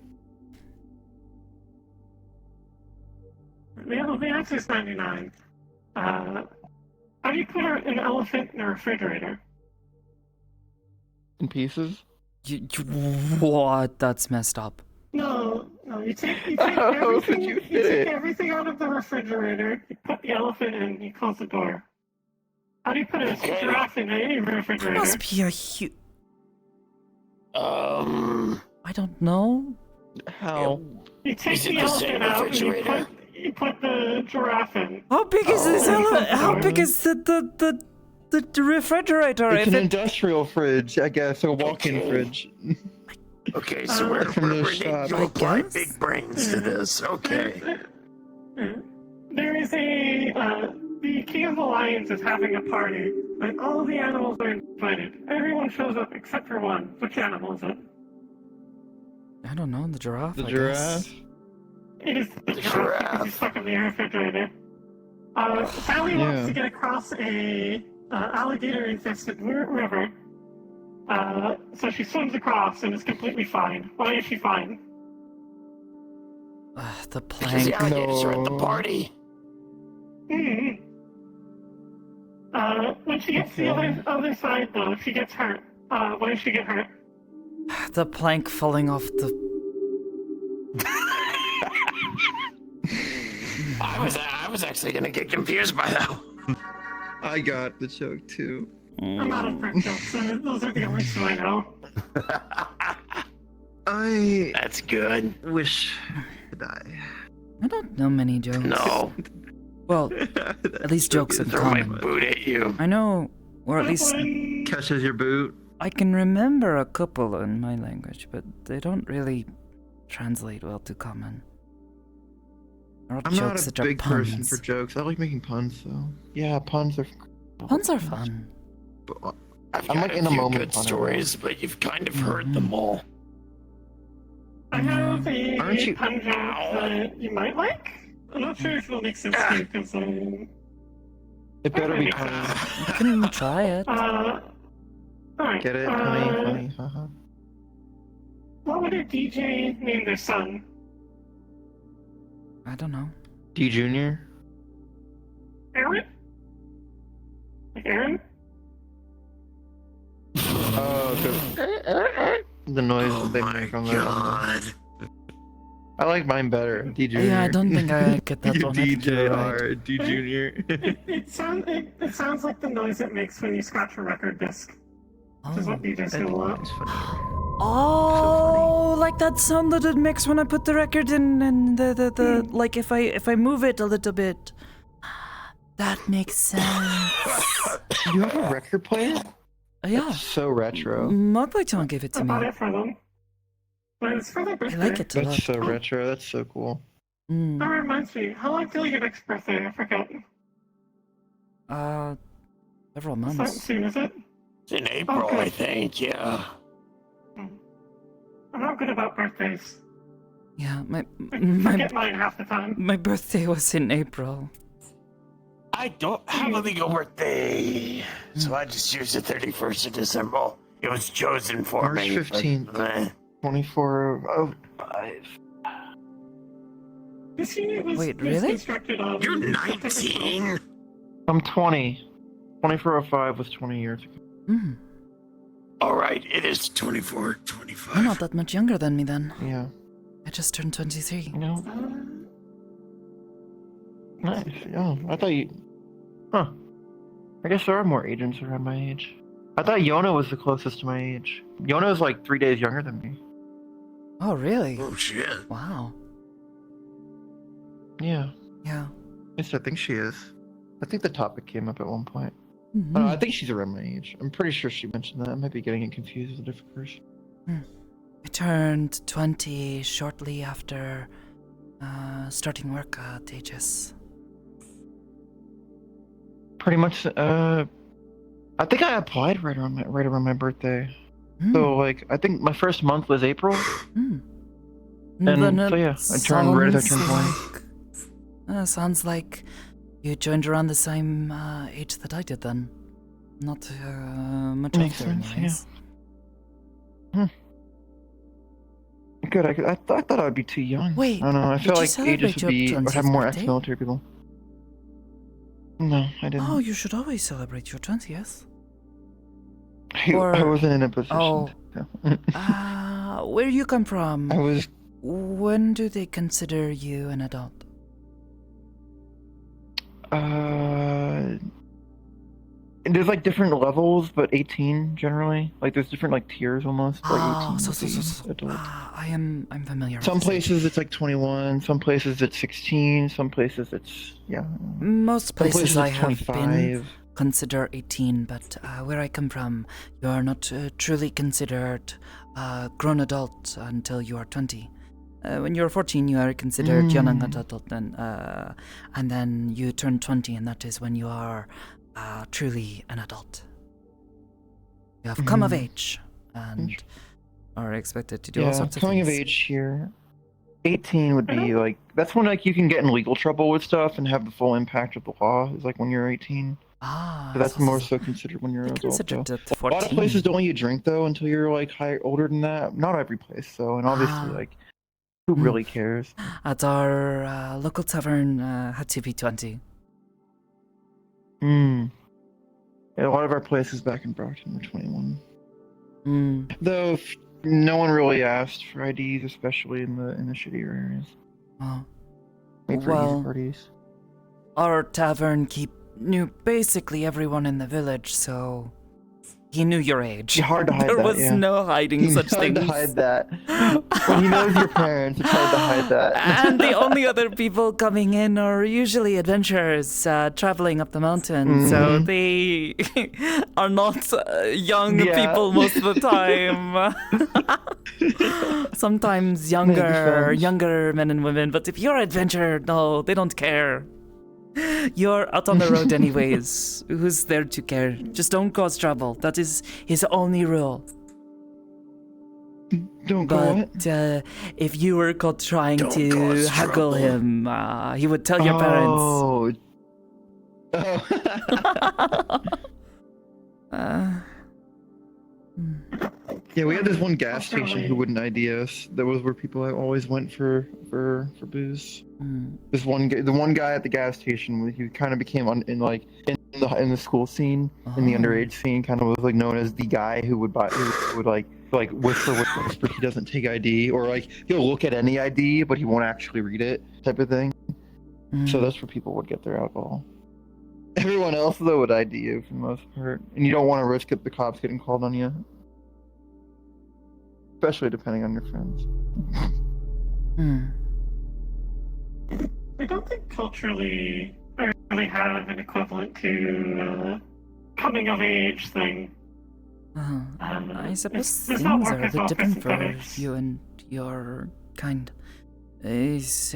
The answer is 99. How do you put an elephant in a refrigerator? In pieces? What? That's messed up. No, you take How everything. did you You fit take it? everything out of the refrigerator. You put the elephant in. You close the door. How do you put a giraffe in any There refrigerator? must be a huge... I don't know. How? You take Is it the the same elephant out and refrigerator? you put the giraffe in. How big is this Oh, elephant? How sorry. big is the refrigerator? It's If an it... industrial fridge, I guess, a walk-in Okay. fridge. Okay, so we're From the going shop. to I apply guess? big brains to this. Okay. There is the king of the lions is having a party, and all the animals are invited. Everyone shows up except for one. Which animal is it? I don't know, the giraffe, The I giraffe? guess. It is the giraffe because he's stuck in the refrigerator. Sally wants to get across a alligator-infested river. So she swims across and is completely fine. Why is she fine? The Because plank. the alligators are at the party. Hmm. When she gets to the other side, though, she gets hurt. Why does she get hurt? The plank falling off the. I was actually gonna get confused by that one. I got the joke too. I'm out of print jokes, so those are the only two I know. That's good. Wish to die. I don't know many jokes. No. Well, at least jokes in Throw my common. boot at you. I know, or at least Catches your boot. I can remember a couple in my language, but they don't really translate well to common. Or I'm jokes not that a are big puns. person for jokes. I like making puns though. Yeah, puns are. Puns are fun. I've I'm got like a in a few moment good on it. stories, but you've kind of heard them all. I have a Aren't you- pun joke that you might like. I'm not sure if it'll make sense to you, because It better be funny. punny. You can try it. Alright. Get it? Funny. Haha. What would a DJ name their son? I don't know. D Junior. Aaron? Like Aaron? Oh, the noise that they make on that. God. I like mine better. D Junior. Yeah, I don't think I get that one. I think you're right. DJR, D Junior. It sounds like the noise it makes when you scratch a record disc. Which is what DJs do a lot. Oh, like that sound that it makes when I put the record in, and the like if I move it a little bit. That makes sense. You have a record player? Yeah. That's so retro. Mugboyton gave it to I bought me. it for them. But it's for their I birthday. like it a lot. That's so retro. That's so cool. Mm. That reminds me, how long till your next birthday? I forgot. Several It's not months. soon, is it? It's in April, Okay. I think, yeah. I'm not good about birthdays. Yeah, I forget mine half the time. my birthday was in April. I don't have a legal birthday, so I just used the 31st of December. It was chosen for March me. 15th. 2405. This unit was, Wait, was really? constructed on... You're 19? I'm 20. 2405 was 20 years ago. Mm. Alright, it is 24, 25. You're not that much younger than me then. Yeah. I just turned 23. You know? Nice. Yeah. I thought you. Huh. I guess there are more agents around my age. I thought Yona was the closest to my age. Yona is like 3 days younger than me. Oh, really? Oh, shit. Wow. Yeah. Yeah. Yes, I think she is. I think the topic came up at one point. Mhm. I think she's around my age. I'm pretty sure she mentioned that. I might be getting it confused with a different person. I turned 20 shortly after starting work at Aegis. Pretty much. I think I applied right around my birthday. So like, I think my first month was April. And Then so it yeah, I turned right as I turned 20. Sounds like you joined around the same age that I did then. Not much Makes after, sense, anyways. Good. I thought I'd be too young. Wait, I don't know. I did feel you like celebrate Aegis your would be would 20th have more birthday? ex-military people. No, I didn't. Oh, you should always celebrate your 20th. I wasn't in a position. Oh. to. Where you come from? I was. When do they consider you an adult? There's like different levels, but 18 generally. Like there's different like tiers almost. Like 18 so. adult. I'm familiar. Some with this. places it's like 21. Some places it's 16. Some places it's Most Some places I it's have 25. been consider 18, but where I come from, you are not truly considered a grown adult until you are 20. When you're 14, you are considered young adult, and then you turn 20, and that is when you are truly an adult. You have come of age and are expected to do all sorts of coming things. of age here. 18 would be like that's when like you can get in legal trouble with stuff and have the full impact of the law. Is like when you're 18. Ah, So that's more so considered when you're an adult. considered Though. it A lot of 14. places don't let you drink though until you're like older than that. Not every place though, and obviously like who really cares? At our local tavern had to be 20. Yeah, a lot of our places back in Brockton were 21. Mm. Though no one really asked for IDs, especially in the shittier areas. Oh. Made for easy parties. Our tavern knew basically everyone in the village, so he knew your age. It's hard to hide there that, was yeah. no hiding such things. It's hard to hide that. When he knows your parents, it's hard to hide that. And the only other people coming in are usually adventurers traveling up the mountain, so they are not young people most of the time. Sometimes younger men and women, but if you're an adventurer, no, they don't care. You're out on the road anyways. Who's there to care? Just don't cause trouble. That is his only rule. Don't But if you were caught trying to haggle him, he would tell your parents. Yeah, we had this one gas station who wouldn't ID us. That was where people always went for booze. This the one guy at the gas station, he kind of became in the school scene, in the underage scene, kind of was like known as the guy who would whisper, but he doesn't take ID, or like he'll look at any ID, but he won't actually read it, type of thing. So that's where people would get their alcohol. Everyone else though would ID you for the most part, and you don't want to risk the cops getting called on you. Especially depending on your friends. I don't think culturally I really have an equivalent to coming of age thing. I suppose There's things not are work a as bit well different as for synthetics. you and your kind. It's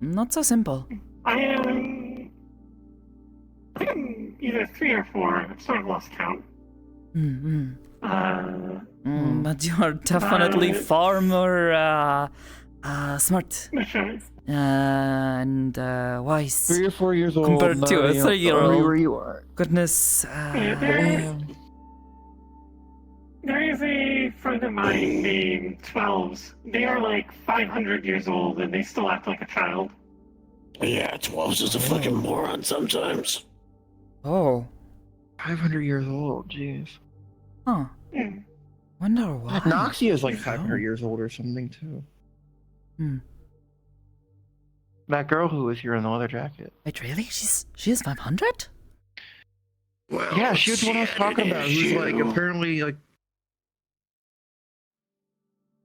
not so simple. I think I'm either 3 or 4. I've sort of lost count. But you are definitely far more smart and wise 3 or 4 years old compared to a 3-year-old. where you are. Goodness. There is a friend of mine named 12s. They are like 500 years old and they still act like a child. Yeah, 12's is a fucking moron sometimes. Oh. 500 years old, jeez. Huh. Wonder why. Noxia is like 500 years old or something too. That girl who was here in the leather jacket. Wait, really? She is 500? Well, yeah, she was the one I was talking about. Who's like apparently like.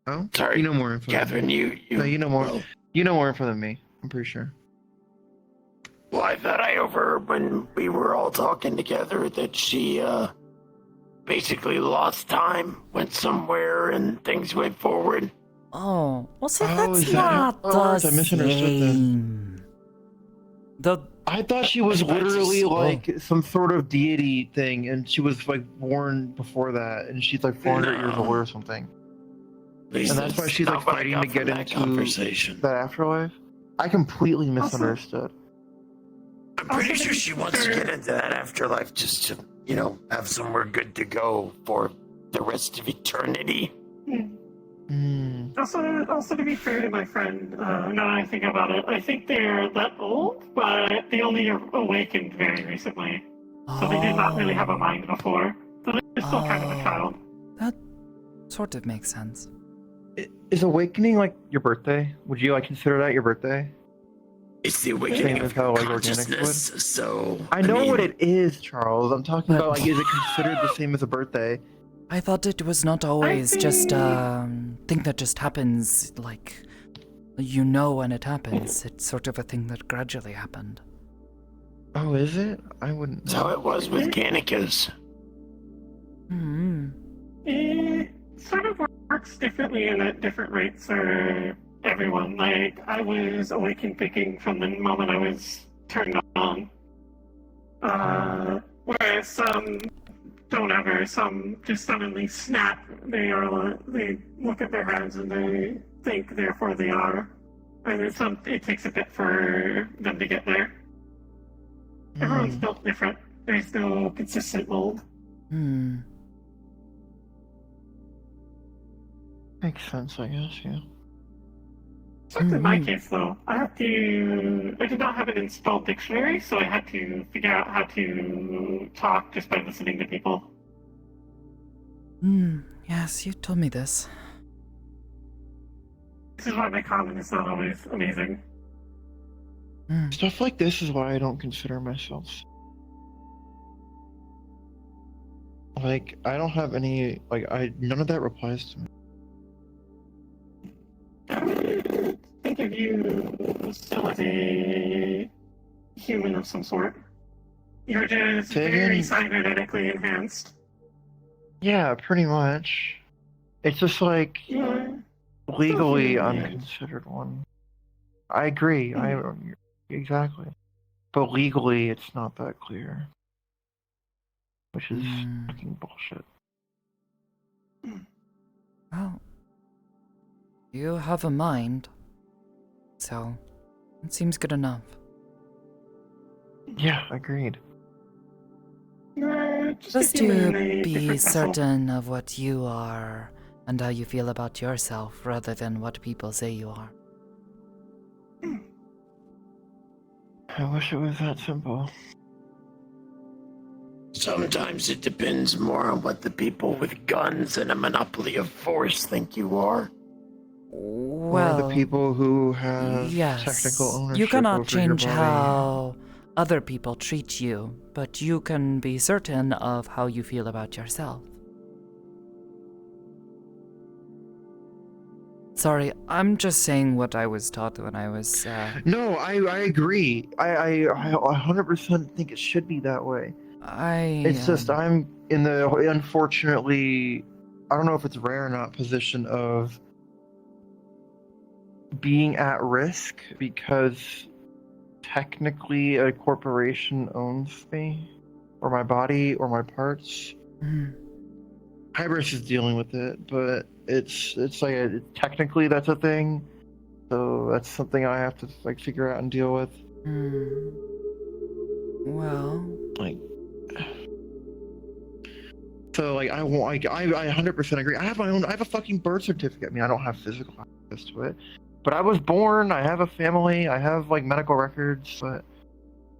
Oh, sorry. You know more info. Catherine, No, you know more. Well, you know more info than me. I'm pretty sure. well, I thought I overheard when we were all talking together that she basically lost time, went somewhere, and things went forward. Oh, well, see, Oh, that's is that not how it the works? I misunderstood same. I thought she was literally like some sort of deity thing, and she was like born before that, and she's like 400 years old or something. And that's why she's like fighting to get into that afterlife. I completely misunderstood. I'm pretty sure she wants to get into that afterlife just to, have somewhere good to go for the rest of eternity. Also, to be fair to my friend, now that I think about it, I think they're that old, but they only awakened very recently. So they did not really have a mind before. So they're still kind of a child. That sort of makes sense. Is awakening like your birthday? Would you like consider that your birthday? It's the awakening of how, like, consciousness, so... I know what it is, Charles. I'm talking about, like, is it considered the same as a birthday? I thought it was not always just thing that just happens, like, when it happens. It's sort of a thing that gradually happened. Oh, is it? I wouldn't know. That's how it was with Gannicus. It sort of works differently and at different rates for everyone. Like, I was awakened thinking from the moment I was turned on. Whereas some don't ever, some just suddenly snap. They look at their hands and they think, therefore they are. And it takes a bit for them to get there. Everyone's built different. There's no consistent mold. Makes sense, I guess, yeah. Except in my case, though, I did not have an installed dictionary, so I had to figure out how to talk just by listening to people. Yes, you told me this. This is why my common is not always amazing. Stuff like this is why I don't consider myself. Like, I don't have any, none of that applies to me. I think of you still as a human of some sort. You're just very cybernetically enhanced. Yeah, pretty much. It's just like, legally I'm considered one. I agree, exactly. But legally it's not that clear. Which is fucking bullshit. Well, you have a mind, so it seems good enough. Yeah, agreed. Just to be certain of what you are and how you feel about yourself rather than what people say you are. I wish it was that simple. Sometimes it depends more on what the people with guns and a monopoly of force think you are. Well, or the people who have technical ownership you cannot over change your body. how other people treat you, but you can be certain of how you feel about yourself. Sorry, I'm just saying what I was taught when I was... No, I agree. I 100% think it should be that way. It's just I'm in the, unfortunately, I don't know if it's rare or not, position of being at risk because technically a corporation owns me, or my body, or my parts. Hybris is dealing with it, but it's like technically that's a thing, so that's something I have to figure out and deal with. Well, so I 100% agree. I have a fucking birth certificate. I mean, I don't have physical access to it, but I was born. I have a family. I have medical records, but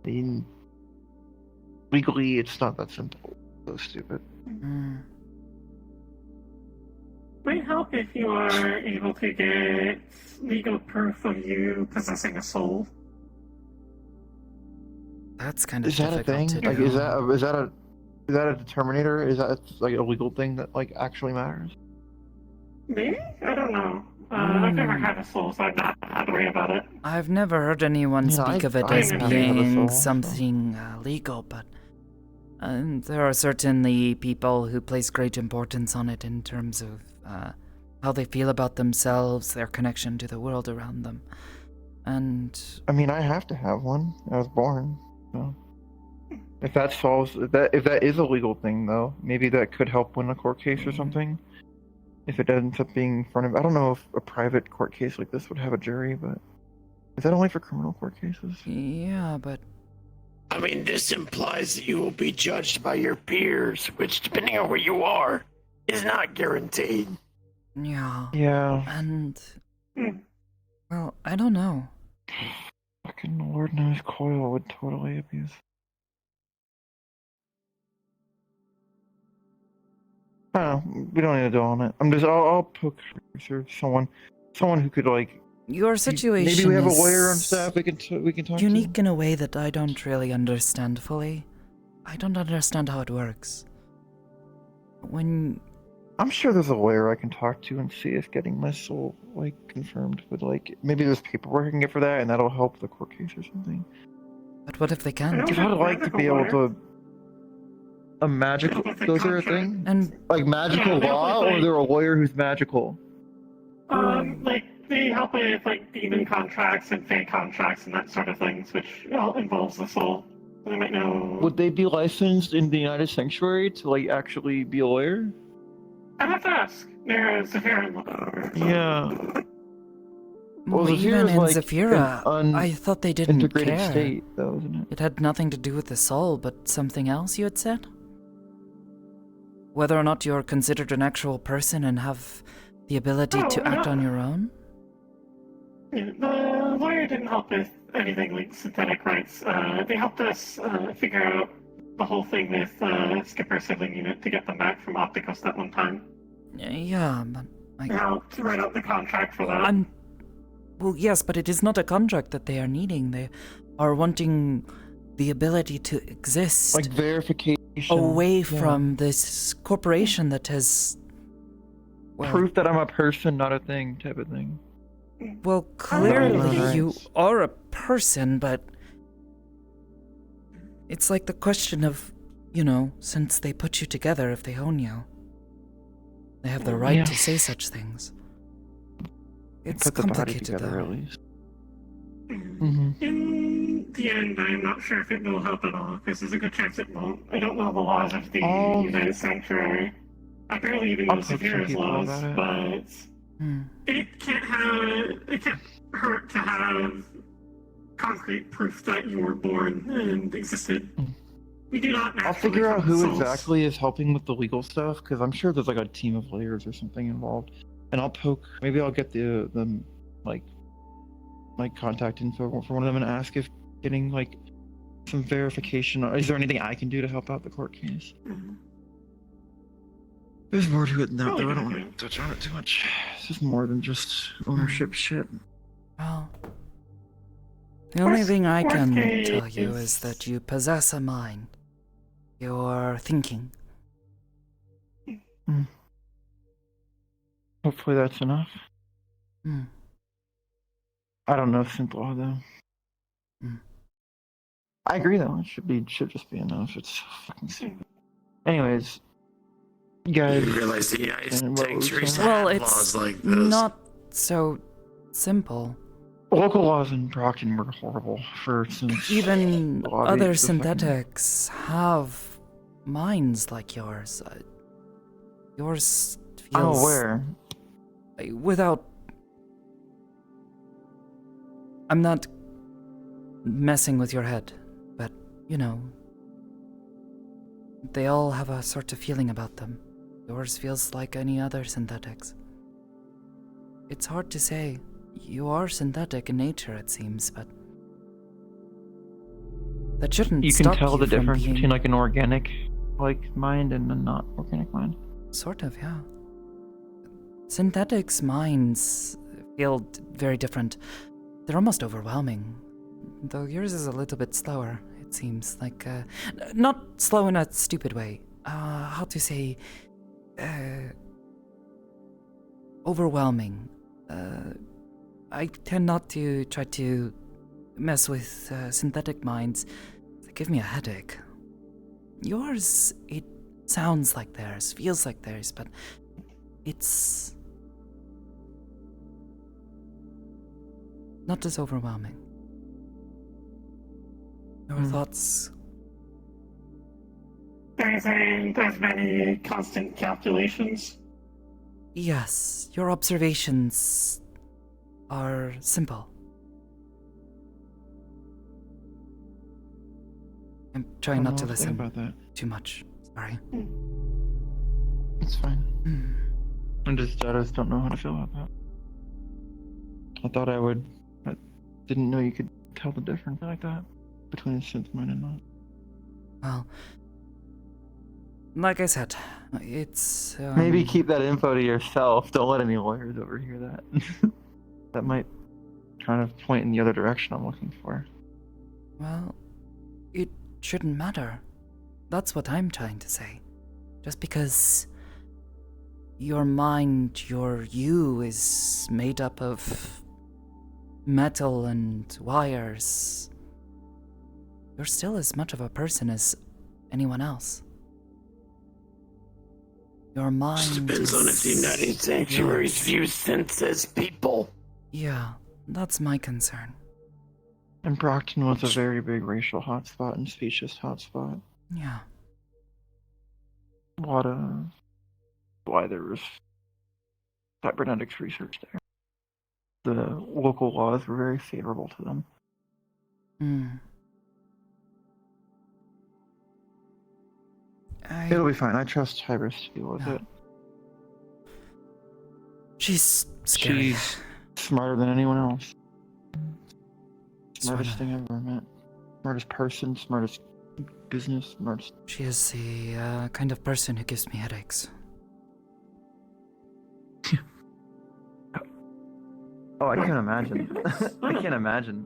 I mean, legally, it's not that simple. So stupid. Might help if you are able to get legal proof of you possessing a soul. That's kind of Is that a thing? difficult to do. Is that a determinator? Is that a legal thing that actually matters? Maybe? I don't know. I've never had a soul, so I've not had to worry about it. I've never heard anyone speak of it as being something legal, but there are certainly people who place great importance on it in terms of how they feel about themselves, their connection to the world around them. And I mean, I have to have one. I was born. So. If that solves if that is a legal thing, though, maybe that could help win a court case or something. If it ends up being in front of, I don't know if a private court case like this would have a jury, but is that only for criminal court cases? Yeah, but I mean, this implies that you will be judged by your peers, which, depending on where you are, is not guaranteed. Yeah. And well, I don't know. Fucking Lord knows Coil would totally abuse. I don't know. We don't need to dwell on it. I'll poke someone who could Your situation maybe we have a is lawyer on staff we can talk unique in a way that I don't really understand fully. I don't understand how it works. When I'm sure there's a lawyer I can talk to and see if getting my soul confirmed would maybe there's paperwork I can get for that and that'll help the court case or something. But what if they can't? Because I'd like to be able to a magical those are a thing? And magical law or they're a lawyer who's magical? They help with demon contracts and fey contracts and that sort of things, which all involves the soul. They might know. Would they be licensed in the United Sanctuary to actually be a lawyer? I'd have to ask. There's a hearing over. Yeah. Well, Well, Zafira even is in like Zafira, an I thought they didn't integrated care. state, though, isn't it? It had nothing to do with the soul, but something else you had said? Whether or not you're considered an actual person and have the ability to act on your own? Yeah, the lawyer didn't help with anything like synthetic rights. They helped us figure out the whole thing with Skipper Sibling Unit to get them back from Opticos that one time. Yeah, but They helped write out the contract for that. Well, yes, but it is not a contract that they are needing. They are wanting the ability to exist. Like verification. Away from this corporation that has... Well, proof that I'm a person, not a thing, type of thing. Well, clearly Right. you are a person, but it's like the question of, since they put you together, if they own you, they have the right to say such things. It's Put the body complicated, together, though. at least. In the end, I'm not sure if it will help at all, because there's a good chance it won't. I don't know the laws of the United Sanctuary. I barely even know Severa's laws, but it can't hurt to have concrete proof that you were born and existed. We do not. I'll figure out who exactly is helping with the legal stuff, because I'm sure there's like a team of lawyers or something involved. And I'll poke. Maybe I'll get the contact info for one of them and ask if getting like some verification. Is there anything I can do to help out the court case? There's more to it than that, though. I don't want to touch on it too much. This is more than just ownership shit. Well, the only thing I can tell you is that you possess a mind. You're thinking. Hopefully that's enough. I don't know synth law, though. I agree, though. It should just be enough. It's so fucking stupid. Anyways, you guys... You realize the United Sanctuaries Well, have it's laws like this. not so simple. Local laws in Brockton were horrible since Even a lot of other these- the fucking- synthetics have minds like yours. Yours feels... I'm aware. Without... I'm not messing with your head, but, they all have a sort of feeling about them. Yours feels like any other synthetics. It's hard to say. You are synthetic in nature, it seems, but that shouldn't You can stop tell you the from difference being... between like an organic mind and a not organic mind. Sort of, yeah. Synthetics' minds feel very different. They're almost overwhelming. Though yours is a little bit slower, it seems. Like, not slow in a stupid way. How to say... overwhelming. I tend not to try to mess with synthetic minds. They give me a headache. Yours, it sounds like theirs, feels like theirs, but it's not as overwhelming. Your thoughts... There's many constant calculations. Yes, your observations are simple. I'm trying not to listen about that. too much. Sorry. It's fine. I just don't know how to feel about that. I thought I would. I didn't know you could tell the difference like that between a synth mind and not. Well, like I said, it's... Maybe keep that info to yourself. Don't let any lawyers overhear that. That might kind of point in the other direction I'm looking for. Well, it shouldn't matter. That's what I'm trying to say. Just because your mind, your you, is made up of metal and wires, you're still as much of a person as anyone else. Your mind Depends on if the United Sanctuaries view synths as people. Yeah, that's my concern. And Brockton was a very big racial hotspot and specious hotspot. Yeah. A lot of... why there was cybernetics research there. the local laws were very favorable to them. It'll be fine. I trust Hybris to deal with it. She's scary. She's smarter than anyone else. Smartest thing I've ever met. Smartest person, smartest business, smartest. She is the kind of person who gives me headaches. Oh, I can't imagine. I can't imagine.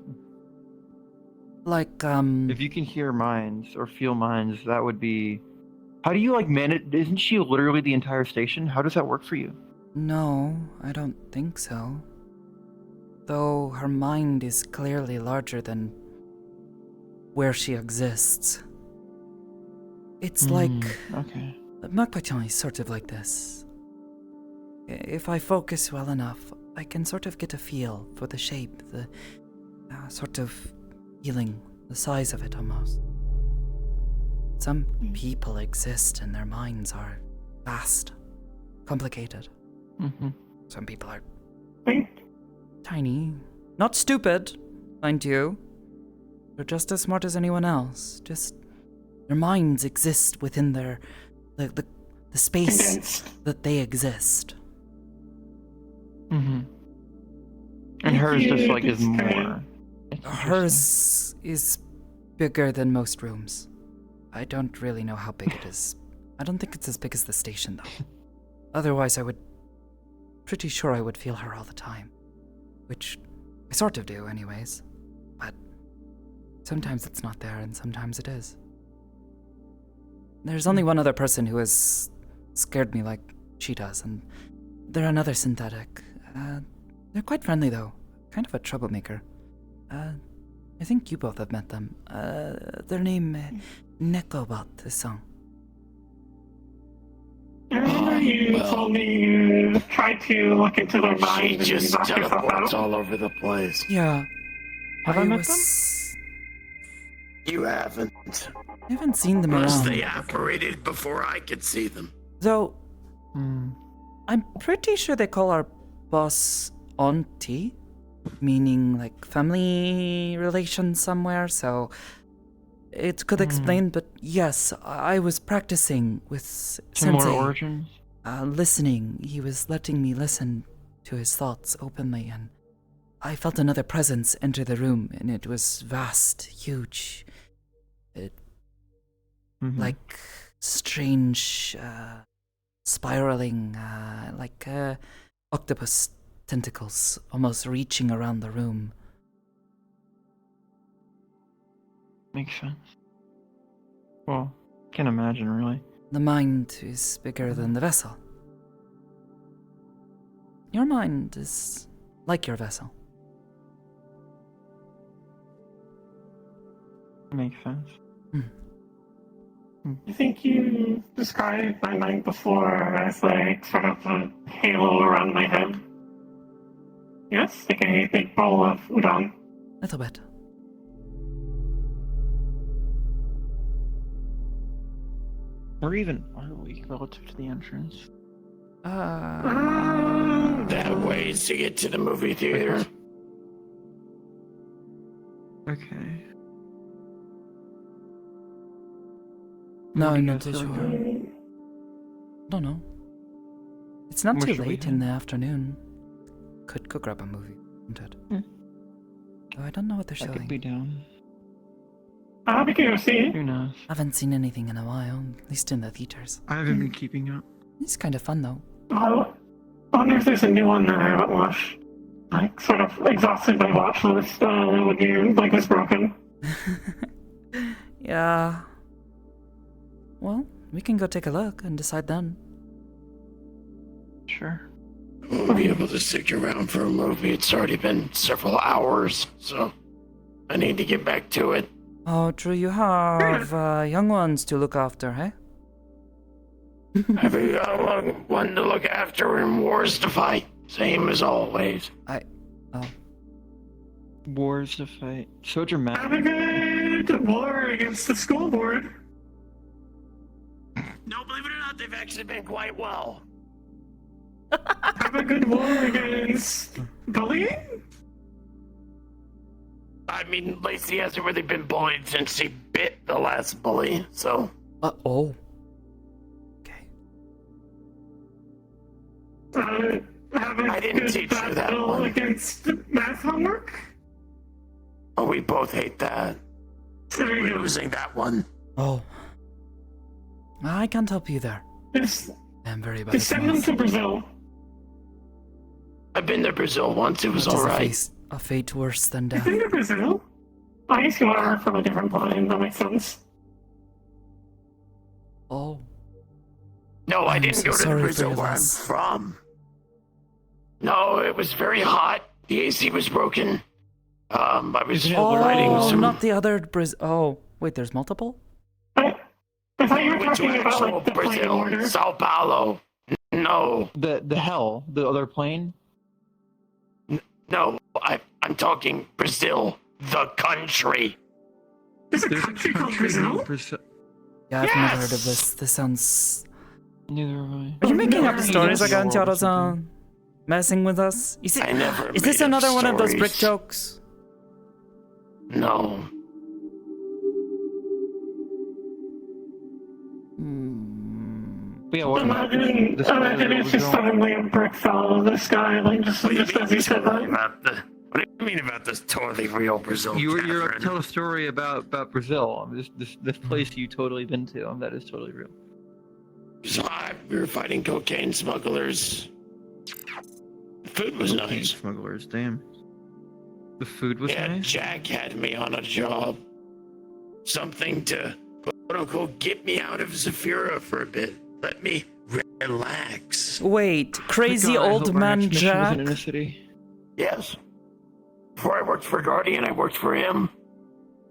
Like, If you can hear minds or feel minds, that would be. How do you, like, manage? Isn't she literally the entire station? How does that work for you? No, I don't think so. Though her mind is clearly larger than where she exists. It's like... Okay. Magpie is sort of like this. If I focus well enough, I can sort of get a feel for the shape, the sort of feeling, the size of it almost. Some people exist and their minds are vast, complicated. Some people are tiny, not stupid, mind you. They're just as smart as anyone else. Just their minds exist within their the space that they exist. And hers just like is more. Hers is bigger than most rooms. I don't really know how big it is. I don't think it's as big as the station though. Otherwise pretty sure I would feel her all the time. Which I sort of do anyways. But sometimes it's not there and sometimes it is. There's only one other person who has scared me like she does, and they're another synthetic. They're quite friendly though. Kind of a troublemaker. I think you both have met them. Their name, Nekobot-san. You told me you tried to look into their minds She and just knock yourself teleports out. all over the place. Yeah. Have I met them? You haven't. I haven't seen them Unless around. they apparated before I could see them. Though, I'm pretty sure they call our boss auntie, meaning like family relations somewhere, so it could explain, but yes, I was practicing with Similar Sensei. origins? Listening. He was letting me listen to his thoughts openly, and I felt another presence enter the room, and it was vast, huge. Like strange, spiraling, like octopus tentacles almost reaching around the room. Makes sense. Well, can't imagine really. The mind is bigger than the vessel. Your mind is like your vessel. Makes sense. I think you described my mind before as like sort of a halo around my head. Yes, like a big bowl of udon. Little bit. Where even are we relative to the entrance? That way is to get to the movie theater. Okay. No, Where do I'm you not guys too feel sure. like Don't know. It's not Where too should we late go? in the afternoon. Could go grab a movie, isn't it? Though I don't know what they're I showing. could be down. We can go see. Who knows? Haven't seen anything in a while, at least in the theaters. I haven't been keeping up. It's kind of fun though. I wonder if there's a new one that I haven't watched. Like, sort of exhausted my watch list when your leg was broken. Yeah. Well, we can go take a look and decide then. Sure. We'll be able to stick around for a movie. It's already been several hours, so I need to get back to it. Oh, true, you have young ones to look after, hey? Have a young one to look after and wars to fight. Same as always. Wars to fight. So dramatic. Have a good war against the school board. No, believe it or not, they've actually been quite well. Have a good war against bullying? I mean, Lacey hasn't really been bullied since she bit the last bully, so. Oh. I didn't teach you that one. Against math homework? Oh, we both hate that. We're losing that one. Oh. I can't help you there. Yes. I'm very bad Just at send them math. to Brazil. I've been to Brazil once. It was What is alright. a fate worse than You've death. been to Brazil? I guess you are from a different plane. That makes sense. Oh. No, I I'm didn't so go to sorry for Brazil your where I'm loss. from. No, it was very hot. The AC was broken. I was fighting Oh, some. not the other Brazil. Oh, wait, there's multiple? I thought you were Went to talking about actual like the plane Brazil, order. Sao Paulo. No, The hell, the other plane. no, I'm talking Brazil, the country. There's a country called Brazil? Yeah, I've never heard of this. This sounds... Neither have I. Are you making up Never stories heard of again, this. Tiara-san? Messing with us? Is I never Is this made up another one of those brick stories. jokes? No. But yeah, what Imagine it's just suddenly a brick fell out of the sky, like just as you said that. What do you mean about this totally real Brazil? you're Catherine? tell a story about Brazil. This place you totally been to. That is totally real. So we were fighting cocaine smugglers. The food was Cocaine nice. smugglers, damn. The food was Yeah, nice. Jack had me on a job. Something to quote unquote get me out of Zafira for a bit. Let me relax. Wait, crazy Thank God, I old hope our man next mission Jack? isn't in a city. Yes. Before I worked for Guardian, I worked for him.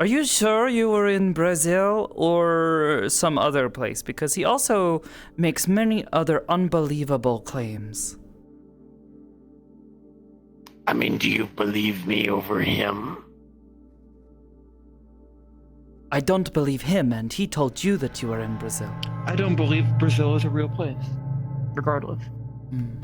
Are you sure you were in Brazil or some other place? Because he also makes many other unbelievable claims. I mean, do you believe me over him? I don't believe him, and he told you that you were in Brazil. I don't believe Brazil is a real place. Regardless.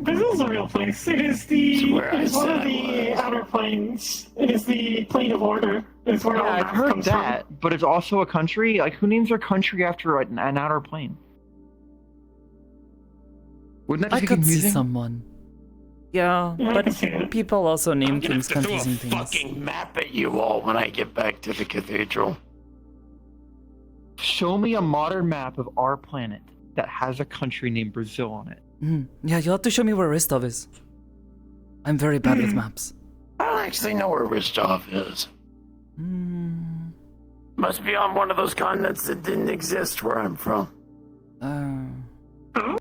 Brazil's a real place. It is one of the outer planes. It is the plane of order. It's where all Yeah, I've math heard comes that, but it's also a country. Like, who names their country after an outer plane? Wouldn't that I be could confusing? see someone. Yeah, Yeah, I but can see it. people also name I'm gonna have things to throw a confusing things. fucking map at you all when I get back to the cathedral. Show me a modern map of our planet that has a country named Brazil on it. Yeah, you'll have to show me where Ristov is. I'm very bad with maps. I don't actually know where Ristov is. Must be on one of those continents that didn't exist where I'm from. Oh?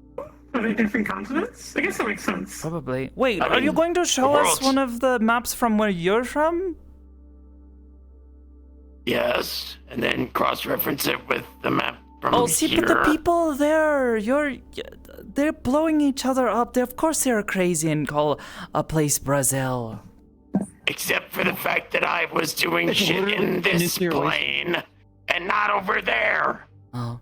Are they different continents? I guess that makes sense. Probably. Wait, I are you mean, going to show the us world's- one of the maps from where you're from? Yes, and then cross-reference it with the map from Oh, see, here. but the people there, they're blowing each other up. Of course they're crazy and call a place Brazil. Except for the fact that I was doing It's shit literally in a this nuclear plane and not over there. Oh.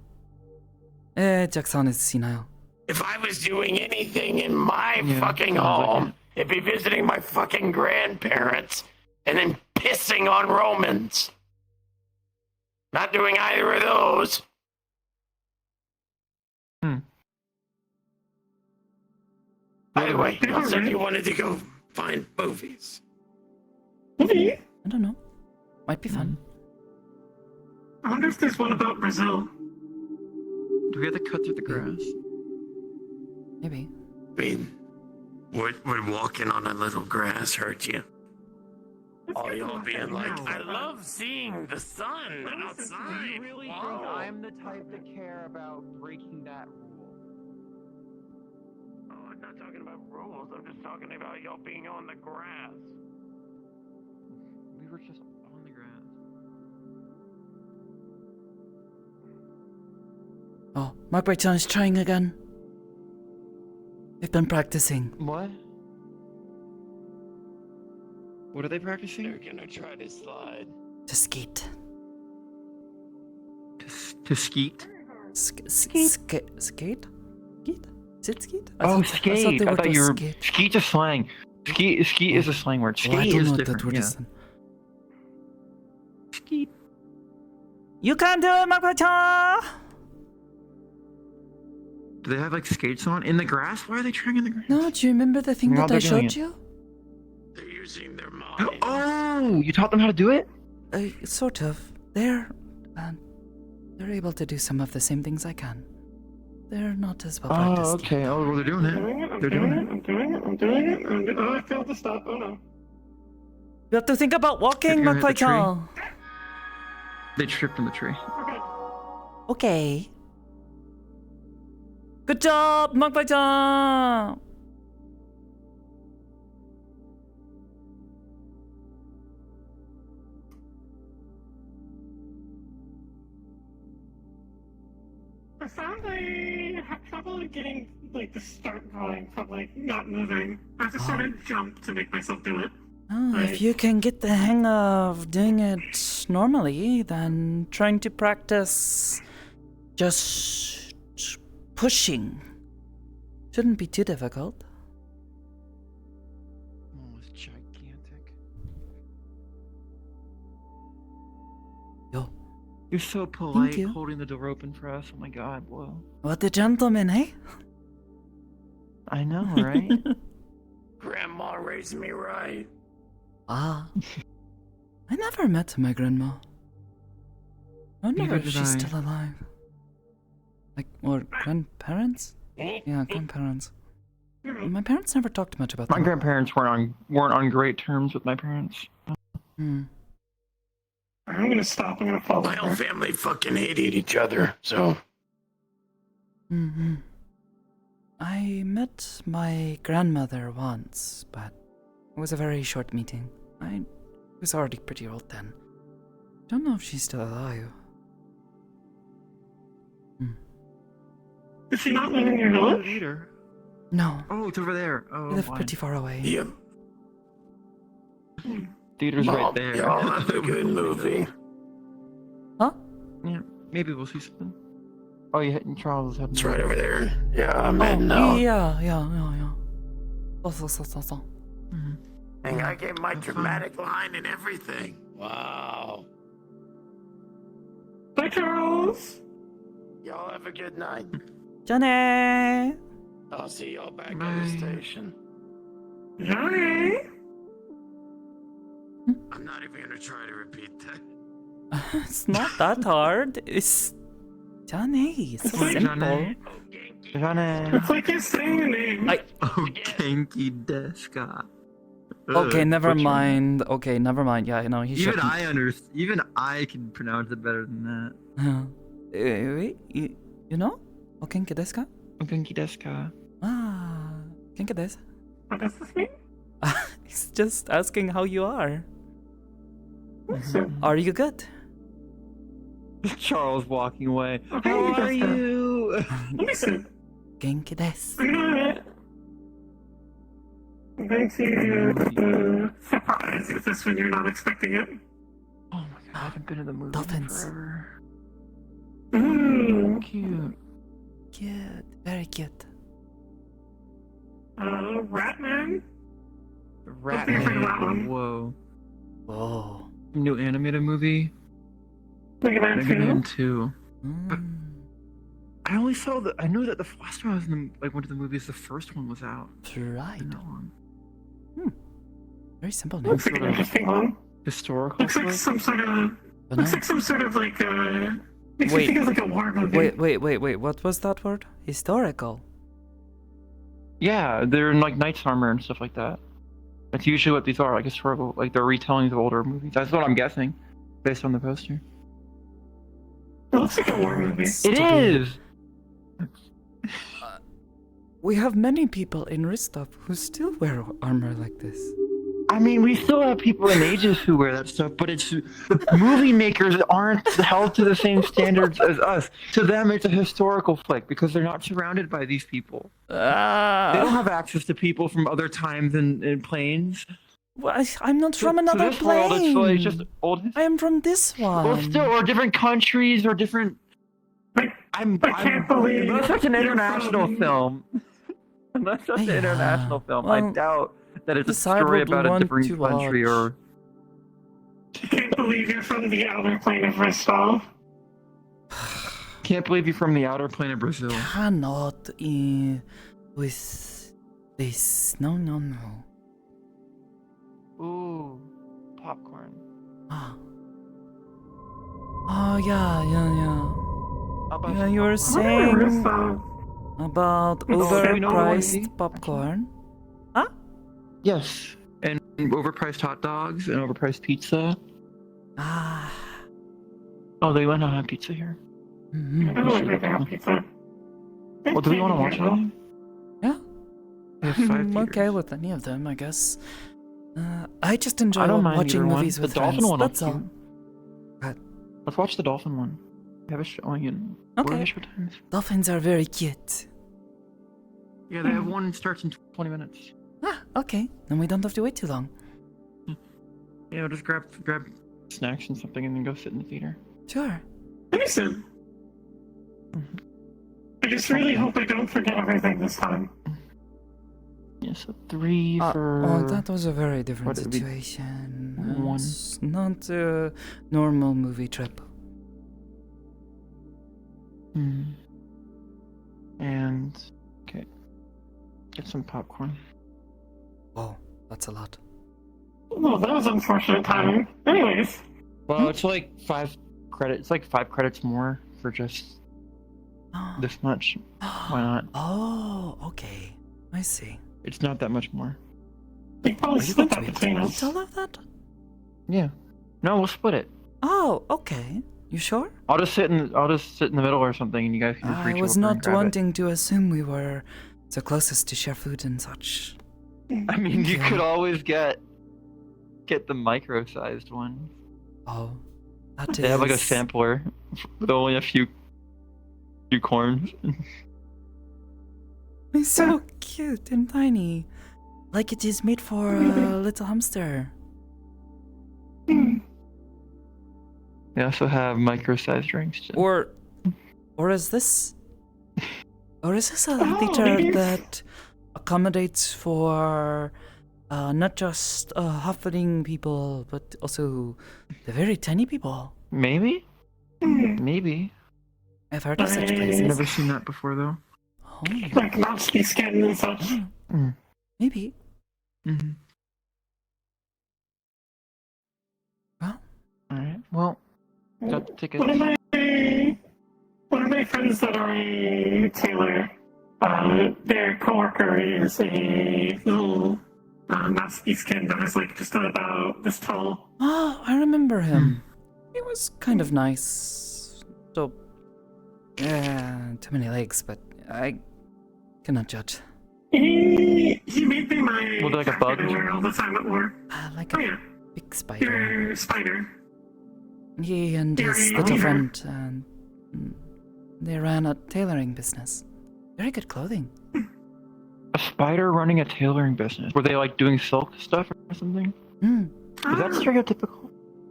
Jackson is senile. If I was doing anything in my Yeah, fucking sounds like home, it'd be visiting my fucking grandparents and then pissing on Romans. Not doing either of those. By the way, you said you wanted to go find movies. Movie? I don't know. Might be fun. I wonder if there's one about Brazil. Do we have to cut through the grass? Maybe. I mean, would walking on a little grass hurt you? Oh, y'all being like, I love seeing the sun outside. You really think I'm the type to care about breaking that rule? Oh, I'm not talking about rules. I'm just talking about y'all being on the grass. We were just on the grass. Oh, Mark Brighton is trying again. They've been practicing. What? What are they practicing? They're gonna try to slide. To skate. To skeet? Skate? Skate? Is it skate? Oh, I skate! thought they I were thought to you were. skate. Skeet is slang. Skeet is a slang word. Oh, I Skate don't is know different. that word Yeah. is. You can do it, Makoto! Do they have like skates on in the grass? Why are they trying in the grass? No, do you remember the thing How that I they're doing showed it. you? They're using their mind. Oh, you taught them how to do it? Sort of. They're able to do some of the same things I can. They're not as well practiced. Oh, okay. Oh, well, they're doing it. They're doing it. I'm doing it. Oh, I failed to stop. Oh no. You have to think about walking, You're gonna hit the tree? Makoto. They tripped on the tree. Okay. Good job, Makoto! I found I have trouble getting like the start going from like not moving. I have to sort of jump to make myself do it. Oh, if you can get the hang of doing it normally, then trying to practice just pushing shouldn't be too difficult. Oh, it's gigantic. Yo. You're so polite, you. holding the door open for us. Oh my god, whoa. What a gentleman, eh? I know, right? Grandma raised me right. Ah. I never met my grandma. I wonder Neither if did she's I. still alive. Like, or grandparents? Yeah, grandparents. My parents never talked much about My them. grandparents weren't on great terms with my parents. Hmm. I'm gonna stop. I'm gonna fall My whole over. family fucking hated each other, so. Mm-hmm. I met my grandmother once, but it was a very short meeting. I was already pretty old then. Don't know if she's still alive. Is she not living in your village? Later. No, Oh, it's over there. Oh, we live fine. pretty far away. Yep. Theater's right there. Y'all have a good movie. Huh? Yeah, maybe we'll see something. Oh, you're hitting Charles' head. It's right over there. Yeah, I'm Oh, in now. yeah. Oh. And I gave my dramatic line and everything. Wow. Bye, Charles. Y'all have a good night. Johnny! I'll see y'all back at Bye. the station. Johnny. I'm not even gonna try to repeat that. It's not that hard. It's Johnny. It's It's like simple. Johnny. Johnny. It's like you're saying the name. Oh, Genki Deska. Okay, never mind. Okay, never mind. Yeah, no, he Even shouldn't. Even I can pronounce it better than that. Wait, you know? O genki desu ka? Genki Deska. Ah, genki desu. What does this mean? He's just asking how you are. Are you good? Charles walking away. Okay, How are Deska. you? Let me see. Genki desu. I got it. I'm going to surprise you with this when you're not expecting it. Oh my god, I haven't been in the movie Dolphins. forever. Ooh. Cute. Cute. Very cute. Ratman? Ratman. Whoa. Whoa. New animated movie. Mega Man Mega 2. Man 2. Mm. I only saw the. I knew that the last time I was in the, went to the movies, the first one was out. Right. No one. Very simple name. Looks like an interesting one. Historical. Looks like flick? some sort of. But Looks no. like some sort of like makes me Wait. think of like a war movie. Wait. What was that word? Historical. Yeah, they're in like knight's armor and stuff like that. That's usually what these are, like historical, like they're retellings of older movies. That's what I'm guessing, based on the poster. It looks like a war movie. It is. We have many people in Ristov who still wear armor like this. I mean, we still have people in ages who wear that stuff, but it's the movie makers aren't held to the same standards as us. To them, it's a historical flick because they're not surrounded by these people. They don't have access to people from other times and planes. Well, I'm not from To another this world, plane. it's like just old. I am from this one. Well, still, or different countries, or different. I can't believe Unless it's an you're international from- film. Unless it's an international film, I well, doubt that it's a the side story would about a want different to country watch. or. I can't believe you're from the outer plane of Rostov. Can't believe you're from the outer plane of Brazil. Cannot with this. No, no, no. Ooh, popcorn. Ah. Oh yeah, yeah, yeah. Yeah, you were saying about overpriced popcorn. Huh? Yes, and overpriced hot dogs and overpriced pizza. Ah. Oh, they might not have pizza here. I don't like they have pizza. Well, do we want to watch anything? Yeah. They have 5 I'm okay theaters. with any of them, I guess. I just enjoy I don't mind watching either one. movies The with dolphin friends. one That's looks all. cute. But Let's watch the dolphin one. They have a showing in Okay. showtimes. dolphins are very cute. Yeah, they have one that starts in 20 minutes. Ah, okay. Then we don't have to wait too long. Yeah, we'll just grab snacks and something and then go sit in the theater. Sure. Listen. I just really hope I don't forget everything this time. Yeah, so 3 for... Oh, that was a very different what, it'd be situation. 1. It's not a normal movie trip. And... Okay. Get some popcorn. Oh, that's a lot. Well, that was unfortunate timing. Anyways. Well, it's like 5 credits. It's like 5 credits more for just this much. Why not? Oh, okay. I see. It's not that much more. We probably split that between us. All of that? Yeah. No, we'll split it. Oh, okay. You sure? I'll just sit in the middle or something, and you guys can just reach I was over and not grab wanting to assume we were the closest to share food and such. it. I mean, you could always get the micro-sized one. Oh, that They have like a sampler with only a few corns. It's so cute and tiny. Like it is made for a little hamster. They also have micro-sized drinks. Too. Or is this a theater that accommodates for not just halfling people, but also the very tiny people? Maybe? Maybe. I've heard of such places. I've never seen that before, though. Oh. Like mousy skin and such. Maybe. Mm-hmm. Well. Alright, well, got the tickets. One of my friends that are a tailor, their coworker is a little mousy skin that is like just about this tall. Oh, I remember him. He was kind of nice. So, too many legs, but I cannot judge. He made me my Was it like a bug? jacket I wear all the time at work. Like Oh a yeah, big spider. your spider. He and his Yeah, little yeah. friend, they ran a tailoring business. Very good clothing. A spider running a tailoring business. Were they like doing silk stuff or something? Is that stereotypical?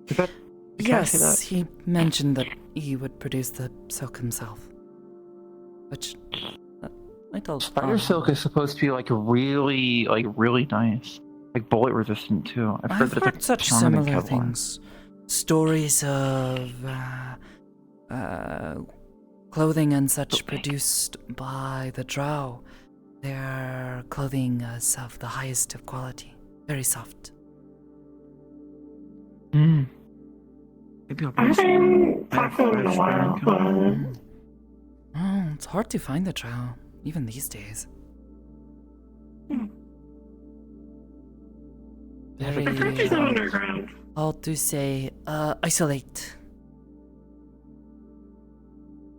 Is that... you can't say Yes, that? he mentioned that he would produce the silk himself. Which, I told Spider silk is supposed to be like really nice. Like bullet resistant too. I've heard, I've that heard it's such stronger than similar Kevlar. things. Stories of clothing and such produced by the drow. Their clothing is of the highest of quality. Very soft. Maybe I'll I haven't talked to him in a while, but Oh, it's hard to find the drow, even these days. Very I think he's underground. how to say, isolate.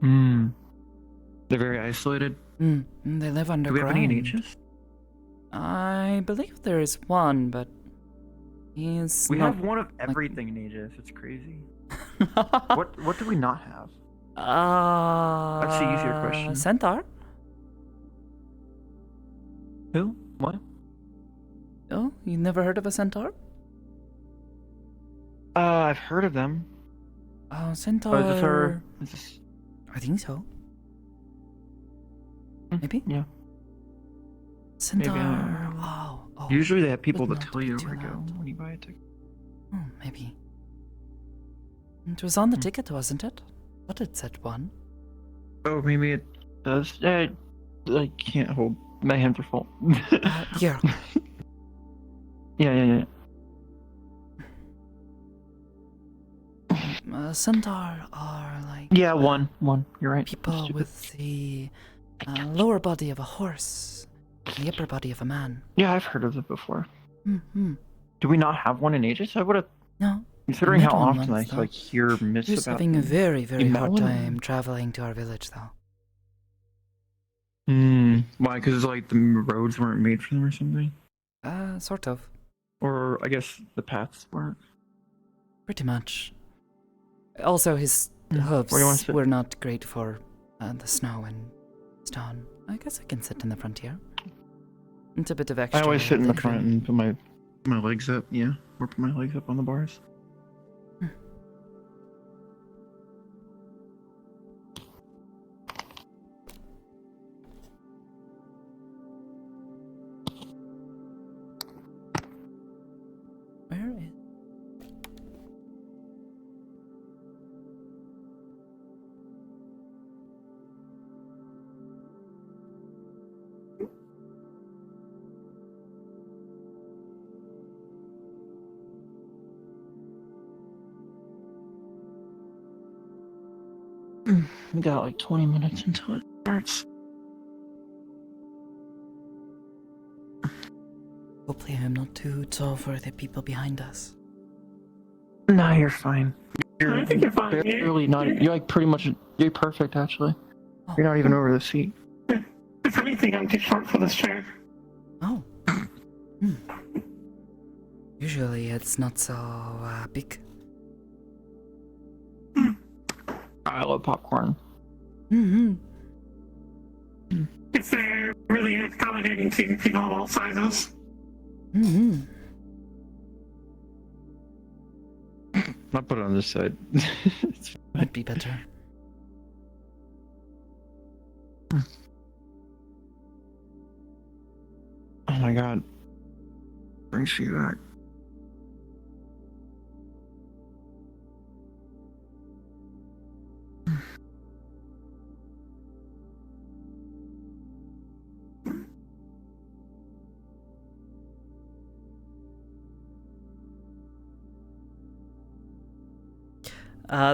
They're very isolated. They live Do we underground. have any niches? I believe there is one, but he's We not have one of like- everything in Aegis. It's crazy. What do we not have? That's the easier question. Centaur? Who? What? Oh, you never heard of a centaur? I've heard of them. Oh, centaur. Is this our... Is this... I think so. Maybe? Yeah. Centaur. Maybe, I don't know. Wow. Oh, Usually they have people would that not tell you be where too to go loud. when you buy a ticket. Maybe. It was on the ticket, wasn't it? But it said one. Oh, maybe it does. I can't hold. My hands are full. Here. Yeah. Centaur are like... Yeah, one. You're right. People with the lower body of a horse, the upper body of a man. Yeah, I've heard of it before. Mm-hmm. Do we not have one in Aegis? I would have. No. Considering met how one often once, I like hear myths He's about having a them. very, You very met hard one? time traveling to our village, though. Why? Because like the roads weren't made for them or something? Sort of. Or I guess the paths weren't. Pretty much. Also, his Where do you want to hooves sit? were not great for the snow and stone. I guess I can sit in the front here. It's a bit of extra. I always sit in the leg front room. and put my legs up. Yeah, or put my legs up on the bars. Where is... We got like 20 minutes until it starts. Hopefully I'm not too tall for the people behind us. No, you're fine. I think you're fine. Barely not. You're like pretty much. You're perfect, actually. You're not even over the seat. If anything, I'm too short for this chair. Oh. Usually it's not so big. I love popcorn. Mm-hmm. It's really accommodating to people of all sizes. Mm-hmm. I'll put it on this side. Might be better. Oh my god. Brings you back.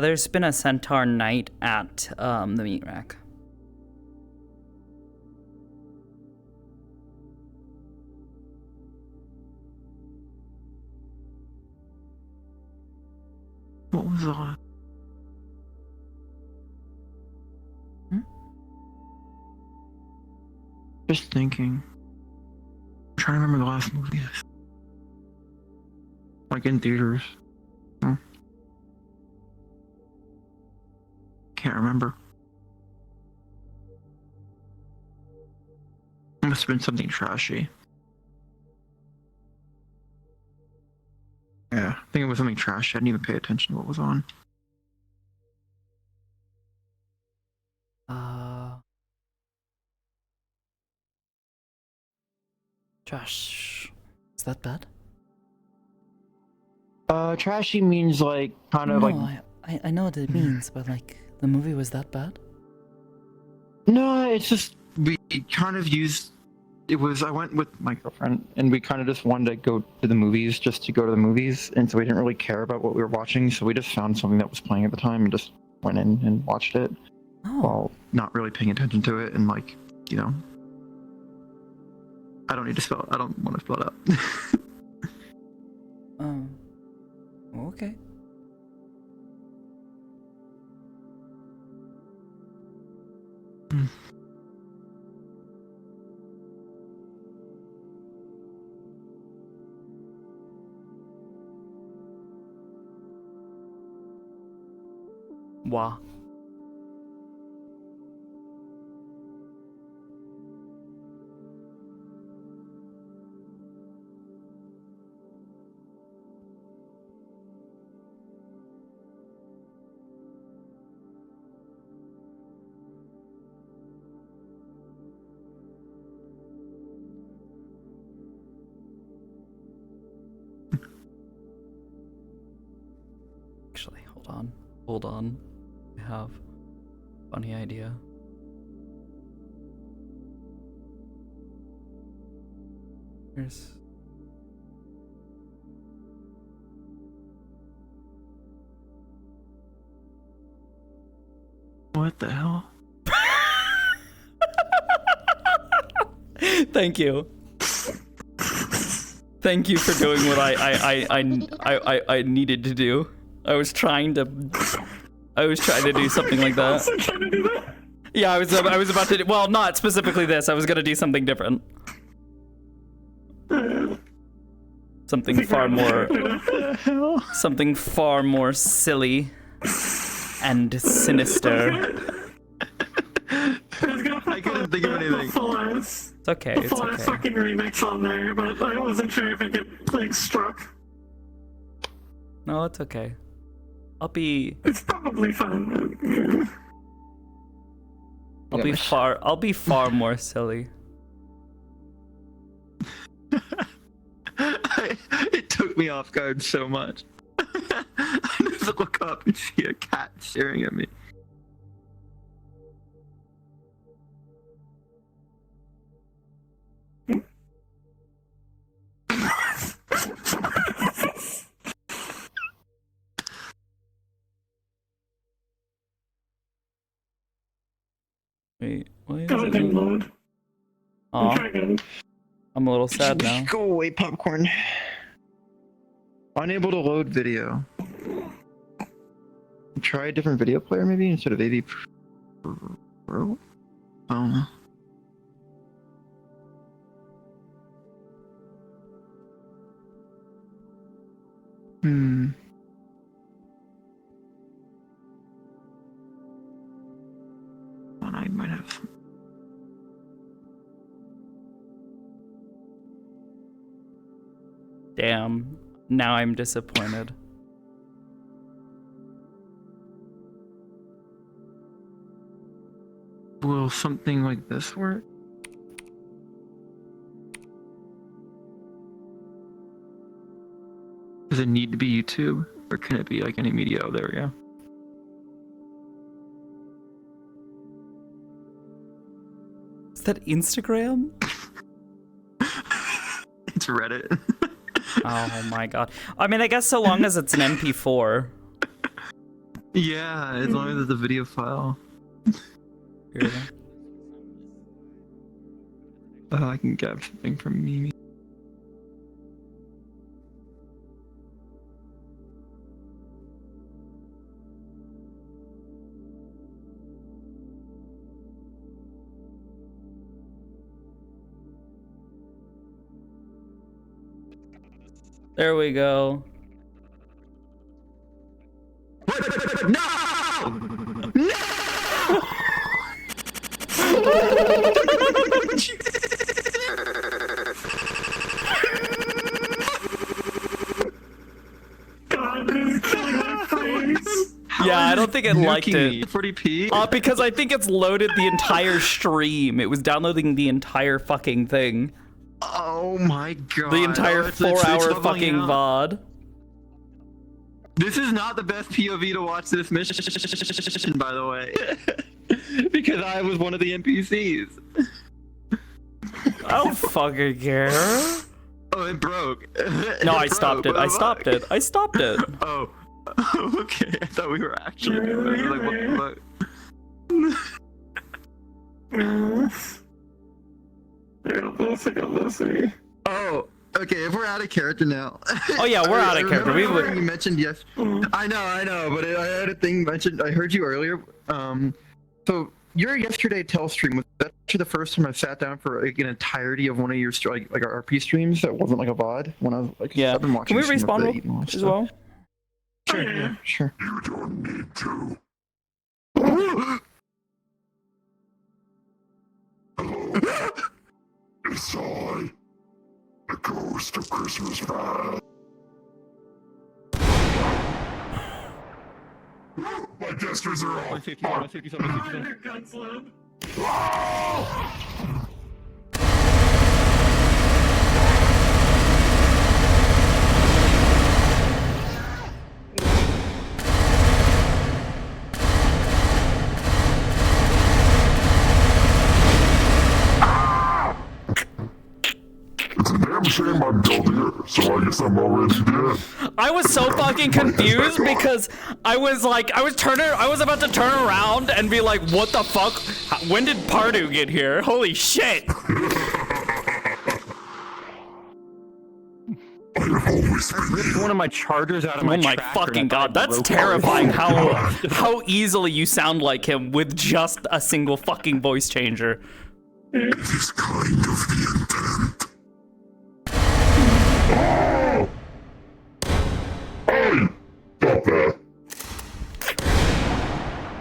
There's been a centaur night at the meat rack. What was the last? Just thinking. I'm trying to remember the last movie. Like in theaters. Can't remember. It must have been something trashy. Yeah, I think it was something trashy. I didn't even pay attention to what was on. Trash. Is that bad? Trashy means like kind of no, like. I know what it means, but like the movie was that bad? No, it's just we kind of used. It was I went with my girlfriend and we kind of just wanted to go to the movies just to go to the movies, and so we didn't really care about what we were watching, so we just found something that was playing at the time and just went in and watched it while not really paying attention to it, and like, you know. I don't need to spell. I don't want to spell it out. Okay. Wow. Actually, hold on. I have a funny idea. Here's... What the hell? Thank you. Thank you for doing what I needed to do. I was trying to do something like that. Yeah, I was about to. Well, not specifically this. I was gonna do something different. Something far more silly and sinister. I couldn't think of anything. It's okay. The It's full okay. fucking remix on there, but I wasn't sure if it get like struck. No, it's okay. I'll be. It's probably fun. I'll be far more silly. It took me off guard so much. I just look up and see a cat staring at me. Wait, why is God, it? didn't load. Aw, Try again. I'm a little sad now. Go away, popcorn. Unable to load video. Try a different video player maybe instead of AV Pro? I don't know. I might have some. Damn. Now I'm disappointed. Will something like this work? Does it need to be YouTube? Or can it be like any media? Oh, there we go. Is that Instagram? It's Reddit. Oh my god. I mean, I guess so long as it's an MP4. Yeah, as long as it's a video file. Here. I can grab something from Mimi. There we go. No! No! God, this is killing my face. Yeah, I don't think it liked Nuking it. 40p? Because I think it's loaded the entire stream. It was downloading the entire fucking thing. Oh my god. The entire It's 4-hour leveling fucking up. VOD. This is not the best POV to watch this mission, by the way. Because I was one of the NPCs. I don't fucking care. Oh, it broke. No, I stopped it. I stopped it. I stopped it. Oh. Okay, I thought we were actually doing it. Like, what the fuck? Oh, okay, if we're out of character now. Oh yeah, we're out of character. We Remember would... you mentioned yes. I know, but I had a thing mentioned. I heard you earlier. So your yesterday tell stream was actually the first time I sat down for like an entirety of one of your like our RP streams that wasn't like a VOD when I was like Yeah. I've been watching. Can we some of the respawn emo as stuff. well? Sure, yeah, sure. You don't need to. Hello. It's I, the ghost of Christmas past. My gestures are off. 157. It's a damn I'm building it, so I guess I'm already there. I was so fucking confused because I was about to turn around and be like, what the fuck? When did Pardu get here? Holy shit! I ripped one of my chargers out of my Oh my tractor fucking and I god, thought it that's broke terrifying off. how easily you sound like him with just a single fucking voice changer. It is kind of the intent. Hey! Stop that.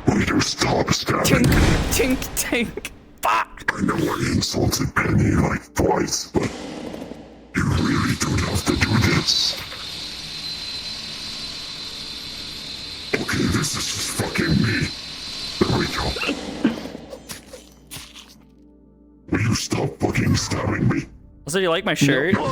Will you stop stabbing me? Tink, tink, fuck! I know I insulted Penny like twice, but you really don't have to do this. Okay, this is just fucking me. There we go. Will you stop fucking stabbing me? So you like my shirt? Yeah,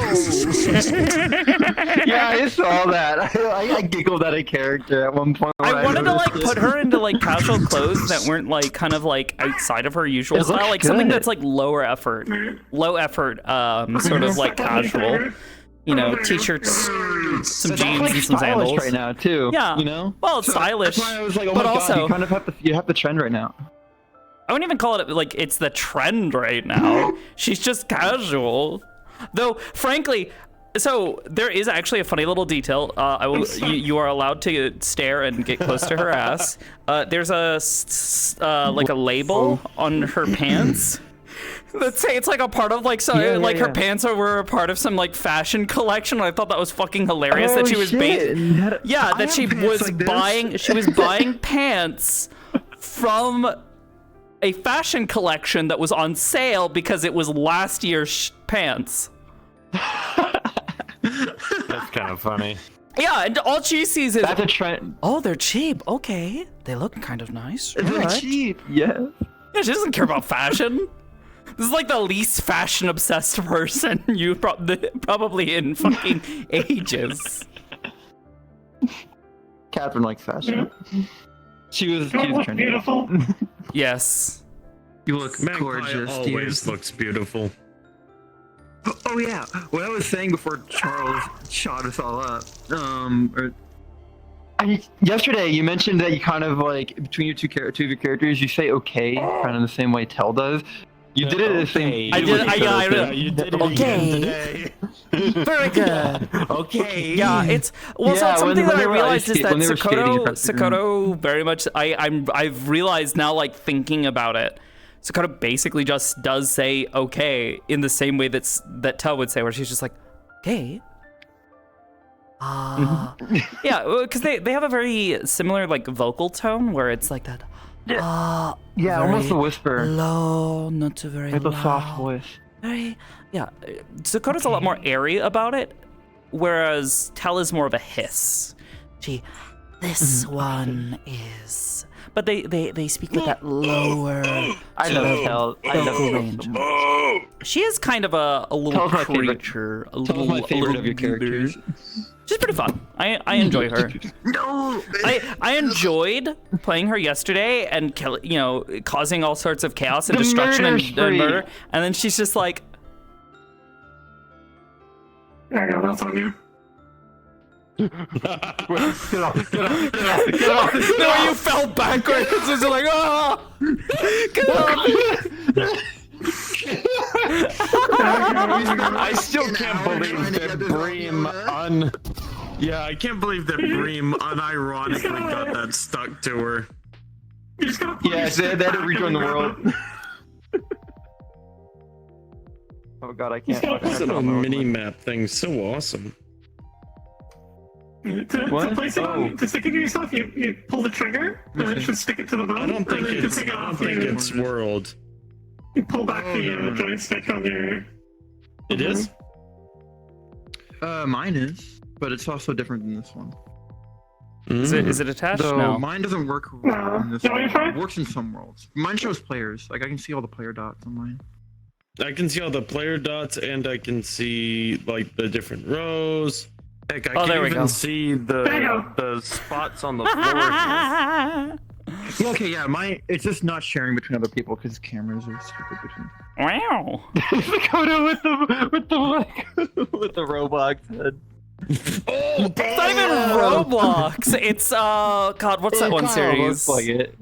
I saw that. I giggled at a character at one point. I wanted to like put her into like casual clothes that weren't like kind of like outside of her usual style, like something that's like low effort, sort of like casual. You know, t-shirts, some jeans, like and some stylish sandals. right now too. Yeah, you know. well, it's stylish. That's why I was like, oh but my also, god, you kind of have the trend right now. I wouldn't even call it like it's the trend right now. She's just casual. Though, frankly, so there is actually a funny little detail. You are allowed to stare and get close to her ass. There's a like a label on her pants. Let's say it's like a part of like her pants were a part of some like fashion collection. I thought that was fucking hilarious that she was buying pants from a fashion collection that was on sale because it was last year's pants. That's kind of funny. Yeah, and all she sees is that's a trend. Oh, they're cheap. Okay, they look kind of nice. They're cheap. Yeah. Yeah, she doesn't care about fashion. This is like the least fashion obsessed person you probably in fucking ages. Catherine likes fashion. She was trendy. Beautiful. Yes. You look gorgeous. Always looks beautiful. Oh yeah, what I was saying before Charles shot us all up. Yesterday you mentioned that you kind of like between your two of your characters, you say okay, kind of the same way Tell does. You did it the same. You did it again today. Very good. Okay. Yeah, it's so something that I realized is that Sakoto very much I've realized now, like thinking about it, Sakoto basically just does say okay in the same way that Tell would say, where she's just like, okay. Yeah, because they have a very similar like vocal tone where it's like that. Yeah, almost a whisper. Low, not too very with loud. a soft voice. Sakoto's a lot more airy about it, whereas Tell is more of a hiss. This one is, but they speak with that lower. I love Tell. I love range. She is kind of a little creature. Tell's my favorite of your characters. She's pretty fun. I enjoy her. No, I enjoyed playing her yesterday and causing all sorts of chaos and destruction and murder. And then she's just like, There you go, that's on you. Get off. No, you fell backwards. It's just like, oh, get off. I still can't believe that Bream I can't believe that Bream unironically got that stuck to her. Yeah, they had to rejoin the world. Oh god, I can't. This little mini map thing's so awesome. To place it on, to stick it to yourself, you pull the trigger, and it should stick it to the bone. I don't think it's world. You pull back the joystick on your... It is? Mine is, but it's also different than this one. Is it attached? No, mine doesn't work in this one. It works in some worlds. Mine shows players. Like I can see all the player dots on mine. I can see all the player dots, and I can see like the different rows. Heck, I can even see the spots on the floor. Yeah, okay, yeah, it's just not sharing between other people because cameras are stupid between. Wow. Sakoto with the Roblox head. It's not even Roblox. It's God, what's that one series? Looks like it.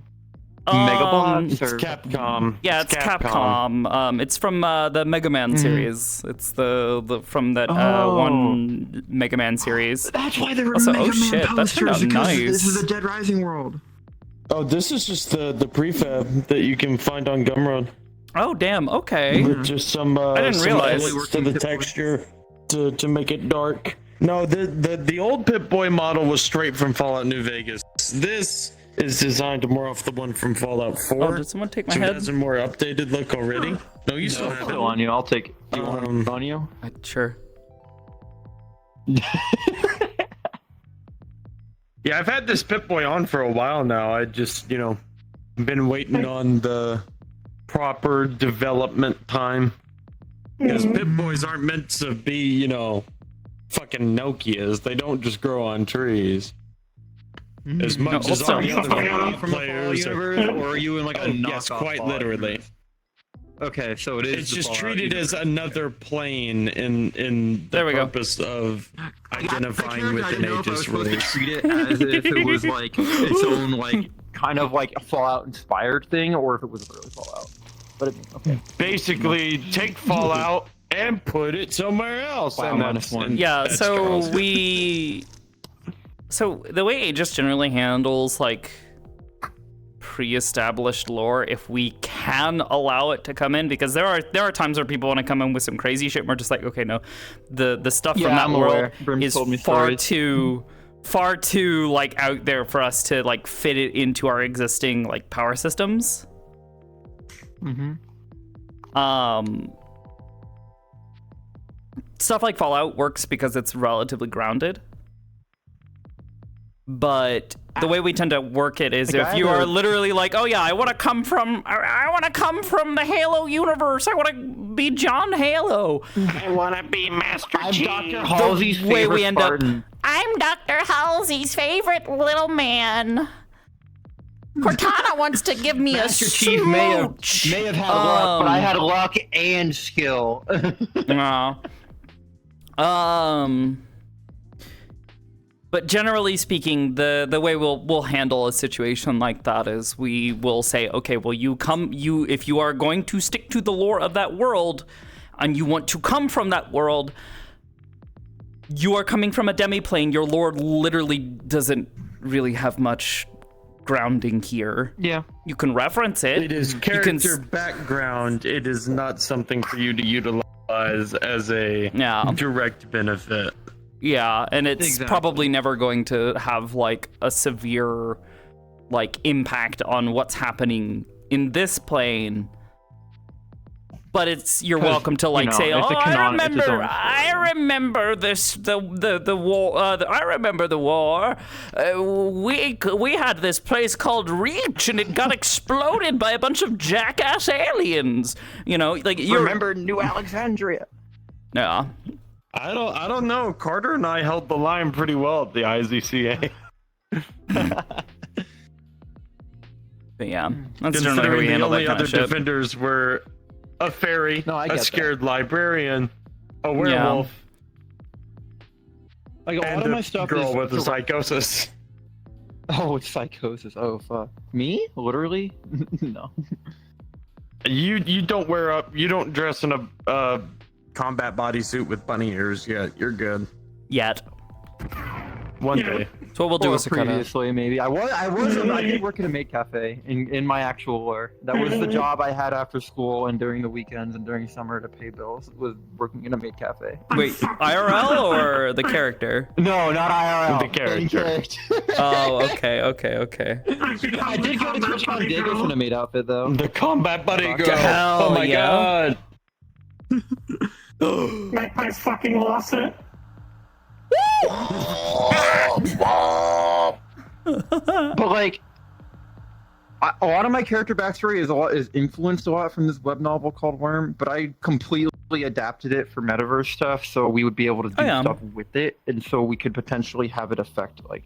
It's Megabots or Capcom. Yeah, it's Capcom. It's from the Mega Man series. It's the from that one Mega Man series. That's why there were Also, Mega oh Man shit, that turned out posters, because nice. This is a Dead Rising world. Oh, this is just the prefab that you can find on Gumroad. Oh damn. Okay. With just some I didn't realize. edits to the texture to make it dark. No, the old Pip-Boy model was straight from Fallout New Vegas. This is designed to morph the one from Fallout 4. Oh, did someone take my so head? it has a more updated look already. No, you still have it. Still on you. I'll take it. Do you want it on you? Sure. Yeah, I've had this Pip-Boy on for a while now. I just, been waiting on the proper development time. Because Pip-Boys aren't meant to be, fucking Nokias. They don't just grow on trees. As much as all the other from players the Fallout universe, or are you in like a knockoff? Yes, quite Fallout literally. universe? Okay, so it is. It's the just Fallout treated universe. as another plane in the There we go. purpose of identifying with I an didn't know if I was aegis supposed to race. treat it as if it was like its own like kind of like a Fallout inspired thing, or if it was really Fallout. But okay. Basically, take Fallout and put it somewhere else. Wow, and minus one. Yeah, that's so Charles. so the way Aegis generally handles like pre-established lore, if we can allow it to come in, because there are times where people want to come in with some crazy shit and we're just like, okay, no, the stuff from that world is far too like out there for us to like fit it into our existing like power systems. Stuff like Fallout works because it's relatively grounded. But the way we tend to work it is if you are literally like, oh yeah, I want to come from the Halo universe. I want to be John Halo. I want to be Master Chief. Dr. Halsey's The way favorite we end Spartan. I'm Dr. Halsey's favorite little man. Cortana wants to give me Master a Chief may have had luck, but I had luck and skill. No. But generally speaking, the way we'll handle a situation like that is we will say, okay, well, if you are going to stick to the lore of that world and you want to come from that world, you are coming from a demiplane. Your lore literally doesn't really have much grounding here. Yeah. You can reference it. It is character background. It is not something for you to utilize as a direct benefit. Yeah, and it's probably never going to have like a severe like impact on what's happening in this plane. But you're welcome to like say, oh, I remember this, the war. I remember the war. We had this place called Reach, and it got exploded by a bunch of jackass aliens. Like you remember New Alexandria. Yeah. I don't know. Carter and I held the line pretty well at the IZCA. But yeah, that's generally how Considering we the handle that only kind other of shit. defenders were a fairy, a scared librarian, a Yeah. werewolf, Like a lot and of my a stuff girl is with a psychosis. Oh, it's psychosis. Oh fuck. Me? Literally? No. You don't you don't dress in a combat bodysuit with bunny ears yet. You're good. Yet. One day. So what we'll do Or is previously, maybe. I did work at a maid cafe in my actual lore. That was the job I had after school and during the weekends and during summer to pay bills, was working in a maid cafe. Wait, IRL or the character? No, not IRL. The character. Oh, okay. I did go to TwitchCon Vegas in a maid outfit though. The combat buddy girl. Hell oh my yeah. god. Magpie's fucking lost it. But like, a lot of my character backstory is influenced a lot from this web novel called Worm, but I completely adapted it for Metaverse stuff, so we would be able to do stuff with it, and so we could potentially have it affect like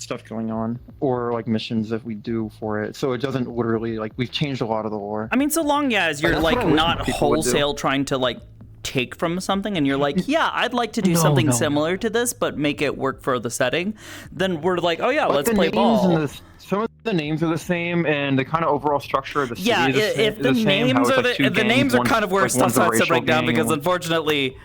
stuff going on, or like missions that we do for it. So it doesn't literally like we've changed a lot of the lore. I mean, so long as you're That's like what I wish not people would do. wholesale trying to like take from something, and you're like, yeah, I'd like to do something similar to this, but make it work for the setting. Then we're like, oh yeah, But let's the play names ball. and some of the names are the same, and the kind of overall structure of the city Yeah, is if the names are the names are kind of where stuff starts to break down, because unfortunately,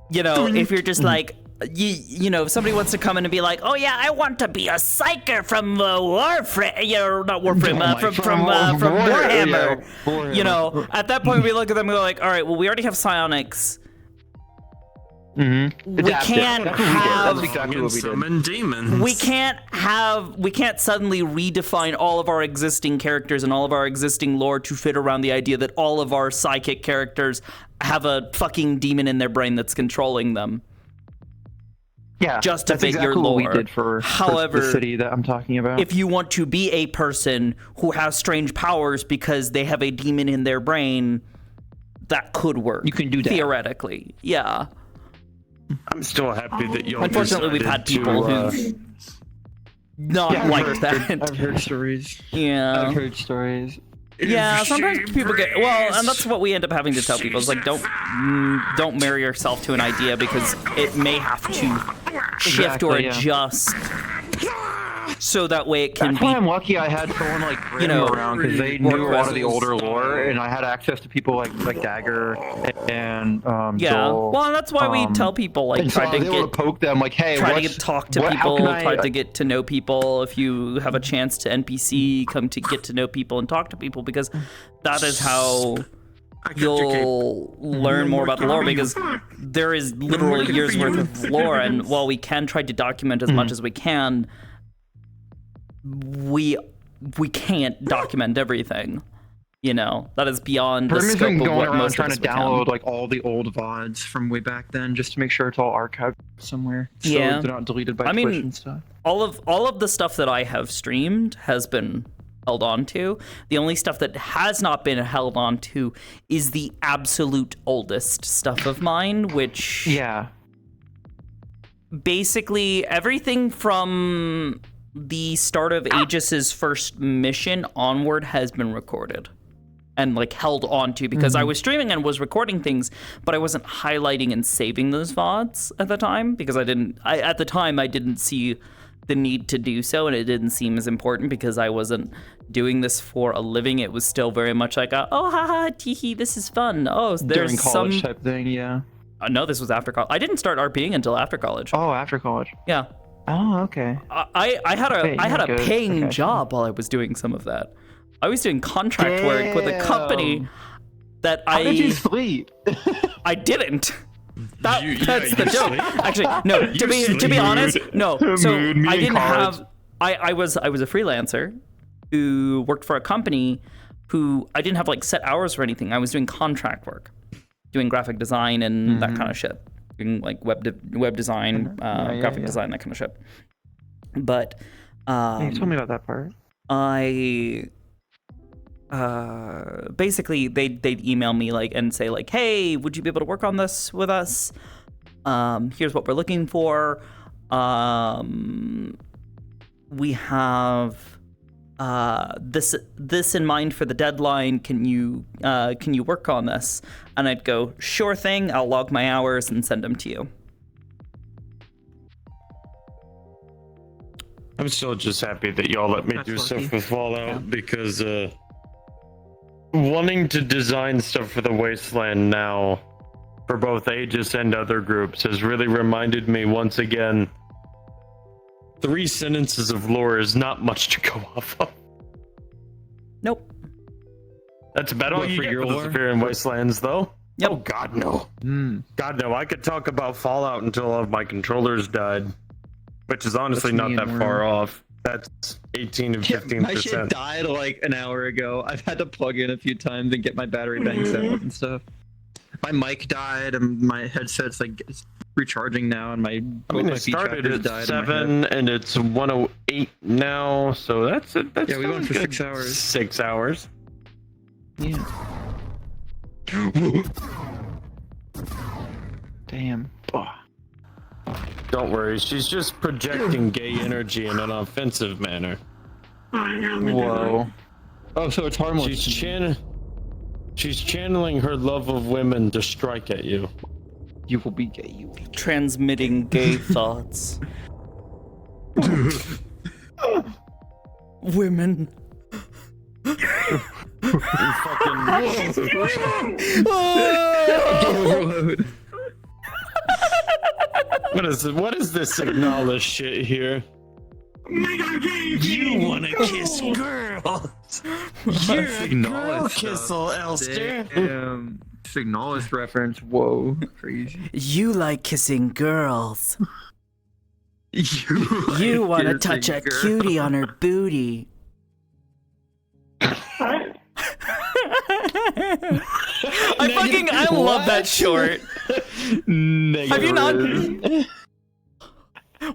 you know, if you're just like, you know, if somebody wants to come in and be like, oh yeah, I want to be a psyker from Warframe, you know, not Warframe, from Warhammer. Warhammer. You know, at that point we look at them and go like, all right, well we already have psionics. Mm-hmm. We can't have. That's exactly what we did. Summon demons. We can't suddenly redefine all of our existing characters and all of our existing lore to fit around the idea that all of our psychic characters have a fucking demon in their brain that's controlling them. Yeah, just to that's fit exactly your lore. what we did for the city that I'm talking about. If you want to be a person who has strange powers because they have a demon in their brain, that could work. You can do that theoretically. Yeah. I'm still happy that you. Unfortunately, we've had people who not liked that. I've heard stories. Yeah. I've heard stories. Yeah, sometimes people get and that's what we end up having to tell people is like, don't marry yourself to an idea because it may have to shift or adjust, so that way it can That's be. why I'm lucky I had someone like Grim around because they knew a lot of the older lore, and I had access to people like Dagger and Joel. Well, and that's why we tell people like try to get poke them like, hey, try to talk to people, try to get to know people. If you have a chance to NPC, come to get to know people and talk to people, because that is how you'll learn more about the lore, because there is literally years worth of lore, and while we can try to document as much as we can, we can't document everything. You know, that is beyond the scope of what most trying of to us download can. like all the old VODs from way back then, just to make sure it's all archived somewhere, so Yeah. they're not deleted by Twitch and stuff. all of the stuff that I have streamed has been held on to. The only stuff that has not been held on to is the absolute oldest stuff of mine, which basically everything from the start of Aegis's first mission onward has been recorded and like held on to, because I was streaming and was recording things, but I wasn't highlighting and saving those VODs at the time, because at the time I didn't see the need to do so, and it didn't seem as important because I wasn't doing this for a living. It was still very much like oh haha teehee, this is fun. Oh, there's During college some type thing, yeah. No, this was after college. I didn't start RPing until after college. Oh, after college. Yeah. Oh, okay. I had a paying job while I was doing some of that. I was doing contract work with a company that How did you sleep? I didn't. That's the joke. Actually, no. To be honest, no. So I didn't have. I was a freelancer who worked for a company who I didn't have like set hours or anything. I was doing contract work, doing graphic design and that kind of shit. Doing like web design, graphic design, that kind of shit. But you told me about that part. I basically they'd email me like and say like, hey, would you be able to work on this with us? Here's what we're looking for. We have this in mind for the deadline. Can you work on this? And I'd go, sure thing. I'll log my hours and send them to you. I'm still just happy that y'all let me do stuff with Fallout, because wanting to design stuff for the Wasteland now for both Aegis and other groups has really reminded me once again, 3 sentences of lore is not much to go off of. Nope. That's about all you get for the Zephyr and Wastelands, though. Yep. Oh, God, no. God, no. I could talk about Fallout until all of my controllers died, which is honestly not that far off. That's 18 and 15%. My shit died like an hour ago. I've had to plug in a few times and get my battery banks out and stuff. My mic died, and my headset's like recharging now, and my it started at 7 and it's 108 now, so that's yeah, we went for 6 hours. 6 hours. Yeah. Damn. Oh. Don't worry, she's just projecting gay energy in an offensive manner. Whoa. Oh, so it's harmless. She's channeling her love of women to strike at you. You will be gay. You will be gay. Transmitting gay thoughts. Women. What is this Signalist shit here? You wanna kiss girls? You're a girl kissel, Elster. Damn. Signalist reference. Whoa, crazy. You like kissing girls. You want to touch a cutie on her booty. I love that short. Have you not?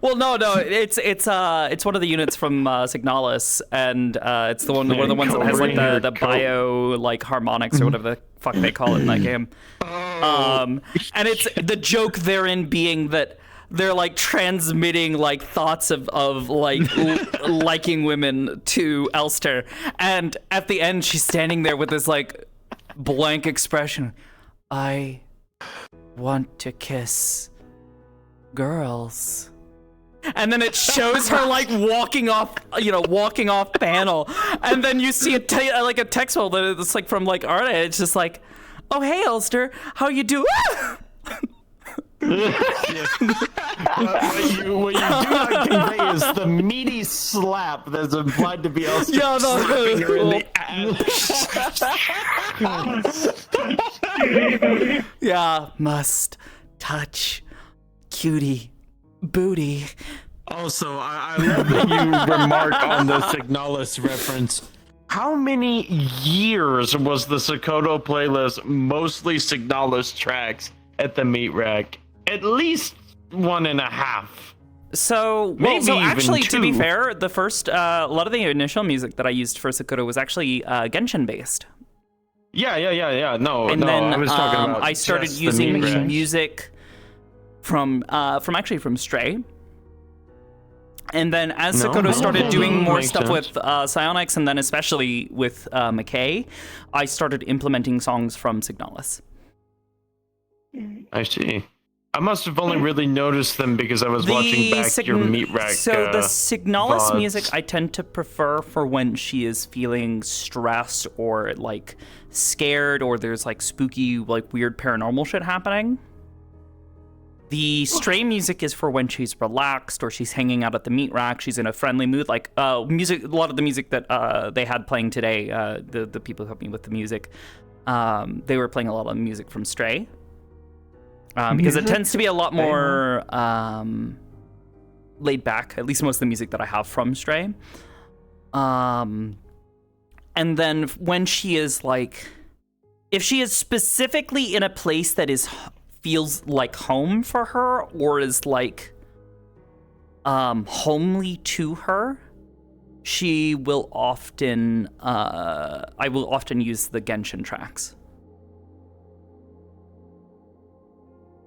Well, no, it's one of the units from Signalis, and it's one of the ones that has like the bio like harmonics or whatever the fuck they call it in that game. And it's the joke therein being that they're like transmitting like thoughts of like liking women to Elster, and at the end she's standing there with this like blank expression. I want to kiss girls. And then it shows her like walking off panel, and then you see a text file that it's like from like Arda. It's just like, oh hey Elster, how you do? What you do not convey is the meaty slap that's implied to be Elster slapping her in the ass. Yeah, must touch cutie booty. Also, I love that you remark on the Signalis reference. How many years was the Sakoto playlist mostly Signalis tracks at the meat rack? At least 1.5. So, actually, to be fair, the first, a lot of the initial music that I used for Sakoto was actually Genshin based. Yeah. No, and then I was talking about I started just using the music from Stray. And then as Sakoto started doing more stuff with Psionics, and then especially with McKay, I started implementing songs from Signalis. I see. I must have only really noticed them because I was watching back your meat rack. So the Signalis VODs. music I tend to prefer for when she is feeling stressed or like scared, or there's like spooky, like weird paranormal shit happening. The Stray music is for when she's relaxed or she's hanging out at the meat rack. She's in a friendly mood. Like music, a lot of the music that they had playing today, the people who helped me with the music, they were playing a lot of music from Stray. Because it tends to be a lot more laid back, at least most of the music that I have from Stray. And then when she is like, if she is specifically in a place that feels like home for her, or is like homely to her, she will often, I will often use the Genshin tracks.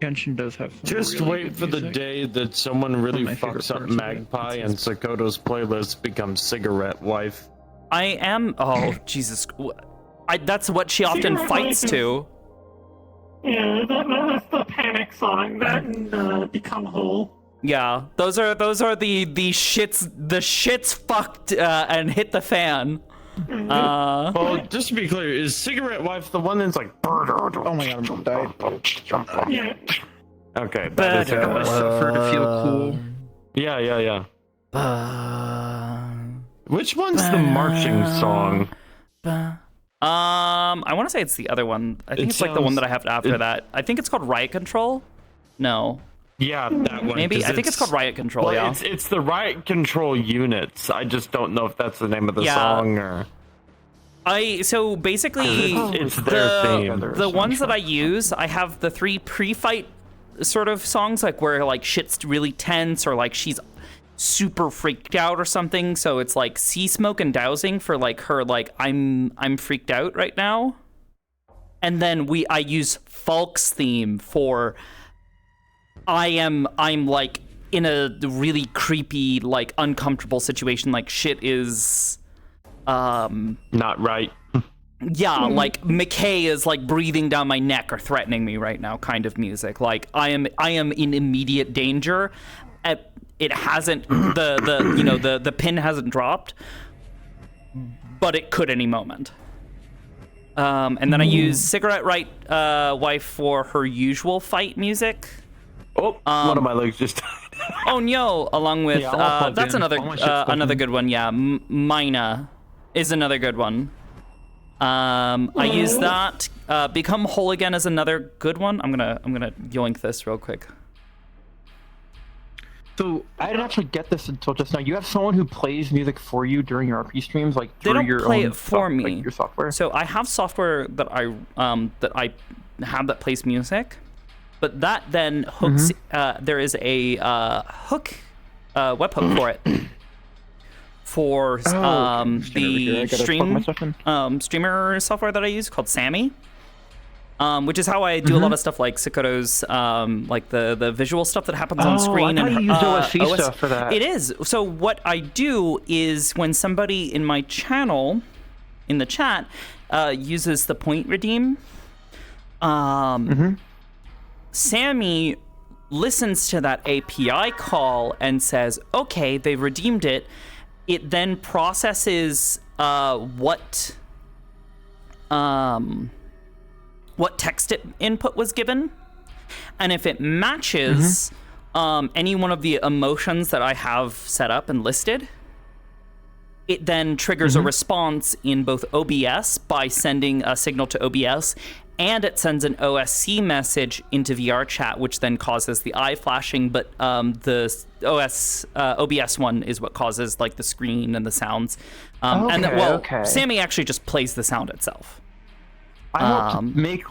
Genshin does have some Just really wait good for the music. day that someone really One of my fucks favorite up parts of it. Magpie and Sakoto's playlist becomes Cigarette Wife. I am. Oh Jesus! That's what she often fights to. Yeah, that's the panic song that Become Whole. Yeah, those are the shits fucked and hit the fan. Well, just to be clear, is Cigarette Wife the one that's like? Oh my god, I'm gonna die. Yeah. Okay, that is it. For her to feel cool. Yeah. Which one's the marching song? I want to say it's the other one. I think it's like the one that I have after that. I think it's called Riot Control. No. Yeah, that one. Maybe I think it's called Riot Control. Well, Yeah. it's the Riot Control units. I just don't know if that's the name of the song or. So basically, it's their theme. The ones that I use, I have the 3 pre-fight sort of songs, like where like shit's really tense or like she's super freaked out or something. So it's like Sea Smoke and Dowsing for like her, like I'm freaked out right now. And then I use Falk's theme for I'm like in a really creepy, like uncomfortable situation, like shit is not right. Yeah, like McKay is like breathing down my neck or threatening me right now kind of music. Like I am in immediate danger. It hasn't the pin hasn't dropped, but it could any moment. And then I use Cigarette Right Wife for her usual fight music. Oh, one of my legs just died. Oh no! Along with that's another good one. Yeah, Mina is another good one. I use that. Become Whole Again is another good one. I'm gonna yoink this real quick. So I didn't actually get this until just now. You have someone who plays music for you during your RP streams, like through they don't your play own it for me. Like your software. So I have software that I have that plays music, but that then hooks. There is a webhook for it. For the streamer software that I use called Sammy, which is how I do a lot of stuff like Sakoto's, like the visual stuff that happens on screen. I thought you used OSC stuff for that. It is. So what I do is when somebody in my channel, in the chat, uses the point redeem, Sammy listens to that API call and says, okay, they've redeemed it. It then processes what text input was given, and if it matches any one of the emotions that I have set up and listed, it then triggers a response in both OBS by sending a signal to OBS, and it sends an OSC message into VR chat, which then causes the eye flashing. But the OBS one is what causes like the screen and the sounds. Sammy actually just plays the sound itself. I helped make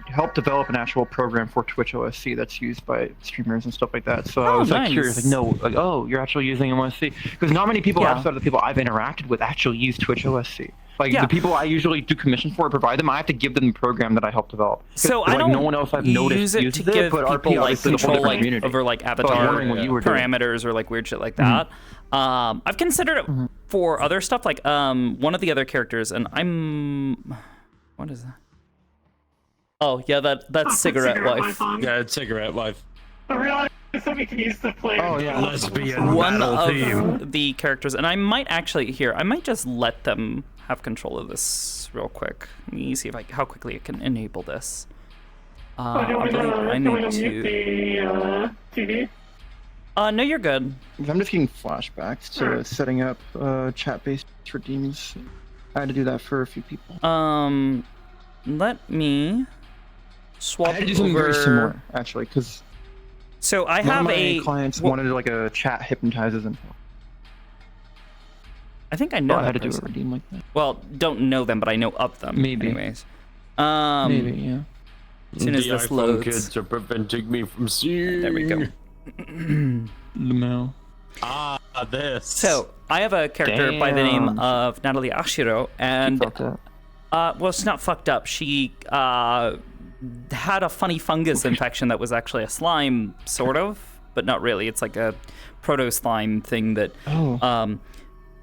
help develop an actual program for Twitch OSC that's used by streamers and stuff like that. So I was curious, you're actually using OSC, because not many people outside of the people I've interacted with actually use Twitch OSC. The people I usually do commissions for or provide them, I have to give them the program that I help develop. So I don't no one else I've noticed uses it, but people RP control community. over avatar parameters or weird shit like that. I've considered it for other stuff, like one of the other characters, and what is that? Oh yeah, that's Cigarette Wife. Yeah, it's Cigarette Wife. I realized that we can use the player. Oh yeah, lesbian one battle of theme. the characters, and I might just let them have control of this real quick. Let me see how quickly I can enable this. I need to mute the TV. No, you're good. I'm just getting flashbacks to setting up chat-based redeems. I had to do that for a few people. Let me swap I had to do something very similar, actually, because so I have my clients wanted like a chat hypnotizes info. I think I know. I had to do a redeem like that. Well, don't know them, but I know of them. Maybe. Anyways. Maybe, yeah. As soon as the this iPhone loads. kids are preventing me from seeing. There we go. Lamel. This. So I have a character by the name of Natalie Ashiro, and well, she's not fucked up. She had a funny fungus infection that was actually a slime, sort of, but not really. It's like a proto slime thing that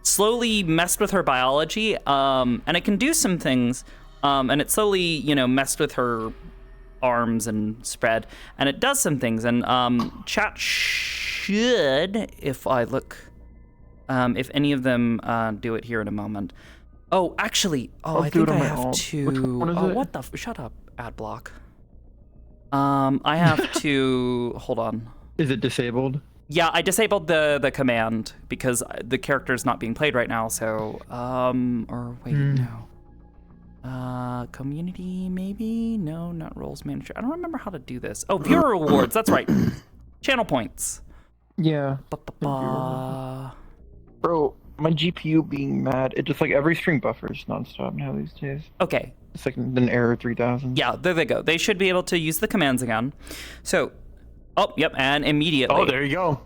slowly messed with her biology, and it can do some things, and it slowly, messed with her arms and spread, and it does some things, and chat should, if I look, if any of them do it here in a moment. Oh, actually, I think I have to. What the? Shut up, ad block. I have to. Hold on. Is it disabled? Yeah, I disabled the command because the character is not being played right now. So, or wait, no. Community, maybe? No, not roles manager. I don't remember how to do this. Oh, viewer rewards. That's right. Channel points. Yeah. Bro, my GPU being mad. It just every stream buffers nonstop now these days. Okay. It's like an error 3000. Yeah, there they go. They should be able to use the commands again. So, yep, and immediately. Oh, there you go.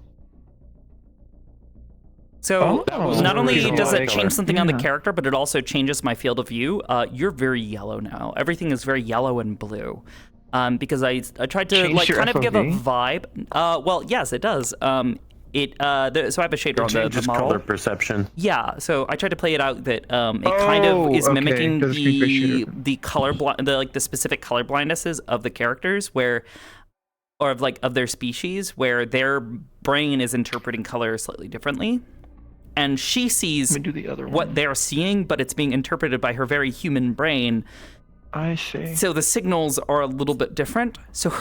So not only does it change something on the character, but it also changes my field of view. You're very yellow now. Everything is very yellow and blue. because I tried to Change like your kind of give a FOV? vibe. Well, yes, it does. So I have a shader on the Changes model. color perception. Yeah, so I tried to play it out that it kind of is okay. mimicking Does screen face shader. the color the specific color blindnesses of the characters or of their species, where their brain is interpreting color slightly differently. And she sees Let me do the other what one. they're seeing, but it's being interpreted by her very human brain. I see. So the signals are a little bit different. So Like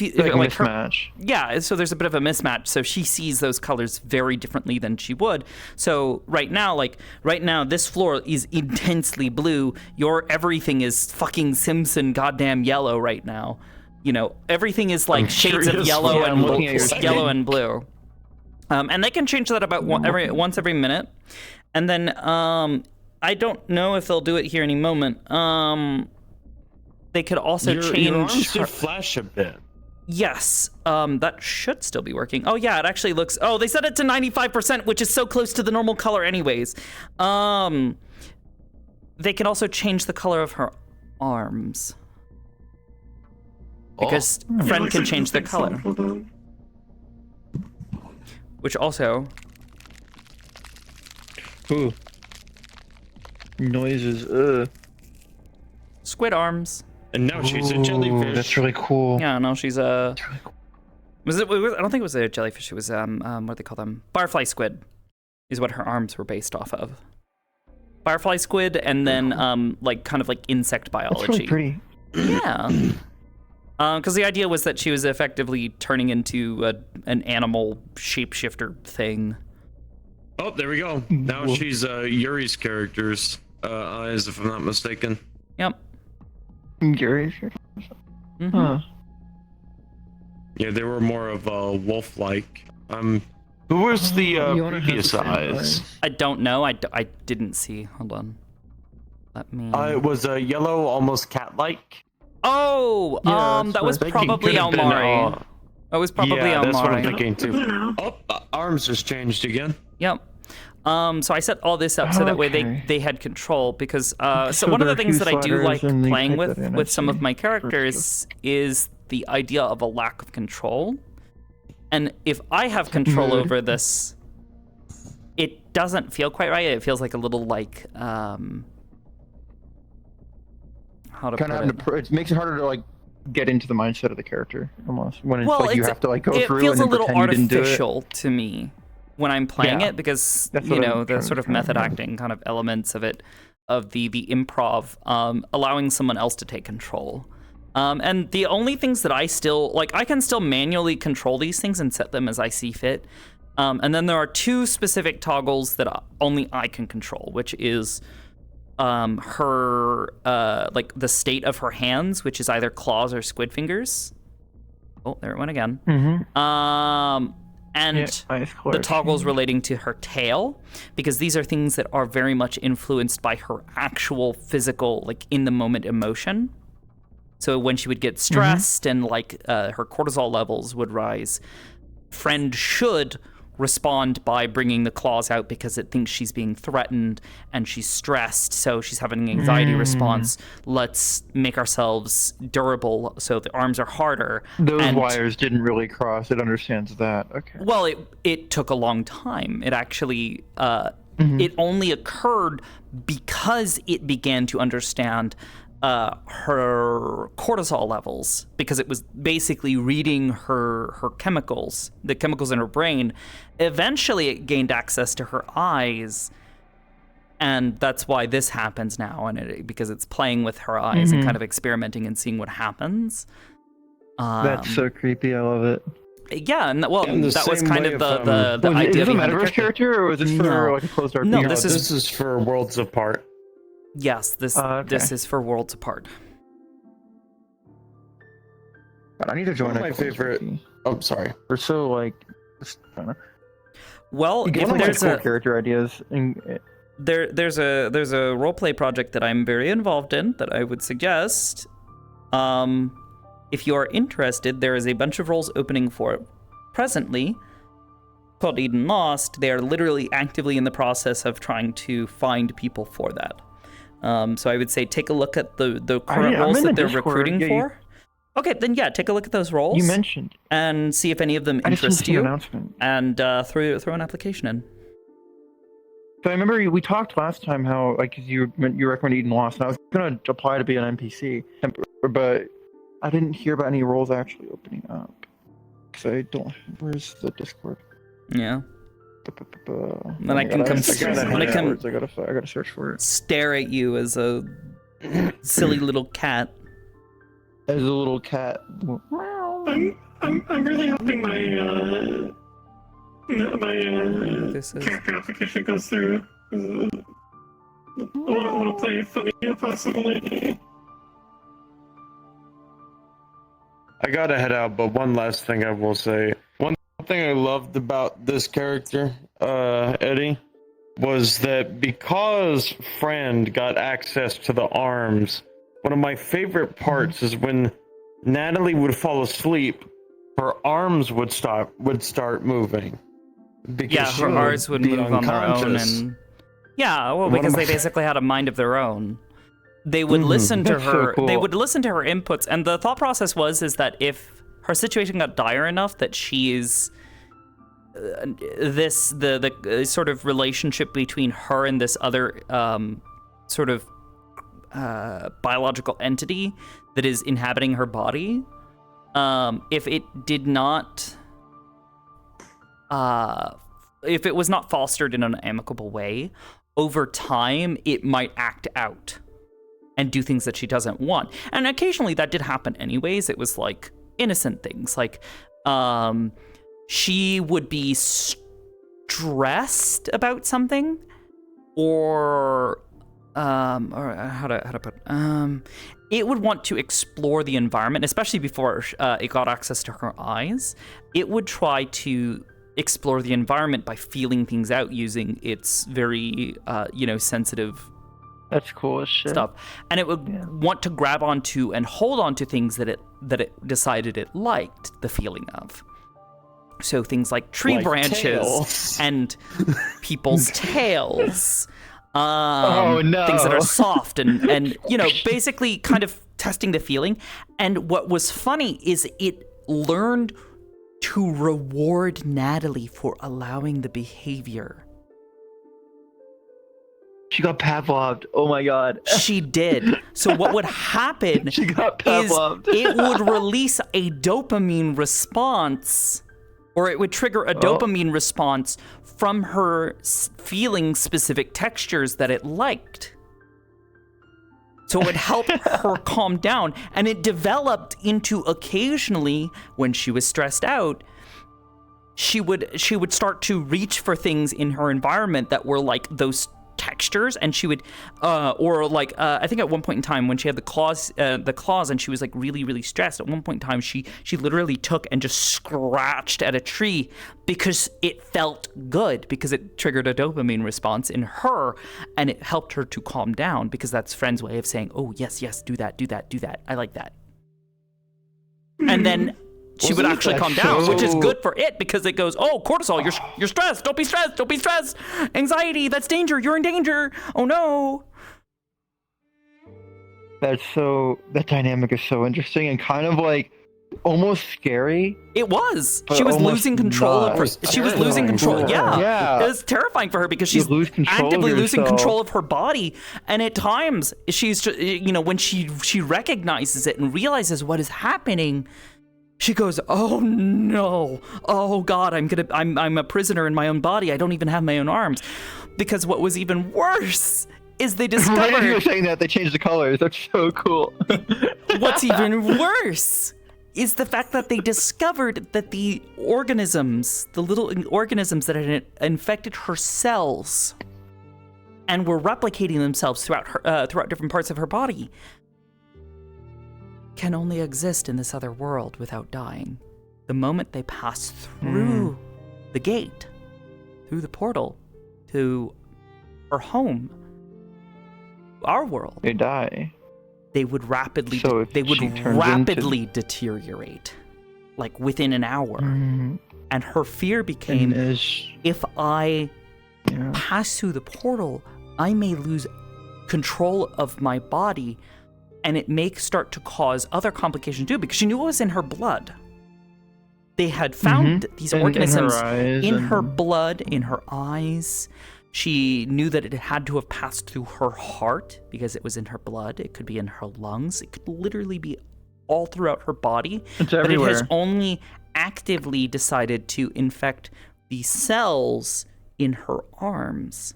a mismatch. So there's a bit of a mismatch. So she sees those colors very differently than she would. So right now, this floor is intensely blue. Everything is fucking Simpson goddamn yellow right now. You know, everything is like shades of yellow and blue. And they can change that about once every minute. And then I don't know if they'll do it here any moment. They could also change. Your arms do flash a bit. Yes, that should still be working. Oh yeah, it actually looks. Oh, they set it to 95%, which is so close to the normal color, anyways. They can also change the color of her arms because friend can change the color, which also. Ooh. Noises. Squid arms. And now she's a jellyfish. That's really cool. Yeah, no, she's a. Was it? I don't think it was a jellyfish. It was what do they call them? Firefly squid, is what her arms were based off of. Firefly squid, and then kind of like insect biology. That's really pretty. Yeah. Because the idea was that she was effectively turning into an animal shapeshifter thing. Oh, there we go. Now she's Yuri's character's eyes, if I'm not mistaken. Yep. Yuri's? Mm-hmm. Huh. Yeah, they were more of wolf-like. Who was the previous eyes? I don't know. I didn't see. Hold on. Let me. It was yellow, almost cat-like. Oh, that was probably Almari. That was probably Almari. That's what I'm thinking too. Oh, arms just changed again. Yep. So I set all this up so that way they had control because so one of the things that I do like playing with some of my characters is the idea of a lack of control. And if I have control over this, it doesn't feel quite right. It feels like a little like how to kind put of it. it makes it harder to like get into the mindset of the character almost when it's Well, like you have to like go it through feels and a then little pretend you didn't do it. artificial to me when I'm playing it because That's you what know I'm the trying sort to of method acting kind of elements of it, of the improv, allowing someone else to take control. And the only things that I still like, I can still manually control these things and set them as I see fit. And then there are two specific toggles that only I can control, which is her like the state of her hands, which is either claws or squid fingers. Oh, there it went again. And the toggles relating to her tail, because these are things that are very much influenced by her actual physical, like in the moment emotion. So when she would get stressed and like her cortisol levels would rise, friend should respond by bringing the claws out because it thinks she's being threatened and she's stressed, so she's having an anxiety response. Let's make ourselves durable so the arms are harder. Those wires didn't really cross. It understands that. Okay. Well, it took a long time. It actually it only occurred because it began to understand her cortisol levels, because it was basically reading her chemicals, the chemicals in her brain. Eventually it gained access to her eyes, and that's why this happens now, and because it's playing with her eyes and kind of experimenting and seeing what happens. That's so creepy. I love it. Yeah, and that was kind of the idea. Is this a behind the Metaverse character, or was this for like a closed RPG? No, this is for Worlds Apart. Yes, this is for Worlds Apart. But I need to join One of my favorite. Oh, sorry. We're so like. Well, if there's cool character ideas. There's a roleplay project that I'm very involved in that I would suggest. If you are interested, there is a bunch of roles opening for it presently, called Eden Lost. They are literally actively in the process of trying to find people for that. So I would say take a look at the current roles that they're recruiting for. Okay, then yeah, take a look at those roles. You mentioned. And see if any of them I just didn't interest see the you. announcement. And throw an application in. So I remember we talked last time how like you recommended Eden Lost, and I was gonna apply to be an NPC, but I didn't hear about any roles actually opening up. Cause I don't. Where's the Discord? Yeah. Then I can come. I gotta search for it. Stare at you as a silly little cat. As a little cat. I'm really hoping my character application goes through. I want to play funny possibly. I gotta head out, but one last thing I will say. One thing I loved about this character, Eddie, was that because Friend got access to the arms, one of my favorite parts is when Natalie would fall asleep, her arms would start moving. Yeah, her arms would move on their own, and yeah, well, because they basically had a mind of their own. They would listen to her. So cool. They would listen to her inputs, and the thought process is that if her situation got dire enough that she is the sort of relationship between her and this other sort of biological entity that is inhabiting her body, if it did not, if it was not fostered in an amicable way, over time it might act out and do things that she doesn't want. And occasionally that did happen anyways. It was like innocent things, like she would be stressed about something, or how to put it would want to explore the environment, especially before it got access to her eyes. It would try to explore the environment by feeling things out using its very sensitive That's cool as shit. stuff, and it would want to grab onto and hold onto things that it decided it liked the feeling of. So things like tree branches tails. and people's tails. Oh, no. Things that are soft and basically kind of testing the feeling. And what was funny is it learned to reward Natalie for allowing the behavior. She got Pavloved. Oh my god. She did. So what would happen She got is Pavloved. it would release a dopamine response, or it would trigger a dopamine response from her feeling specific textures that it liked. So it would help her calm down, and it developed into occasionally, when she was stressed out, she would start to reach for things in her environment that were like those textures, and she would I think at one point in time when she had the claws and she was like really, really stressed, at one point in time she literally took and just scratched at a tree because it felt good, because it triggered a dopamine response in her, and it helped her to calm down, because that's Friend's way of saying, oh yes, do that, I like that. And then she would actually calm down, which is good for it, because it goes, oh, cortisol, you're stressed. Don't be stressed. Anxiety, that's danger. You're in danger. Oh no. That dynamic is so interesting and kind of like almost scary. It was. But She was almost losing control not. of her. She was losing control. Yeah. It was terrifying for her because she's lose control of actively losing yourself. control of her body, and at times she's just, when she recognizes it and realizes what is happening, she goes, oh no, oh God, I'm a prisoner in my own body. I don't even have my own arms. Because what was even worse is they discovered... Right as you were saying that, they changed the colors. That's so cool. What's even worse is the fact that they discovered that the little organisms that had infected her cells and were replicating themselves throughout different parts of her body can only exist in this other world without dying. The moment they pass through the gate, through the portal to her home, our world, they die. They would rapidly deteriorate, like within an hour. And her fear became, if I pass through the portal, I may lose control of my body and it may start to cause other complications too, because she knew it was in her blood. They had found these organisms in her blood, in her eyes. She knew that it had to have passed through her heart because it was in her blood. It could be in her lungs. It could literally be all throughout her body. It's everywhere. But it has only actively decided to infect the cells in her arms.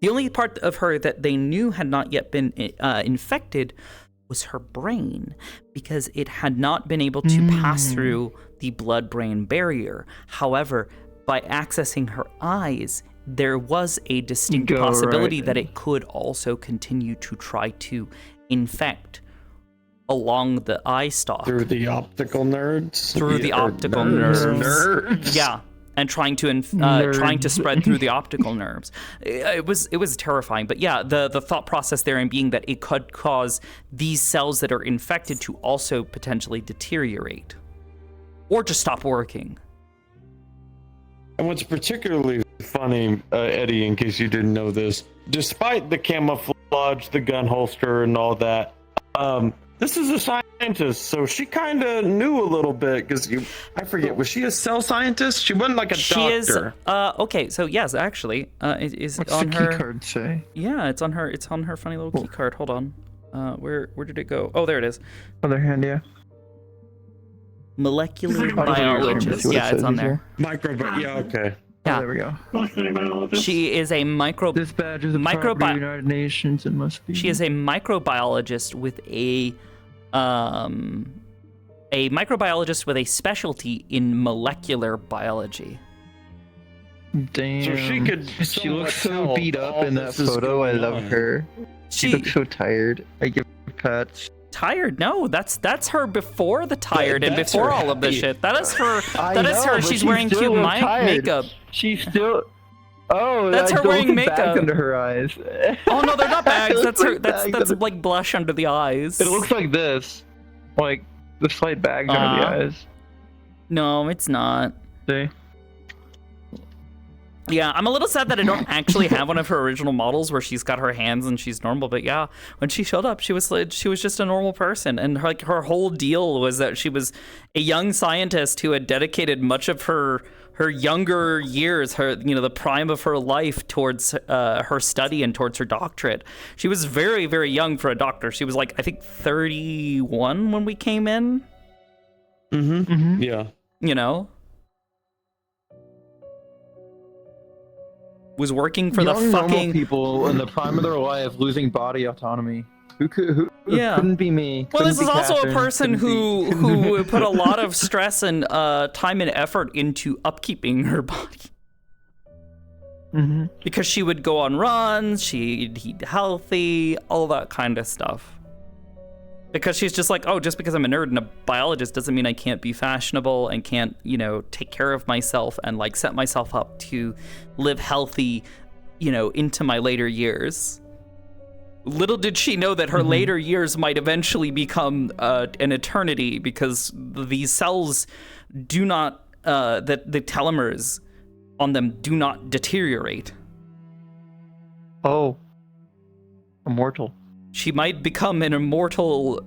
The only part of her that they knew had not yet been infected was her brain, because it had not been able to pass through the blood-brain barrier. However, by accessing her eyes, there was a distinct possibility that it could also continue to try to infect along the eye stalk. Through the optical nerds? Through the optical nerves. Yeah. And trying to spread through the optical nerves. It was terrifying. But yeah, the thought process there in being that it could cause these cells that are infected to also potentially deteriorate or just stop working. And what's particularly funny, Eddie, in case you didn't know this, despite the camouflage, the gun holster, and all that, this is a scientist, so she kind of knew a little bit, because I forget, was she a cell scientist? She wasn't like a doctor. Is, okay, so yes, actually, it is What's on the her... key card say? Yeah, it's on her funny little key card. Hold on. Where did it go? Oh, there it is. Other hand, yeah. Molecular biologist. Yeah, it's on there. Yeah, okay. Yeah. Oh, there we go. She is a This badge is a property of the United Nations and must be. She is a microbiologist with a microbiologist with a specialty in molecular biology. Damn. So she could. She looks so beat up in that photo. I love her. She looks so tired. I give her pets. Tired? No, that's her before the tired and before all of this shit. That is her. That is her. She's wearing cute makeup. She's still. Oh, that's her wearing makeup bags under her eyes. Oh no, they're not bags. That's her. That's like blush under the eyes. It looks like this, like the slight bags under the eyes. No, it's not. See. Yeah, I'm a little sad that I don't actually have one of her original models where she's got her hands and she's normal. But yeah, when she showed up, she was just a normal person, and her whole deal was that she was a young scientist who had dedicated much of her younger years, the prime of her life towards her study and towards her doctorate. She was very, very young for a doctor. She was like, I think 31 when we came in. Yeah. You know. Was working for Young, the fucking normal people in the prime of their life losing body autonomy. Who couldn't be me? Well, this is also Catherine, a person who put a lot of stress and time and effort into upkeeping her body. Because she would go on runs, she'd eat healthy, all that kind of stuff. Because she's just like, oh, just because I'm a nerd and a biologist doesn't mean I can't be fashionable and can't, take care of myself and like set myself up to live healthy, into my later years. Little did she know that her later years might eventually become an eternity, because these cells do not, that the telomeres on them do not deteriorate. Oh, immortal. She might become an immortal,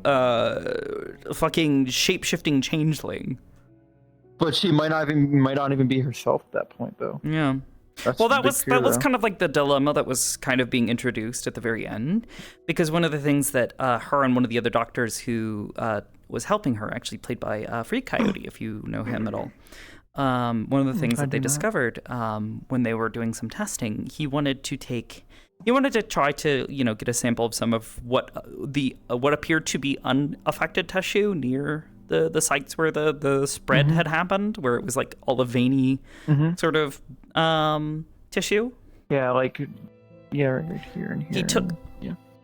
fucking shape-shifting changeling. But she might not even be herself at that point, though. Yeah. That was kind of like the dilemma that was kind of being introduced at the very end, because one of the things that her and one of the other doctors who was helping her, actually played by Free Coyote, if you know him at all. One of the things that they discovered when they were doing some testing, he wanted to try to, get a sample of some of what appeared to be unaffected tissue near the sites where the spread had happened, where it was like all the veiny sort of tissue. Yeah, right here and here. He took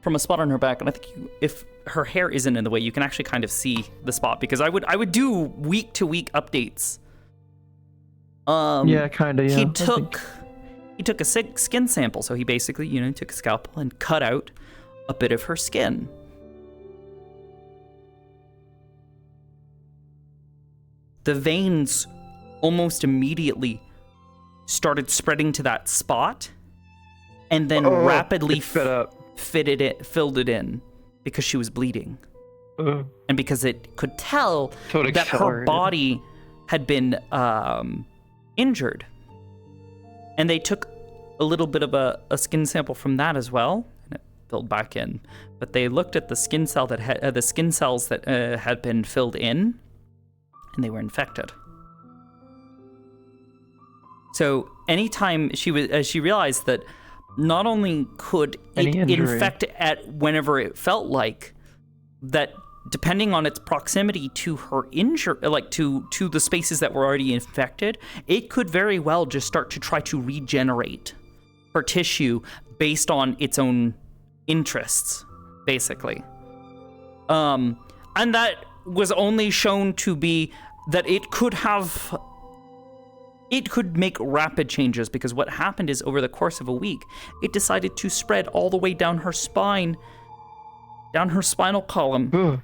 from a spot on her back, and I think if her hair isn't in the way, you can actually kind of see the spot, because I would do week to week updates. Yeah, kind of. Yeah. He took a skin sample, so he basically, took a scalpel and cut out a bit of her skin. The veins almost immediately started spreading to that spot, and then rapidly sped up. filled it in because she was bleeding. And because it could tell that her body had been injured. And they took a little bit of a skin sample from that as well, and it filled back in. But they looked at the skin cells that had been filled in, and they were infected. So anytime she realized that not only could it infect at whenever it felt like, that depending on its proximity to her injury, like to the spaces that were already infected, it could very well just start to try to regenerate her tissue based on its own interests, basically. And that was only shown to be that it could make rapid changes, because what happened is over the course of a week, it decided to spread all the way down her spine, down her spinal column,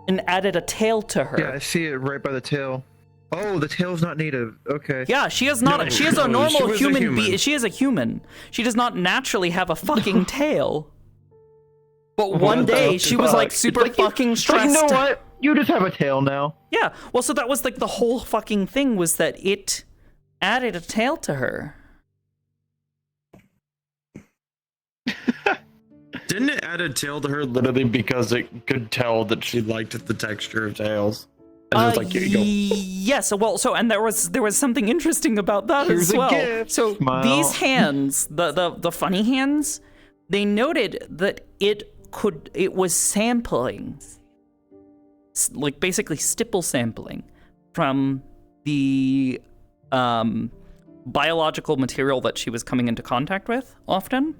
and added a tail to her. Yeah, I see it right by the tail. Oh, the tail's not native. Okay. Yeah, she is not. She is a normal human being. She is a human. She does not naturally have a fucking tail. But one day she was like super fucking stressed. You know what? You just have a tail now. Yeah. Well, so that was like the whole fucking thing, was that it added a tail to her. Didn't it add a tail to her literally because it could tell that she liked the texture of tails? And it was like, here you go. Yes. Well, and there was something interesting about that Here's as well. a gift. So Smile. these hands, the funny hands, they noted that it was sampling, like basically stipple sampling from the biological material that she was coming into contact with often.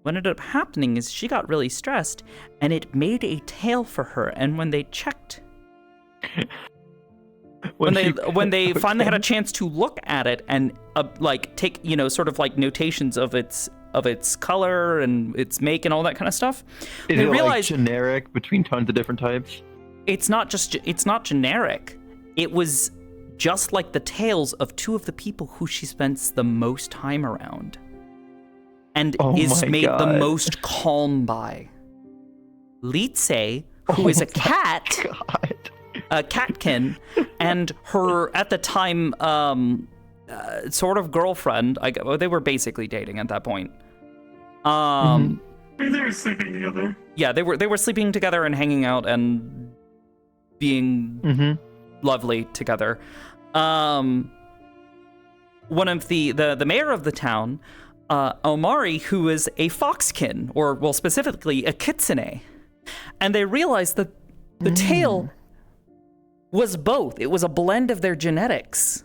What ended up happening is she got really stressed, and it made a tail for her. And when they checked, when they finally had a chance to look at it and like take sort of like notations of its color and its make and all that kind of stuff, Is it like generic between tons of different types? It's not generic. It was just like the tails of two of the people who she spends the most time around. And is made the most calm by. Litze, who is a cat, a catkin, and her, at the time, sort of girlfriend, they were basically dating at that point. They were sleeping together. Yeah, they were sleeping together and hanging out and being lovely together. One of the mayor of the town, Omari, who is a foxkin, or well, specifically a kitsune, and they realized that the tail was both. It was a blend of their genetics.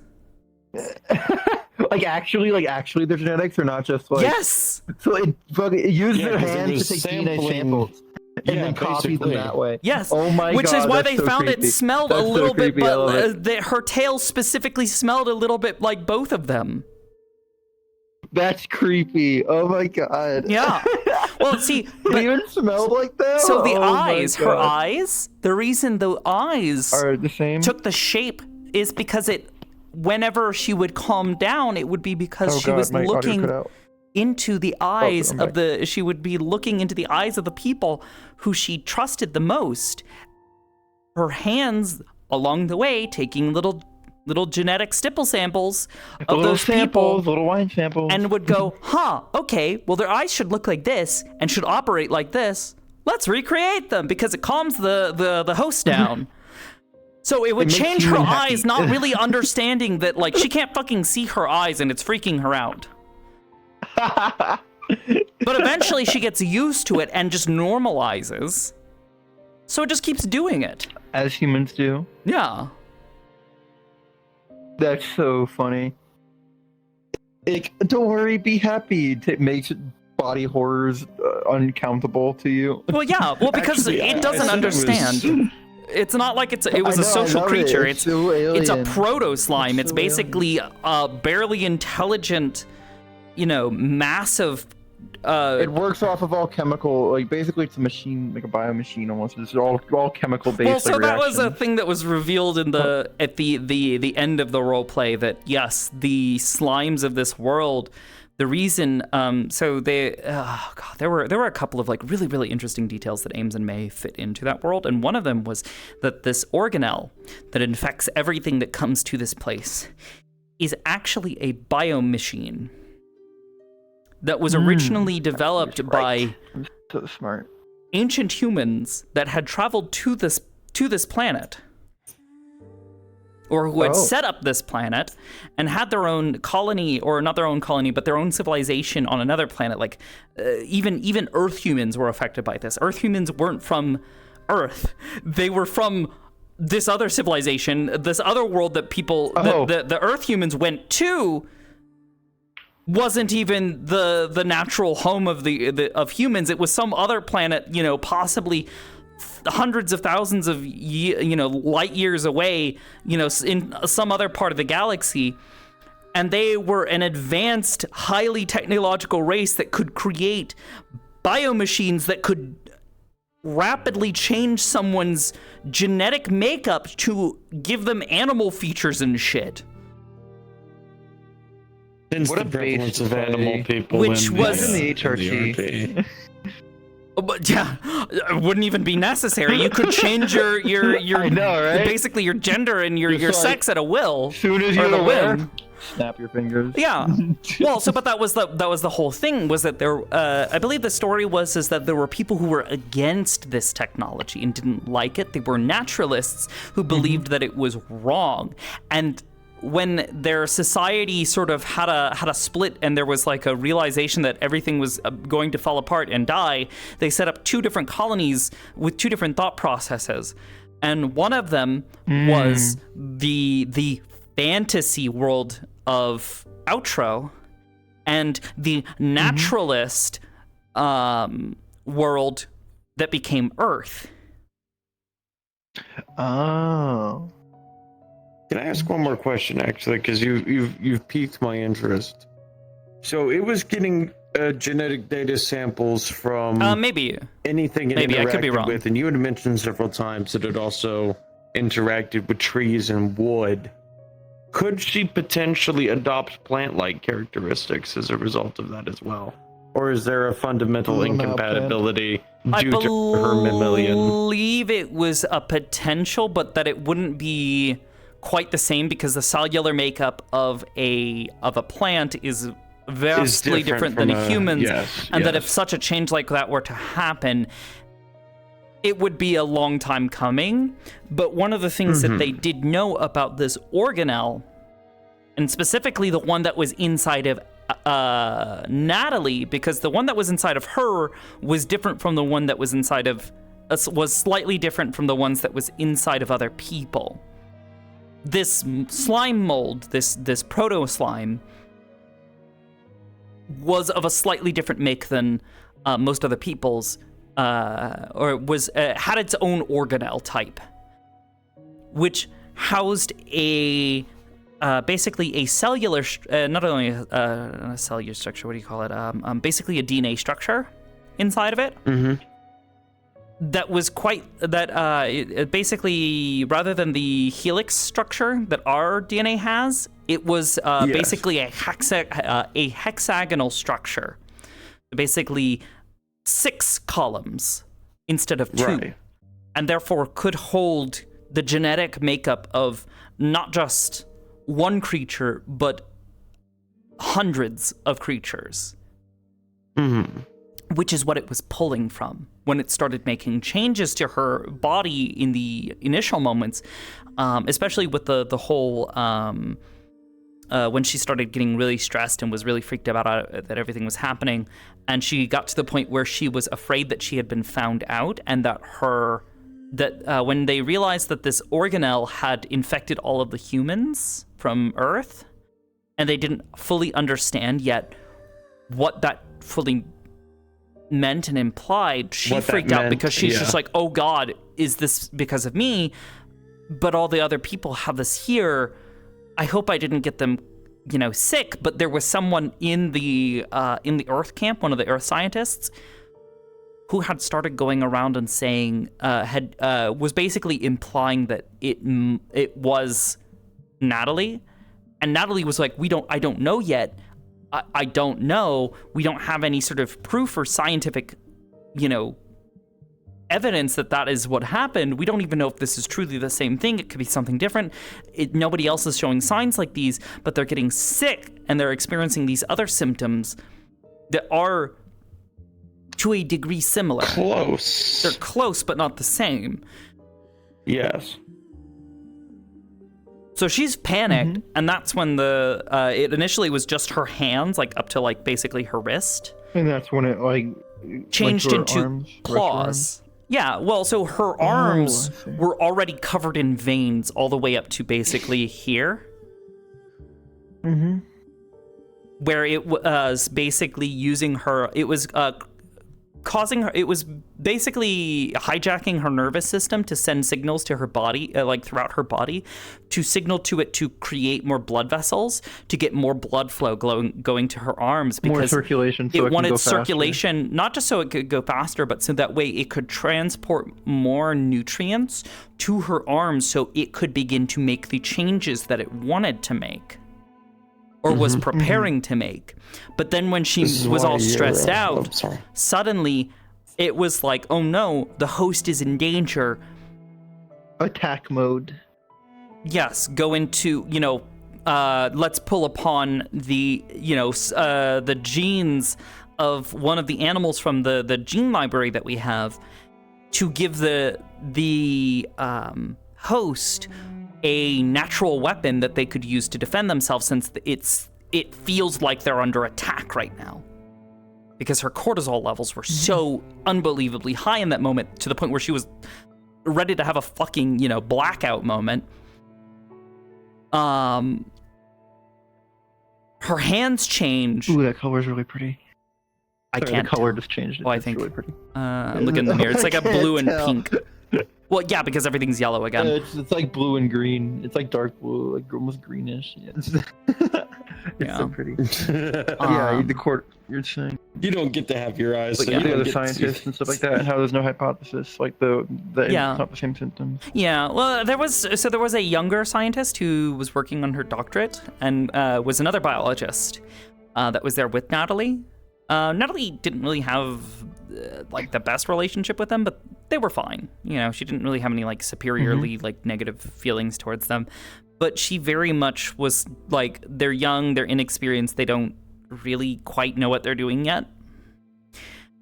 Like actually their genetics, or not just like. Yes. So it used their hands to take DNA samples and then copied them that way. Yes. Oh my god. Which is why they found it smelled a little bit, but her tail specifically smelled a little bit like both of them. That's creepy. Oh my god. Yeah. Well, see, it even smelled like that. So the eyes, her eyes, the reason the eyes are the same, took the shape is because whenever she would calm down, it would be because she was looking into the eyes she would be looking into the eyes of the people who she trusted the most. Her hands along the way taking little genetic stipple samples of those people, little wine samples, and would go, okay, well, their eyes should look like this and should operate like this. Let's recreate them because it calms the host down. So it would change her eyes, not really understanding that, like, she can't fucking see her eyes and it's freaking her out. But eventually she gets used to it and just normalizes. So it just keeps doing it. As humans do. Yeah. That's so funny. Don't worry, be happy. It makes body horrors uncountable to you. Well, yeah. Well, because it doesn't understand. It's not like it was a social creature. It's a proto slime. It's basically a barely intelligent, massive. It works off of all chemical, like basically it's a machine, like a biomachine almost. It's all chemical based. Well, so that was a thing that was revealed in at the end of the role play, that yes, the slimes of this world the reason, so they, God, there were a couple of like really, really interesting details that Ames and May fit into that world. And one of them was that this organelle that infects everything that comes to this place is actually a biomachine that was originally developed by so smart ancient humans that had traveled to this planet, or who had set up this planet and had their own colony, or not their own colony, but their own civilization on another planet. Like even Earth humans were affected by this. Earth humans weren't from Earth; they were from this other civilization, this other world that people, the Earth humans went to. Wasn't even the natural home of of humans. It was some other planet, possibly hundreds of thousands of light years away, in some other part of the galaxy. And they were an advanced, highly technological race that could create biomachines that could rapidly change someone's genetic makeup to give them animal features and shit. What a prevalence of animal people which was in the HRT. But yeah, it wouldn't even be necessary. You could change your I know, right? basically your gender and your Just sex at a will. As soon as or you're the aware, whim. snap your fingers. Yeah. Well, but that was the whole thing, was that there. I believe the story is that there were people who were against this technology and didn't like it. They were naturalists who believed that it was wrong, and when their society sort of had a split and there was like a realization that everything was going to fall apart and die, they set up two different colonies with two different thought processes. And one of them was the fantasy world of Outro, and the naturalist world that became Earth. Oh. Can I ask one more question, actually, because you've piqued my interest. So it was getting genetic data samples from maybe anything it maybe I could be interacted wrong. with, and you had mentioned several times that it also interacted with trees and wood. Could she potentially adopt plant-like characteristics as a result of that as well? Or is there a fundamental incompatibility due to her mammalian? I believe it was a potential, but that it wouldn't be quite the same, because the cellular makeup of a plant is vastly different than a human's, and that if such a change like that were to happen, it would be a long time coming. But one of the things that they did know about this organelle, and specifically the one that was inside of Natalie, because the one that was inside of her was different from the one that was inside of was slightly different from the ones that was inside of other people. This slime mold, this proto slime, was of a slightly different make than most other people's, or was had its own organelle type, which housed a basically a cellular, not only a cellular structure. What do you call it? Basically a DNA structure inside of it. That was it basically, rather than the helix structure that our DNA has, it was basically a hexagonal structure. Basically 6 columns instead of 2. And therefore could hold the genetic makeup of not just one creature, but hundreds of creatures. Which is what it was pulling from when it started making changes to her body in the initial moments, especially with the whole when she started getting really stressed and was really freaked out that everything was happening, and she got to the point where she was afraid that she had been found out, and that when they realized that this organelle had infected all of the humans from Earth, and they didn't fully understand yet what that fully meant and implied, she freaked out because she's just like, oh God, is this because of me? But all the other people have this here. I hope I didn't get them, sick. But there was someone in the Earth camp, one of the Earth scientists, who had started going around and saying, was basically implying that it was Natalie, and Natalie was like, I don't know yet. I don't know. We don't have any sort of proof or scientific, evidence that is what happened. We don't even know if this is truly the same thing. It could be something different. Nobody else is showing signs like these, but they're getting sick and they're experiencing these other symptoms that are to a degree similar. Close. They're close, but not the same. Yes. So she's panicked, and that's when it initially was just her hands, like up to like basically her wrist. And that's when it like changed went to her into arms, claws. Yeah, well, so her arms were already covered in veins all the way up to basically here. Mm-hmm. Where it was basically using her, it was causing her, it was basically hijacking her nervous system to send signals to her body, like throughout her body, to signal to it to create more blood vessels, to get more blood flow going to her arms. Because more circulation, so it wanted can go faster. circulation, not just so it could go faster, but so that way it could transport more nutrients to her arms so it could begin to make the changes that it wanted to make. Or was preparing to make. But then when she was all stressed out, suddenly it was like, oh no, the host is in danger. Attack mode. Yes, go into, let's pull upon the, the genes of one of the animals from the gene library that we have to give the host a natural weapon that they could use to defend themselves, since it feels like they're under attack right now. Because her cortisol levels were so unbelievably high in that moment, to the point where she was ready to have a fucking, blackout moment. Her hands change. Ooh, that color's really pretty. I can't. The color just changed. I think. Really pretty. I'm looking in the mirror. It's like a blue and pink. Well, yeah, because everything's yellow again. It's like blue and green. It's like dark blue, like almost greenish. Yeah. It's so pretty. The court. You're saying you don't get to have your eyes. Like the other scientists and stuff like that, and how there's no hypothesis, like it's not the same symptoms. Yeah, well, there was a younger scientist who was working on her doctorate, and was another biologist that was there with Natalie. Natalie didn't really have like the best relationship with them, but they were fine. She didn't really have any like superiorly like negative feelings towards them. But she very much was like, they're young, they're inexperienced, they don't really quite know what they're doing yet.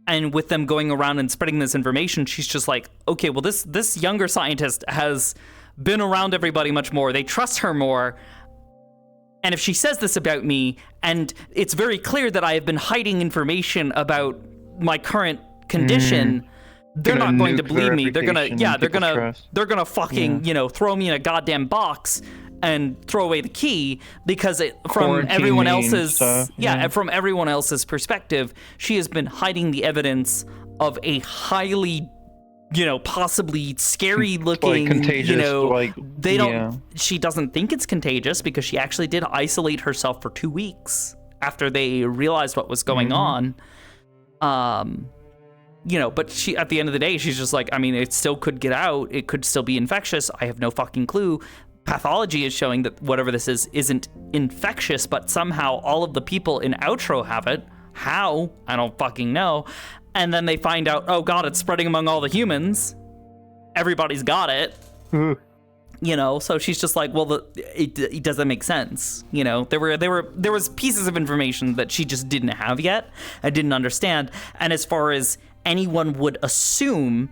And with them going around and spreading this information, she's just like, okay, well, this younger scientist has been around everybody much more. They trust her more. And if she says this about me, and it's very clear that I have been hiding information about my current condition, they're not going to believe me. They're gonna fucking, throw me in a goddamn box and throw away the key, because from everyone else's from everyone else's perspective, she has been hiding the evidence of a highly possibly scary looking, contagious, she doesn't think it's contagious, because she actually did isolate herself for 2 weeks after they realized what was going on. But she, at the end of the day, she's just like, I mean, it still could get out. It could still be infectious. I have no fucking clue. Pathology is showing that whatever this isn't infectious, but somehow all of the people in Outro have it. How? I don't fucking know. And then they find out, oh god, it's spreading among all the humans. Everybody's got it. So she's just like, well, it doesn't make sense. There was pieces of information that she just didn't have yet. I didn't understand. And as far as anyone would assume,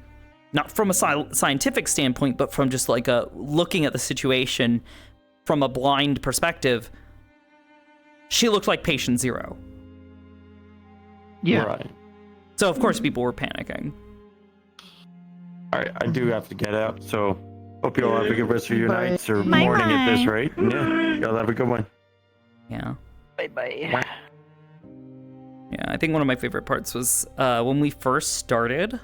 not from a scientific standpoint, but from just like looking at the situation from a blind perspective, she looked like patient zero. Yeah. Right. So of course people were panicking. All right, I do have to get out, so hope you all have a good rest of your nights or morning at this rate. Yeah, y'all have a good one. Yeah. Bye. Yeah, I think one of my favorite parts was when we first started.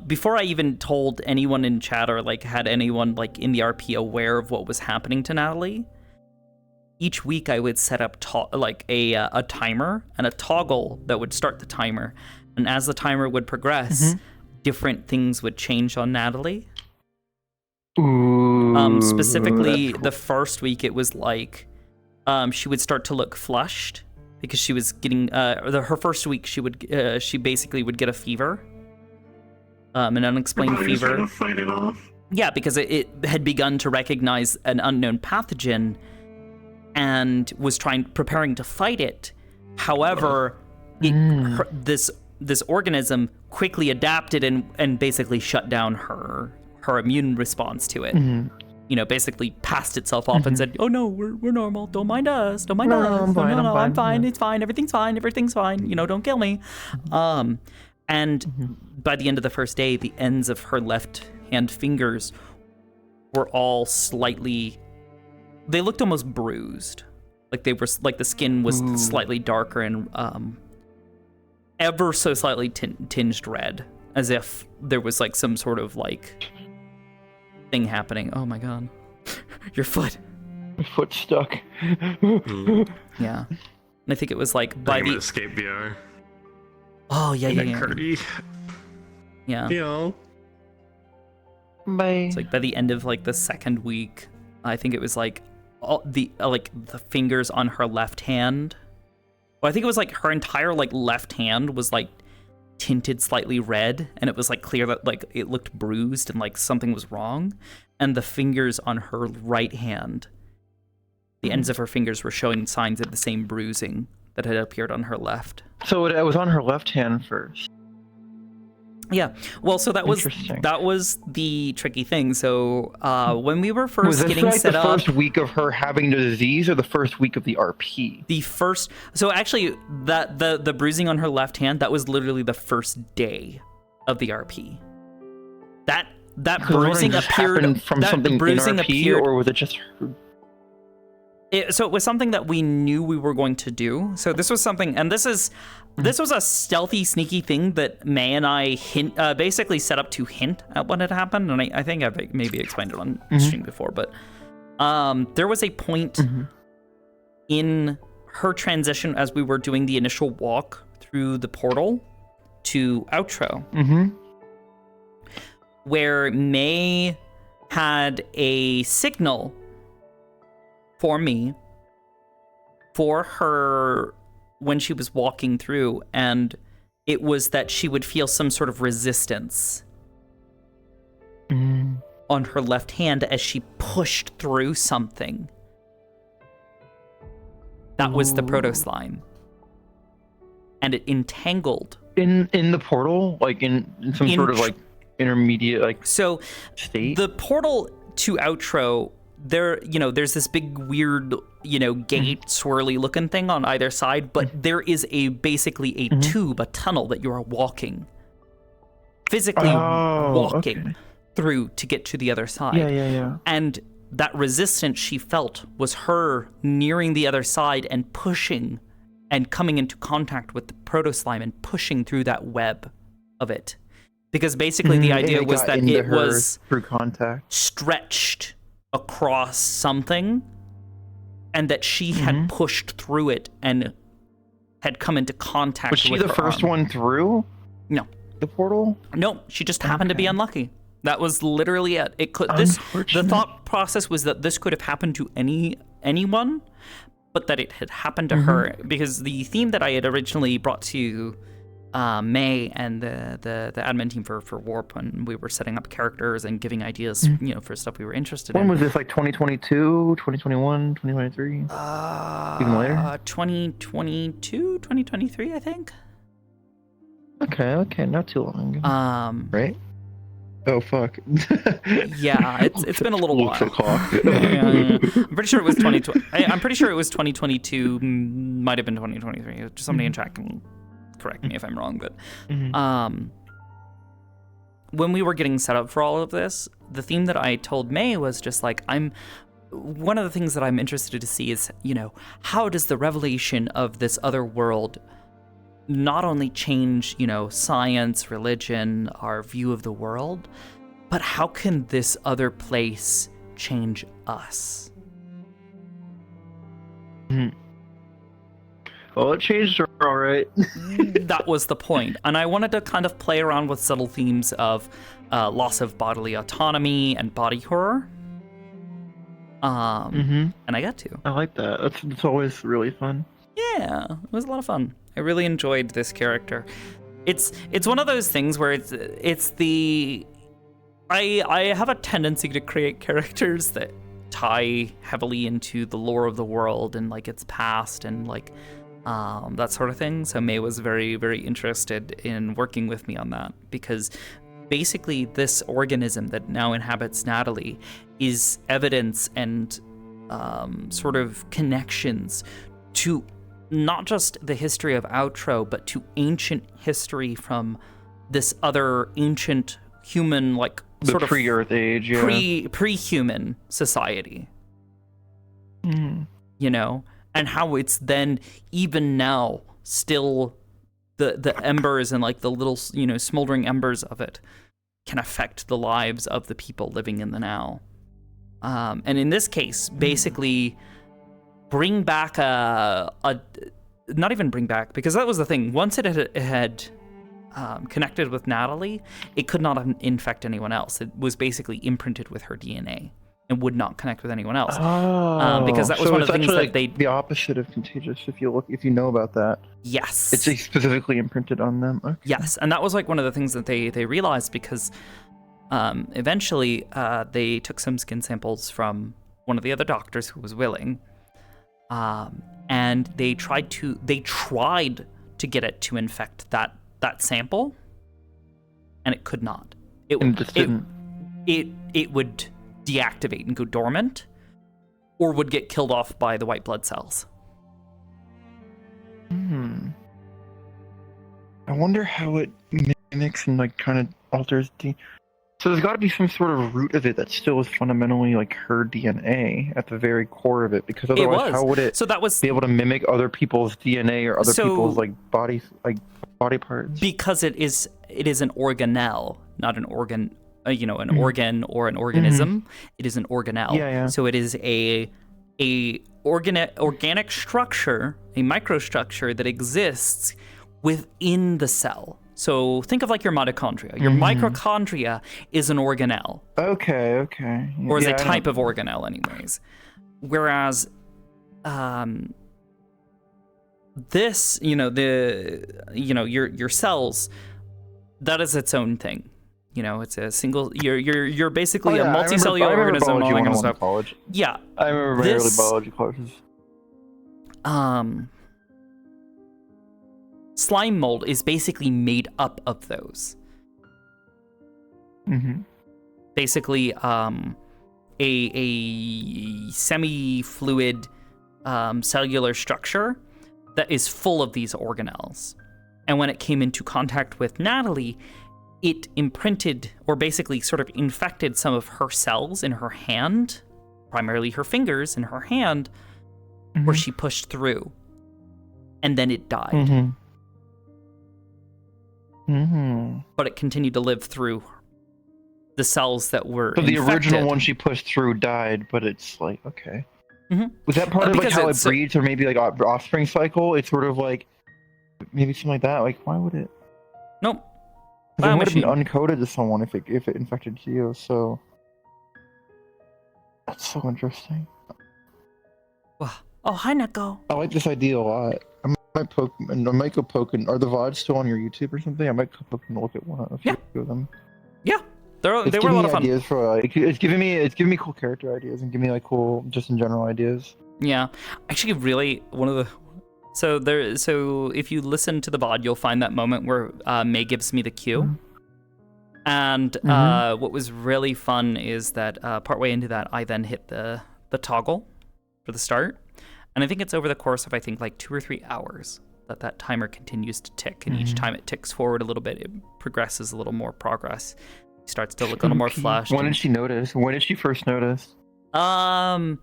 Before I even told anyone in chat or like had anyone like in the RP aware of what was happening to Natalie, each week I would set up a timer and a toggle that would start the timer, and as the timer would progress, different things would change on Natalie. Specifically, the first week it was like she would start to look flushed because she was getting her first week. She basically would get a fever, an unexplained fever. To fight it off. Yeah, because it had begun to recognize an unknown pathogen and was preparing to fight it. However, this organism quickly adapted and basically shut down her immune response to it. You know, basically passed itself off and said, "Oh no, we're normal. Don't mind us. Don't mind us. I'm fine. It's fine. Everything's fine. Everything's fine. You know, don't kill me." And by the end of the first day, the ends of her left hand fingers were all slightly, they looked almost bruised. Like they were, like the skin was slightly darker and ever so slightly tinged red, as if there was like some sort of like thing happening. Oh my god. Your foot. My foot's stuck. Yeah. And I think it was like by the Escape VR. Oh yeah, yeah, Curdy. Yeah. Yo. Bye. It's like by the end of like the second week, I think it was like all the fingers on her left hand. Well, I think it was like her entire like left hand was like tinted slightly red, and it was like clear that like it looked bruised and like something was wrong. And the fingers on her right hand, the ends of her fingers were showing signs of the same bruising that had appeared on her left. So it was on her left hand first. Yeah, well, so that was the tricky thing. So when we were first getting like set the up, first week of her having the disease, or the first week of the RP? the first, so actually that the bruising on her left hand, that was literally the first day of the RP. That bruising appeared from something in RP, or was it just her? So it was something that we knew we were going to do. So this was something, and this was a stealthy, sneaky thing that May and I basically set up to hint at what had happened. And I think I've maybe explained it on stream before, but there was a point in her transition as we were doing the initial walk through the portal to outro, where May had a signal for me, for her when she was walking through, and it was that she would feel some sort of resistance on her left hand as she pushed through something. That was the proto slime, and it entangled in the portal, like in some sort of like intermediate like state. The portal to outro, there's this big weird gate swirly looking thing on either side, but there is basically a tube, a tunnel that you are walking physically through to get to the other side. Yeah. And that resistance she felt was her nearing the other side and pushing and coming into contact with the proto slime and pushing through that web of it, because basically the idea was that it was through contact stretched across something, and that she had pushed through it and had come into contact with her. Was she the first one through? No. The portal? No, she just happened to be unlucky. That was literally it. The thought process was that this could have happened to anyone, but that it had happened to her, because the theme that I had originally brought to May and the admin team for Warp, when we were setting up characters and giving ideas, for stuff we were interested in. When was this? Like 2022, 2021, 2023? Even later? 2022, 2023, I think. Okay, not too long ago. Right? Oh fuck. Yeah, it's been a little while. Yeah. I'm pretty sure it was 2020. I'm pretty sure it was 2022. Might have been 2023. Somebody in chat can correct me if I'm wrong, but when we were getting set up for all of this, the theme that I told May was just like, one of the things that I'm interested to see is, how does the revelation of this other world not only change, science, religion, our view of the world, but how can this other place change us? Well, it changed her, all right. That was the point. And I wanted to kind of play around with subtle themes of loss of bodily autonomy and body horror. And I got to. I like that. That's always really fun. Yeah, it was a lot of fun. I really enjoyed this character. It's one of those things where it's the I have a tendency to create characters that tie heavily into the lore of the world and like its past and like that sort of thing. So May was very, very interested in working with me on that because basically this organism that now inhabits Natalie is evidence and sort of connections to not just the history of Outro, but to ancient history from this other ancient human, like sort of pre-Earth age, yeah. pre-human society. You know, and how it's then even now still the embers and like the little, you know, smoldering embers of it can affect the lives of the people living in the now. And in this case, basically bring back not even bring back, because that was the thing. Once it had connected with Natalie, it could not infect anyone else. It was basically imprinted with her DNA and would not connect with anyone else. Because that was one of the things that they... the opposite of contagious, if you know about that. Yes. It's specifically imprinted on them. Okay. Yes, and that was like one of the things that they realized because eventually they took some skin samples from one of the other doctors who was willing, and they tried to get it to infect that sample, and it could not. It would deactivate and go dormant, or would get killed off by the white blood cells. I wonder how it mimics and like kind of alters So there's got to be some sort of root of it that still is fundamentally like her DNA at the very core of it, because otherwise how would it be able to mimic other people's DNA or other people's like body parts? Because it is an organelle, not an organ, an organ or an organism. It is an organelle. Yeah. So it is a organic structure, a microstructure that exists within the cell. So think of like your mitochondria. Your mitochondria is an organelle. Okay. Or is a type of organelle anyways. Whereas this, your cells, that is its own thing. It's a single. You're basically a multicellular organism and all that kind of stuff. College. Yeah, I remember my early biology classes. Slime mold is basically made up of those. Basically, a semi-fluid cellular structure that is full of these organelles. And when it came into contact with Natalie, it imprinted, or basically sort of infected some of her cells in her hand, primarily her fingers in her hand, where she pushed through. And then it died. But it continued to live through the cells that were So the infected. original one she pushed through died, but it's like, okay. Was that part of like how it breeds, or maybe like offspring cycle? It's sort of like, maybe something like that. Like, why would it? Nope. It would have been uncoded to someone if it infected you. So that's so interesting. Wow. Oh, hi, Neko. I like this idea a lot. I might go poke. Are the VODs still on your YouTube or something? I might go poke and look at a few of them. Yeah, they were a lot of fun. Ideas for it's giving me cool character ideas and giving me like cool just in general ideas. Yeah, actually, really one of the. So if you listen to the VOD, you'll find that moment where May gives me the cue. And what was really fun is that partway into that, I then hit the toggle for the start. And I think it's over the course of, like 2 or 3 hours that timer continues to tick. And each time it ticks forward a little bit, it progresses a little more progress. It starts to look a little more flushed. When did she notice? When did she first notice? Or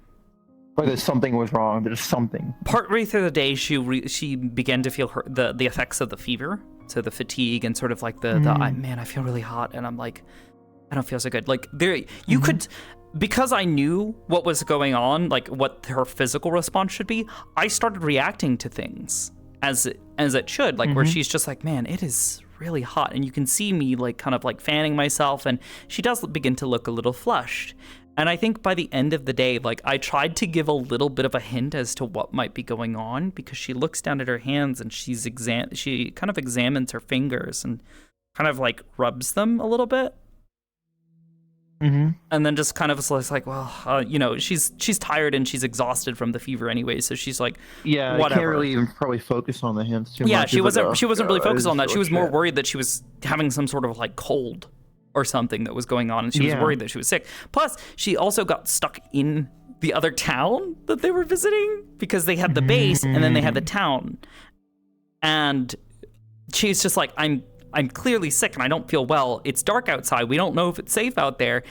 that something was wrong. There's something. Partway through the day, she began to feel the effects of the fever. So the fatigue and sort of like I feel really hot. And I'm like, I don't feel so good. Like you could... Because I knew what was going on, like what her physical response should be, I started reacting to things as it should, like where she's just like, man, it is really hot. And you can see me like kind of like fanning myself, and she does begin to look a little flushed. And I think by the end of the day, like, I tried to give a little bit of a hint as to what might be going on, because she looks down at her hands and she kind of examines her fingers and kind of like rubs them a little bit. Mm-hmm. And then just kind of is like, well, you know, she's tired and she's exhausted from the fever anyway, so she's like, Yeah, I whatever. can't really even probably focus on the hands too much. Yeah, It's she like, wasn't really focused on that. She was more shit. worried that she was having some sort of like cold or something that was going on, and she was Yeah. worried that she was sick. Plus, she also got stuck in the other town that they were visiting, because they had the base and then they had the town. And she's just like, I'm clearly sick and I don't feel well. It's dark outside. We don't know if it's safe out there.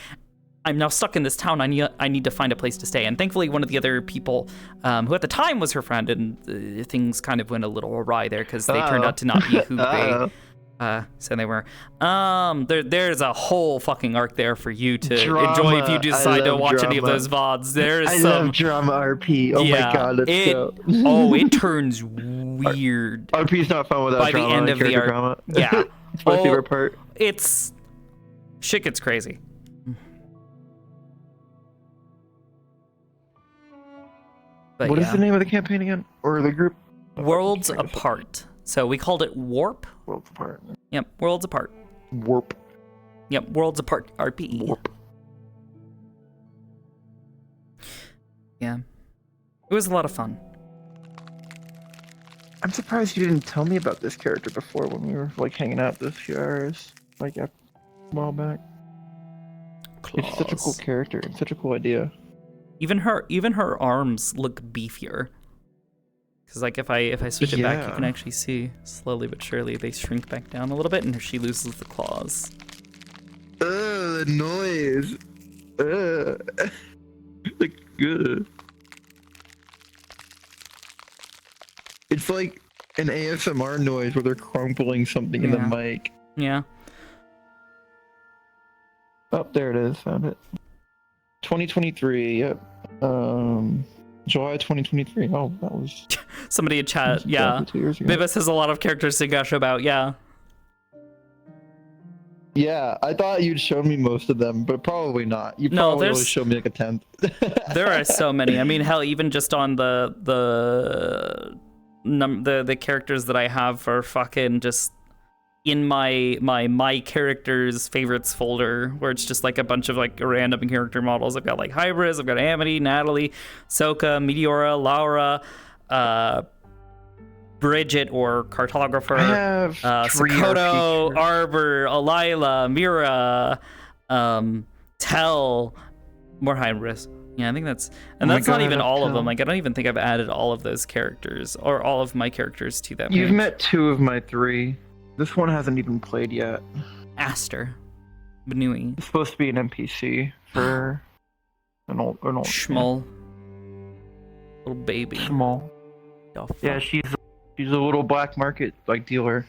I'm now stuck in this town. I need to find a place to stay. And thankfully, one of the other people, who at the time was her friend, and things kind of went a little awry there, because they turned out to not be who they said they were. There's a whole fucking arc there for you to enjoy if you decide to watch any of those VODs. There's love drama RP. Oh my god, let's go. It turns weird. RP's not fun without by drama. the end of the character arc. drama. Yeah. It's my favorite part. It's shit gets crazy. But What is yeah. the name of the campaign again? Or the group? Worlds Apart. So we called it Warp. Worlds Apart. Yep, Worlds Apart. Warp. Yep, Worlds Apart RP. Warp. Yeah. It was a lot of fun. I'm surprised you didn't tell me about this character before when we were like hanging out those few hours, like a while back. It's such a cool character and such a cool idea. Even her arms look beefier. Because like if I switch it back, you can actually see slowly but surely they shrink back down a little bit, and she loses the claws. The noise. Like good. It's like an ASMR noise where they're crumpling something in the mic. Yeah. Oh, there it is. Found it. 2023. Yep. July 2023. Oh, that was. Somebody in chat. Yeah. 2 years ago. Bibis has a lot of characters to gush about. Yeah. Yeah, I thought you'd show me most of them, but probably not. You No, probably there's- only showed me like a tenth. There are so many. I mean, hell, even just on the characters that I have are fucking just in my characters favorites folder, where it's just like a bunch of like random character models. I've got like Hybris, I've got Amity, Natalie, Soka, Meteora, Laura, Bridget or Cartographer, I have 3 Sakoto, RP Arbor, Alila, Mira, Tell, more Hybris. Yeah, I think that's, and Oh my that's not God, even all of them. Tell. Like, I don't even think I've added all of those characters or all of my characters to that. You've page. met 2 of my 3. This one hasn't even played yet. Aster, Benui, It's supposed to be an NPC for an old Schmull, little baby. Schmull. Yeah, she's a little black market like dealer.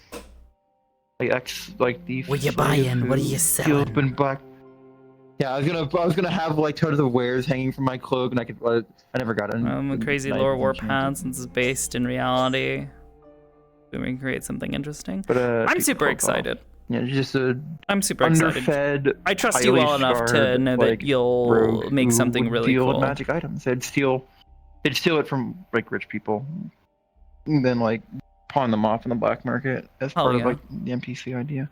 Like thief. What you buying? What are you selling? Been black. Yeah, I was gonna have like tons of wares hanging from my cloak, and I never got it. A crazy lore warpath, since it's based in reality. We can create something interesting. But I'm super excited. Yeah, just I'm super excited. underfed. I trust you highly well enough to scarred, know like, that you'll rogue make who something would really deal cool. with magic items. They'd steal it from like rich people, and then like pawn them off in the black market as Hell part of yeah. like the NPC idea.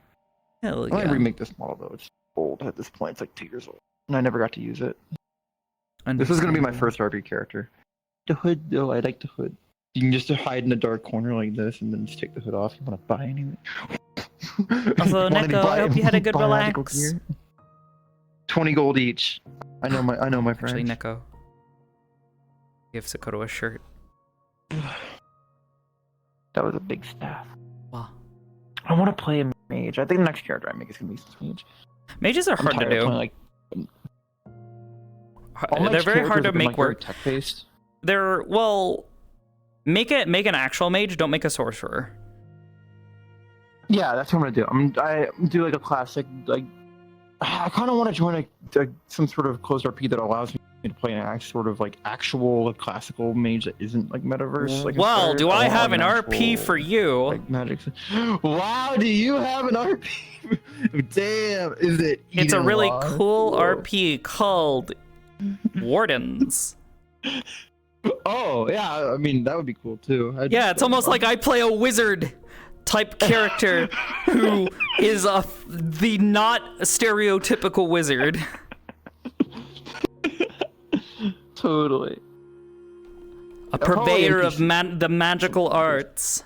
Hell I might yeah. remake this model though. It's old at this point. It's like 2 years old, and I never got to use it. This is gonna be my first RP character. The hood, though, I like the hood. You can just hide in a dark corner like this, and then just take the hood off. You want to buy anything? Also, Wanted to Neko, I hope you had a good buy magical relax. gear. 20 gold each. I know my friends. Actually, Neko, give Sakoto a shirt. That was a big staff. Wow. I want to play a mage. I think the next character I make is gonna be a mage. Mages are I'm hard to tired of do. playing, all my They're very characters hard to have been, make like, very work. tech-based. They're make an actual mage. Don't make a sorcerer. Yeah, that's what I'm gonna do. I do like a classic. Like, I kind of want to join some sort of closed RP that allows me to play an sort of like actual like, classical mage that isn't like Metaverse. Like Well, inspired. do I want, have like, an RP actual, for you? Like magic. Wow, do you have an RP? Damn, is it? It's a Eden really Lost? cool Whoa. RP called Wardens. Oh yeah, I mean that would be cool too. Yeah, it's almost like I play a wizard type character who is the not stereotypical wizard. Totally. A purveyor of the magical arts.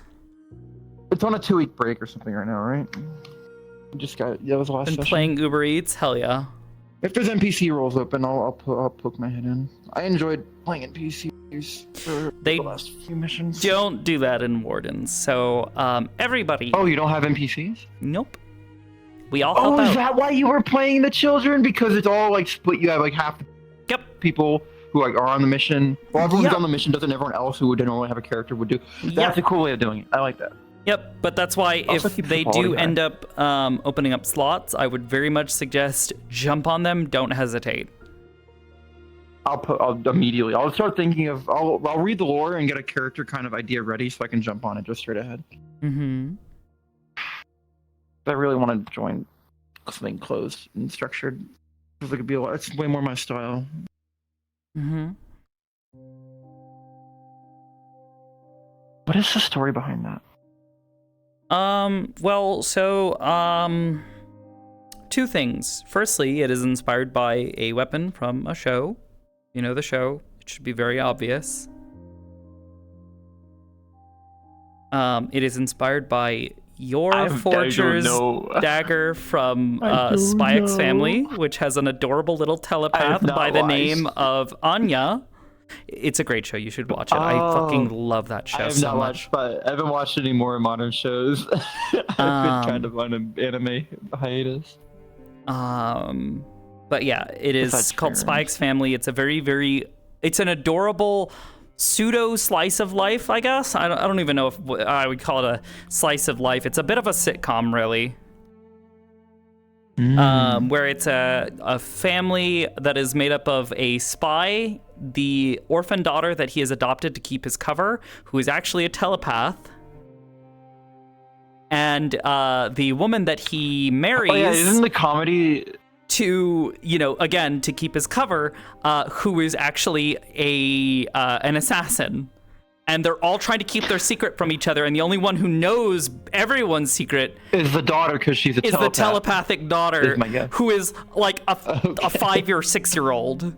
It's on a 2-week break or something right now, right? Just got that was the last Been session. playing Uber Eats, hell yeah. If there's NPC roles open, I'll poke my head in. I enjoyed playing NPCs for the last few missions. Don't do that in Wardens. So everybody. Oh, you don't have NPCs? Nope. We all help Oh, out. is that why you were playing the children? Because it's all like split. You have like half the people who like are on the mission. Well, everyone who's on the mission does, and everyone else who would normally have a character would do. That's a cool way of doing it. I like that. Yep, but that's why Also if keeps they the quality do high. end up opening up slots, I would very much suggest jump on them. Don't hesitate. I'll immediately. I'll start thinking of. I'll read the lore and get a character kind of idea ready so I can jump on it just straight ahead. Mm-hmm. I really want to join something closed and structured. Because it could be a lot. It's way more my style. Mm-hmm. What is the story behind that? Well, so, two things. Firstly, it is inspired by a weapon from a show. You know the show. It should be very obvious. It is inspired by your Forger's dagger from Spy X Family, which has an adorable little telepath by the name of Anya. It's a great show. You should watch it. I fucking love that show so much. But I haven't watched any more modern shows. I've been kind of on an anime hiatus. But yeah, it is called Spy X Family. It's a it's an adorable pseudo slice of life, I guess. I don't even know if I would call it a slice of life. It's a bit of a sitcom, really. Where it's a family that is made up of a spy, the orphan daughter that he has adopted to keep his cover, who is actually a telepath, and the woman that he marries. Oh yeah, isn't the comedy to, you know, again, to keep his cover, who is actually an assassin. And they're all trying to keep their secret from each other, and the only one who knows everyone's secret is the daughter, because she's a telepath. The telepathic daughter, Is my guess. who is like a 5 or 6 year old,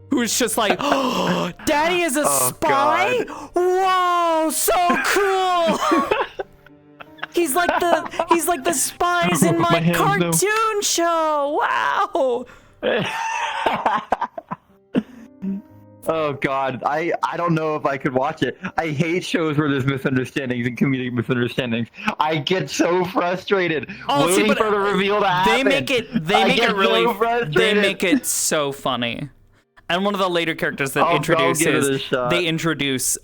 who is just like, oh, Daddy is a spy. God. Whoa, so cool. He's like the spies in my cartoon show. Wow. Oh God, I don't know if I could watch it. I hate shows where there's misunderstandings and comedic misunderstandings. I get so frustrated waiting for the reveal to happen. They make it so funny. And one of the later characters that they introduce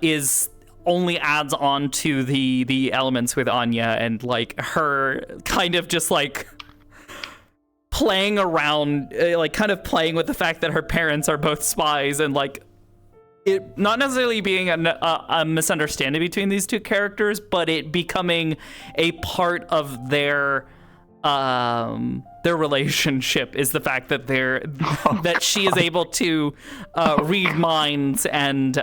is only adds on to the elements with Anya, and like her kind of just like playing around, like kind of playing with the fact that her parents are both spies, and like it not necessarily being a misunderstanding between these two characters, but it becoming a part of their relationship is the fact that that she is able to read minds, and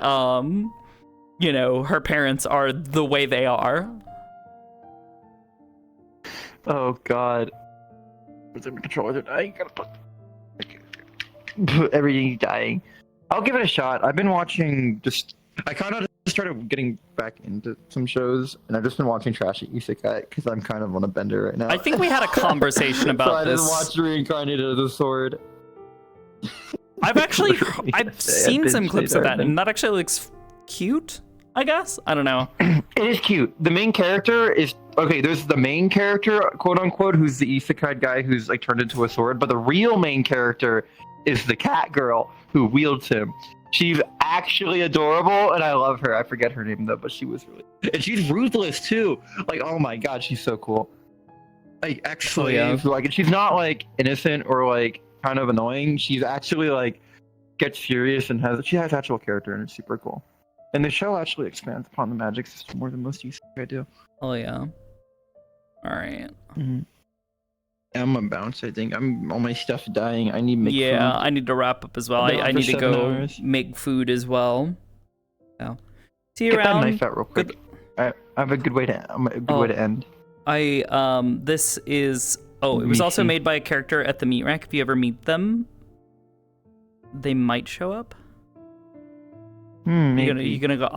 you know, her parents are the way they are. Oh God. The controllers are dying. Everything's dying. I'll give it a shot. I've been watching I kind of just started getting back into some shows, and I've just been watching trashy isekai because I'm kind of on a bender right now. I think we had a conversation about so this. I just watched Reincarnated as a Sword. I've seen some clips of that, and that actually looks cute, I guess. I don't know. It is cute. The main character is okay. There's the main character, quote unquote, who's the isekai guy who's like turned into a sword. But the real main character is the cat girl who wields him. She's actually adorable, and I love her. I forget her name though, but she was really. And she's ruthless too. Like, oh my God, she's so cool. Like, actually, like, and she's not like innocent or like kind of annoying. She's actually like gets serious and she has actual character, and it's super cool. And the show actually expands upon the magic system more than most isekai do. Oh yeah. All right. Mm-hmm. I'm a bounce. I think I'm all my stuff dying. I need to make Yeah, food. I need to wrap up as well. I've been I on for need to 7 go hours. make food as well. So, see you Get around. that knife out real quick. I have a good way to way to end. This is it was also made by a character at the meat rack. If you ever meet them, they might show up. Maybe. You're gonna go,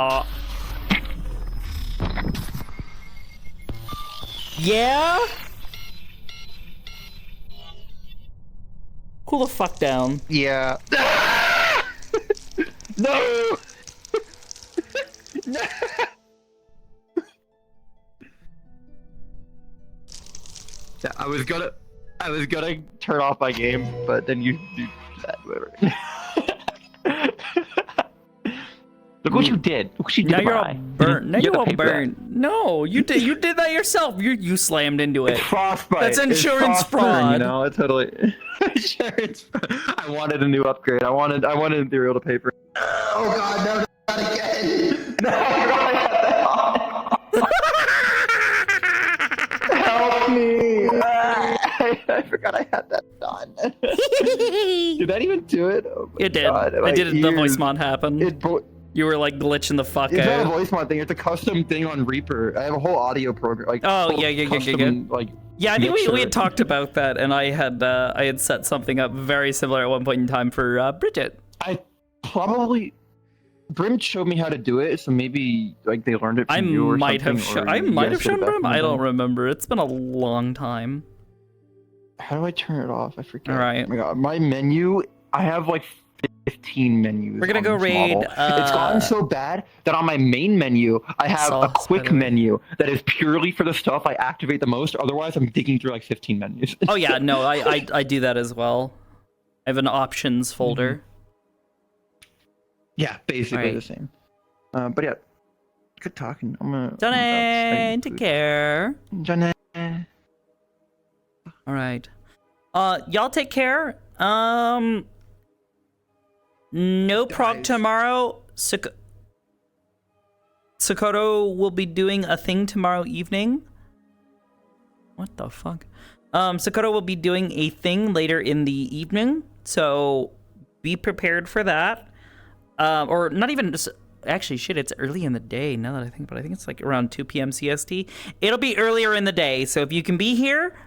yeah? Cool the fuck down. Yeah. No! No! Yeah, I was gonna turn off my game, but then you do that, whatever. Look what you did. Look what you did. Now you're all burnt. Now you're all paper that. burnt. No, you did that yourself. You slammed into it. It's frostbite. That's insurance it's frostburn, fraud. You know, it's totally insurance. I wanted a new upgrade. I wanted ethereal paper. Oh god, no, not again. No, help me. I forgot I had that on. Did that even do it? Oh my It did. God, I did it. The voice mod happened. You were like glitching the fuck It's not a out. voice mod thing. It's a custom thing on Reaper. I have a whole audio program. Like custom, Like Yeah, I think we mixer. had talked about that, and I had set something up very similar at one point in time for Bridget. Brim showed me how to do it, so maybe like they learned it from I you or might have something, I or you might guys have did it shown back Brim. in the I don't day. remember. It's been a long time. How do I turn it off? I forget. All right. Oh my God, my menu. I have like 15 menus. We're gonna on go this raid, model. It's gotten so bad that on my main menu, I have Sauce, a quick menu that is purely for the stuff I activate the most. Otherwise, I'm digging through like 15 menus. Oh yeah, no, I do that as well. I have an options folder. Yeah, basically Right. the same. But yeah, good talking. I'm gonna. Johnny, take care. Johnny. All right. Y'all take care. No prog tomorrow. Sakoto will be doing a thing tomorrow evening. What the fuck? Sakoto will be doing a thing later in the evening, so be prepared for that. Or not even just. Actually, shit, it's early in the day now that I think about it. I think it's like around 2 p.m. CST. It'll be earlier in the day, so if you can be here,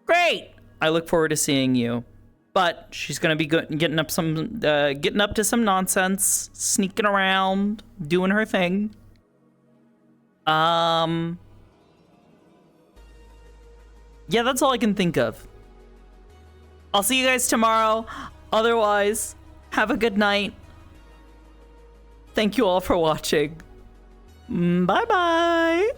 great. I look forward to seeing you. But she's gonna be getting up to some nonsense, sneaking around, doing her thing. Yeah, that's all I can think of. I'll see you guys tomorrow. Otherwise, have a good night. Thank you all for watching. Bye-bye.